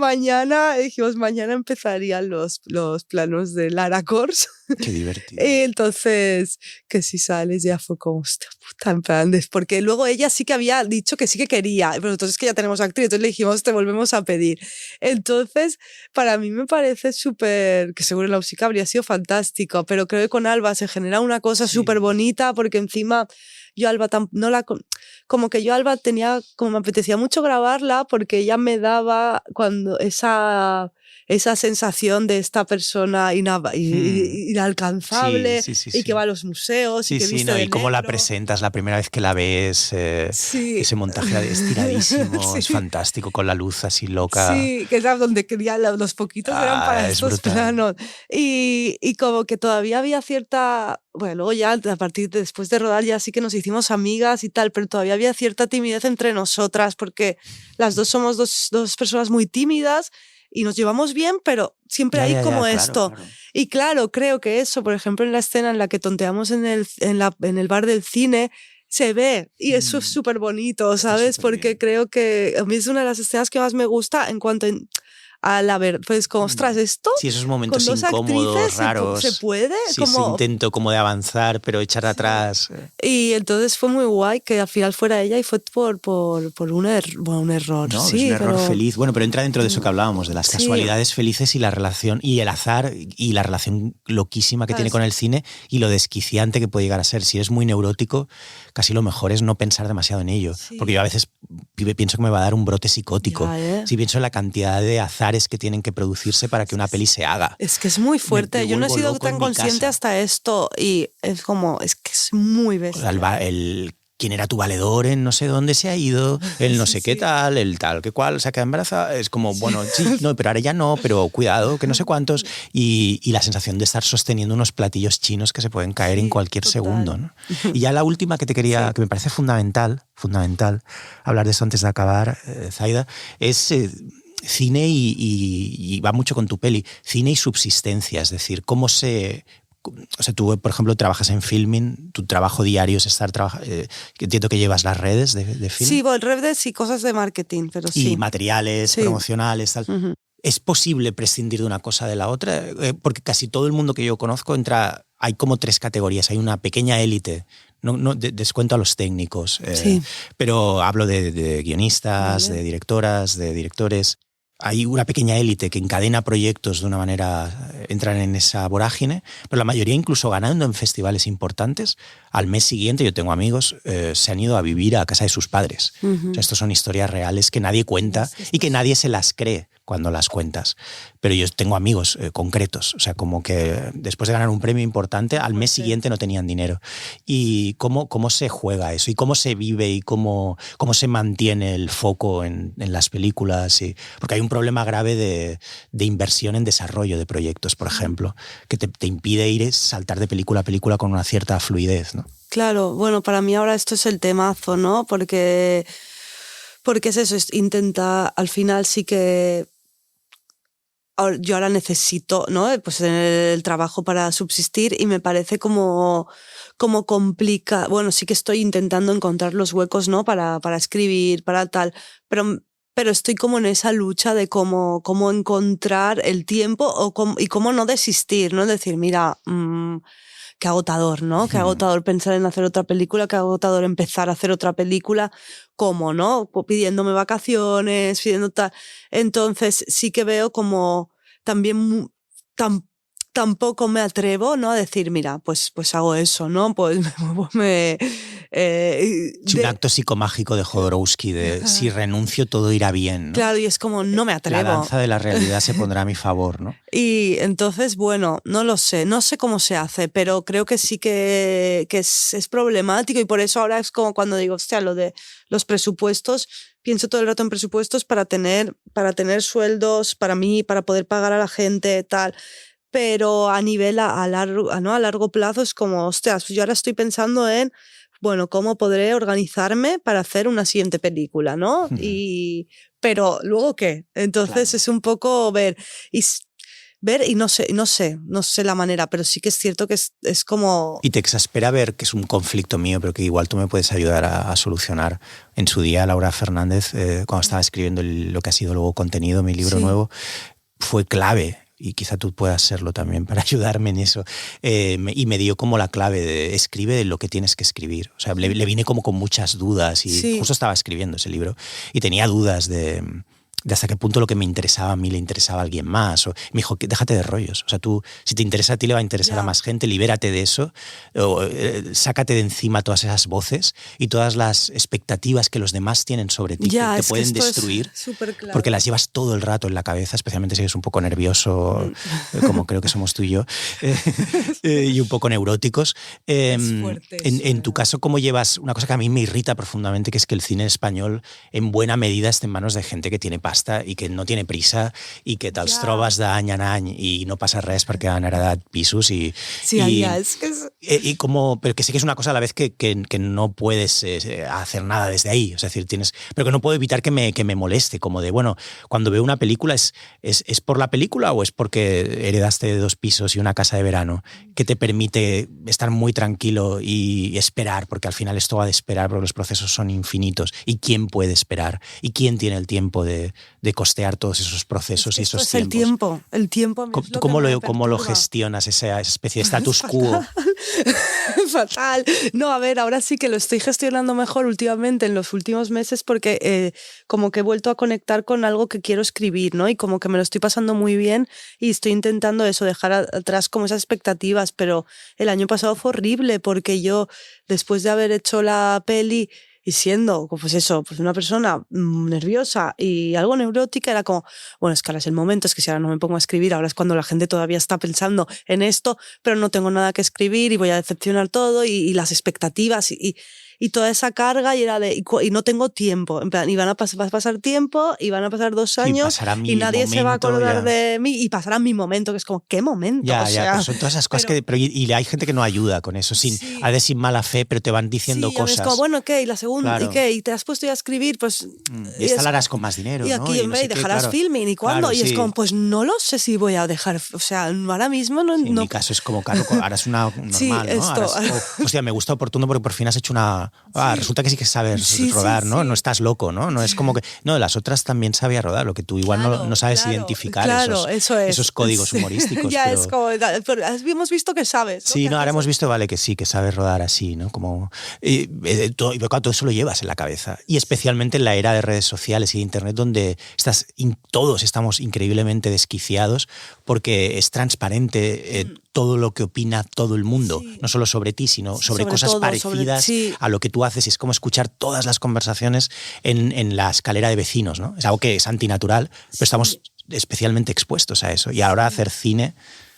dijimos, mañana empezarían los planos de Lara Kors. Qué divertido. Entonces, que si sales ya fue como, hostia puta, en plan, porque luego ella sí que había dicho que sí que quería, pero entonces que ya tenemos actriz, entonces le dijimos, te volvemos a pedir. Entonces, para mí me parece súper, que seguro en la música habría sido fantástico, pero creo que con Alba se genera una cosa súper bonita, porque encima yo Alba como que yo Alba tenía, como me apetecía mucho grabarla, porque ella me daba cuando esa sensación de esta persona inalcanzable y que va a los museos y que viste de y cómo la negro. presentas la primera vez que la ves, ese montaje estiradísimo, es fantástico, con la luz así loca. Sí, que era donde quería, los poquitos eran para estos planos. Y como que todavía había cierta... Bueno, luego ya a partir de después de rodar ya sí que nos hicimos amigas y tal, pero todavía había cierta timidez entre nosotras porque las dos somos dos personas muy tímidas y nos llevamos bien, pero siempre hay como esto. Claro. Y claro, creo que eso, por ejemplo, en la escena en la que tonteamos en el bar del cine, se ve y eso es súper bonito, ¿sabes? Porque creo que a mí es una de las escenas que más me gusta en cuanto a la ver, pues como, ostras, esto sí, esos momentos con dos incómodos, raros. se puede. Sí, como, ese intento como de avanzar, pero echar atrás. Y entonces fue muy guay que al final fuera ella y fue por un error. No, sí, es un error pero... feliz. Bueno, pero entra dentro de eso que hablábamos, de las casualidades felices y la relación, y el azar, y la relación loquísima que tiene con el cine y lo desquiciante que puede llegar a ser. Si eres muy neurótico, casi lo mejor es no pensar demasiado en ello. Sí. Porque yo a veces pienso que me va a dar un brote psicótico. Si pienso en la cantidad de azares que tienen que producirse para que una peli se haga. Es que es muy fuerte. Yo no he sido tan consciente hasta esto y es como, es que es muy bestia. Quién era tu valedor en no sé dónde se ha ido, el no sé qué tal, el tal que cual se ha quedado embarazada. Es como, bueno, sí, no, pero ahora ya no, pero cuidado, que no sé cuántos. Y la sensación de estar sosteniendo unos platillos chinos que se pueden caer en cualquier segundo, ¿no? Y ya la última que te quería, que me parece fundamental hablar de eso antes de acabar, Zaida, es... cine y va mucho con tu peli, cine y subsistencia, es decir, cómo se... O sea, tú, por ejemplo, trabajas en filming, tu trabajo diario es estar trabajando... entiendo que llevas las redes de film. Sí, redes y cosas de marketing, pero sí. Y materiales promocionales, tal. Uh-huh. ¿Es posible prescindir de una cosa de la otra? Porque casi todo el mundo que yo conozco entra... Hay como 3 categorías. Hay una pequeña élite, no descuento a los técnicos, pero hablo de guionistas, de directoras, de directores... Hay una pequeña élite que encadena proyectos de una manera, entran en esa vorágine, pero la mayoría, incluso ganando en festivales importantes, al mes siguiente, yo tengo amigos, se han ido a vivir a casa de sus padres. Uh-huh. O sea, estos son historias reales que nadie cuenta y que nadie se las cree cuando las cuentas. Pero yo tengo amigos concretos, o sea, como que después de ganar un premio importante, al mes siguiente no tenían dinero. ¿Y cómo se juega eso? ¿Y cómo se vive? ¿Y cómo se mantiene el foco en las películas? Porque hay un problema grave de inversión en desarrollo de proyectos, por ejemplo, que te impide saltar de película a película con una cierta fluidez, ¿no? Claro, bueno, para mí ahora esto es el temazo, ¿no? Porque es eso, al final sí que yo ahora necesito, ¿no? Pues tener el trabajo para subsistir y me parece como complica. Bueno, sí que estoy intentando encontrar los huecos, ¿no? Para escribir, para tal, pero estoy como en esa lucha de cómo encontrar el tiempo y cómo no desistir, ¿no? Es decir, mira, qué agotador, ¿no? Qué agotador pensar en hacer otra película, qué agotador empezar a hacer otra película, ¿cómo, no? Pidiéndome vacaciones, pidiendo tal. Entonces sí que veo como también tampoco me atrevo, ¿no? A decir, mira, pues hago eso, ¿no? Pues un acto psicomágico de Jodorowsky, de si renuncio todo irá bien, ¿no? Claro, y es como, no me atrevo. La danza de la realidad se pondrá a mi favor, ¿no? Y entonces, bueno, no lo sé, no sé cómo se hace, pero creo que sí que es problemático y por eso ahora es como cuando digo, hostia, lo de los presupuestos, pienso todo el rato en presupuestos para tener sueldos para mí, para poder pagar a la gente, tal. Pero a nivel a largo plazo es como, ostras, yo ahora estoy pensando en, bueno, cómo podré organizarme para hacer una siguiente película, ¿no? Uh-huh. Pero luego ¿qué? Entonces claro. Es un poco ver y no sé la manera, pero sí que es cierto que es como... Y te exaspera ver que es un conflicto mío, pero que igual tú me puedes ayudar a solucionar. En su día, Laura Fernández, cuando estaba escribiendo lo que ha sido luego Contenido, mi libro nuevo, fue clave. Y quizá tú puedas serlo también para ayudarme en eso. Y me dio como la clave de escribe de lo que tienes que escribir. O sea, le vine como con muchas dudas y justo estaba escribiendo ese libro y tenía dudas de hasta qué punto lo que me interesaba a mí le interesaba a alguien más. Me dijo, déjate de rollos. O sea, tú, si te interesa a ti, le va a interesar a más gente, libérate de eso, sácate de encima todas esas voces y todas las expectativas que los demás tienen sobre ti, que te pueden destruir, claro. Porque las llevas todo el rato en la cabeza, especialmente si eres un poco nervioso, como creo que somos tú y yo, y un poco neuróticos. En tu caso, ¿cómo llevas una cosa que a mí me irrita profundamente, que es que el cine español en buena medida esté en manos de gente que tiene pasta pasta i que no tiene prisa i que te'ls trobes d'any en any i no passa res perquè han heredat pisos pero que sé que es una cosa a la vez que no puedes hacer nada desde ahí, es decir, pero que no puedo evitar que me moleste, como de, bueno, cuando veo una película, ¿es por la película o es porque heredaste 2 pisos y una casa de verano que te permite estar muy tranquilo y esperar, porque al final esto va de esperar, porque los procesos son infinitos, y quién puede esperar y quién tiene el tiempo de costear todos esos procesos y esos tiempos? El tiempo. ¿Tú cómo lo gestionas, esa especie de status quo? Fatal. No, a ver, ahora sí que lo estoy gestionando mejor últimamente, en los últimos meses, porque como que he vuelto a conectar con algo que quiero escribir, ¿no? Y como que me lo estoy pasando muy bien y estoy intentando eso, dejar atrás como esas expectativas, pero el año pasado fue horrible porque yo, después de haber hecho la peli y siendo, pues eso, pues una persona nerviosa y algo neurótica, era como, bueno, es que ahora es el momento, es que si ahora no me pongo a escribir, ahora es cuando la gente todavía está pensando en esto, pero no tengo nada que escribir y voy a decepcionar todo y las expectativas y toda esa carga y no tengo tiempo, en plan, va a pasar tiempo y van a pasar 2 años y nadie se va a acordar de mí y pasará mi momento, que es como, ¿qué momento? Ya, pero son todas esas cosas y hay gente que no ayuda con eso, sin mala fe, pero te van diciendo cosas. Es como, bueno, ¿qué? ¿Y la segunda? Claro. ¿Y qué? ¿Y te has puesto ya a escribir? Pues... Y esta la harás con más dinero, y aquí, ¿no? Y dejarás filming, ¿y cuándo? Claro, y es como, pues no lo sé si voy a dejar, o sea, ahora mismo no... En mi caso es como, claro, harás una normal, ¿no? Hostia, me gusta oportuno porque por fin has hecho una... resulta que sí que sabes rodar, ¿no? No estás loco, ¿no? No es como que... No, las otras también sabía rodar, lo que tú igual no sabes identificar esos códigos humorísticos. Ya pero... es como... Hemos visto que sabes, ¿no? Sí, ahora hemos visto, vale, que sí, que sabes rodar así, ¿no? Como... todo eso lo llevas en la cabeza. Y especialmente en la era de redes sociales y de internet, donde todos estamos increíblemente desquiciados porque es transparente todo lo que opina todo el mundo, no solo sobre ti, sino sobre cosas todo, parecidas a lo que tú haces. Y es como escuchar todas las conversaciones en la escalera de vecinos, ¿no? Es algo que es antinatural, pero estamos especialmente expuestos a eso. Y ahora hacer cine...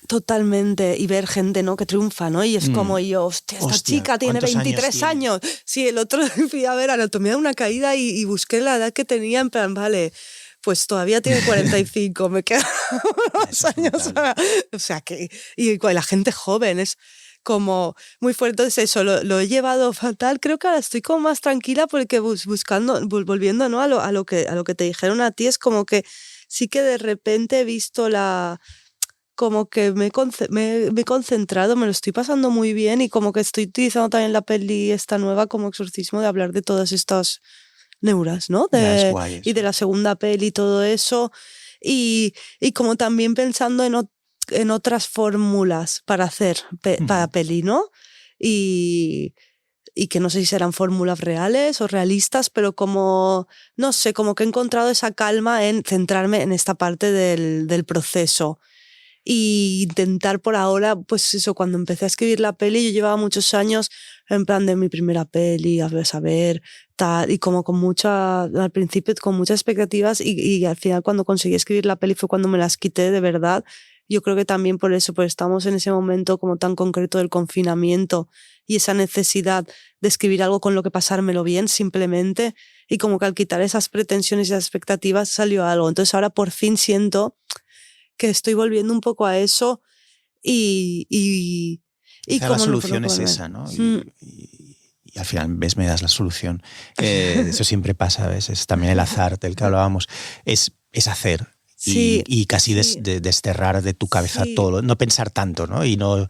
Totalmente, y ver gente, ¿no?, que triunfa, ¿no? Y es como yo, hostia, esta chica tiene 23 años. Sí, el otro fui a ver Anatomía de una caída y busqué la edad que tenía, en plan, vale, pues todavía tiene 45, me quedan unos años. O sea, que... Y la gente joven es como muy fuerte. Entonces eso, lo he llevado fatal. Creo que ahora estoy como más tranquila porque volviendo, ¿no?, a lo que te dijeron a ti, es como que sí que de repente he visto como que me he concentrado, me lo estoy pasando muy bien y como que estoy utilizando también la peli esta nueva como exorcismo de hablar de todas estas neuras, ¿no? Y de la segunda peli y todo eso. Y como también pensando en otras fórmulas para hacer para peli, ¿no? Y que no sé si serán fórmulas reales o realistas, pero como, no sé, como que he encontrado esa calma en centrarme en esta parte del proceso. Y intentar por ahora, pues eso, cuando empecé a escribir la peli, yo llevaba muchos años en plan de mi primera peli, a saber, tal, y como al principio con muchas expectativas y al final cuando conseguí escribir la peli fue cuando me las quité de verdad. Yo creo que también por eso, pues estamos en ese momento como tan concreto del confinamiento y esa necesidad de escribir algo con lo que pasármelo bien simplemente, y como que al quitar esas pretensiones y esas expectativas salió algo. Entonces ahora por fin siento que estoy volviendo un poco a eso y como la solución es esa, ¿no? Y al final, ¿ves? Me das la solución. Eso siempre pasa a veces. También el azar del que hablábamos es hacer. Y casi desterrar de tu cabeza todo, no pensar tanto, ¿no? Y no,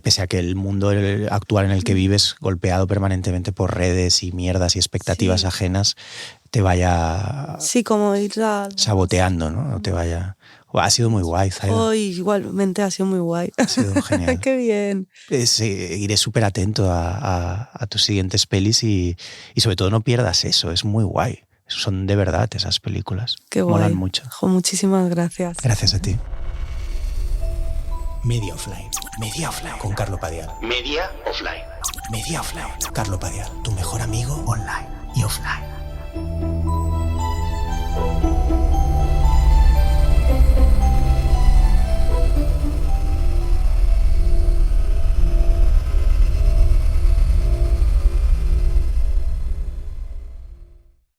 pese a que el mundo actual en el que vives, golpeado permanentemente por redes y mierdas y expectativas ajenas, te vaya como ir saboteando, ¿no? No te vaya... Ha sido muy guay, Zaida. Igualmente ha sido muy guay. Ha sido genial. Qué bien. Iré súper atento a tus siguientes pelis y sobre todo no pierdas eso, es muy guay. Son de verdad esas películas. Qué guay. Molan mucho. Muchísimas gracias. Gracias a ti. Media Offline. Media Offline. Con Carlo Padial. Media Offline. Media Offline. Carlo Padial. Tu mejor amigo online y offline.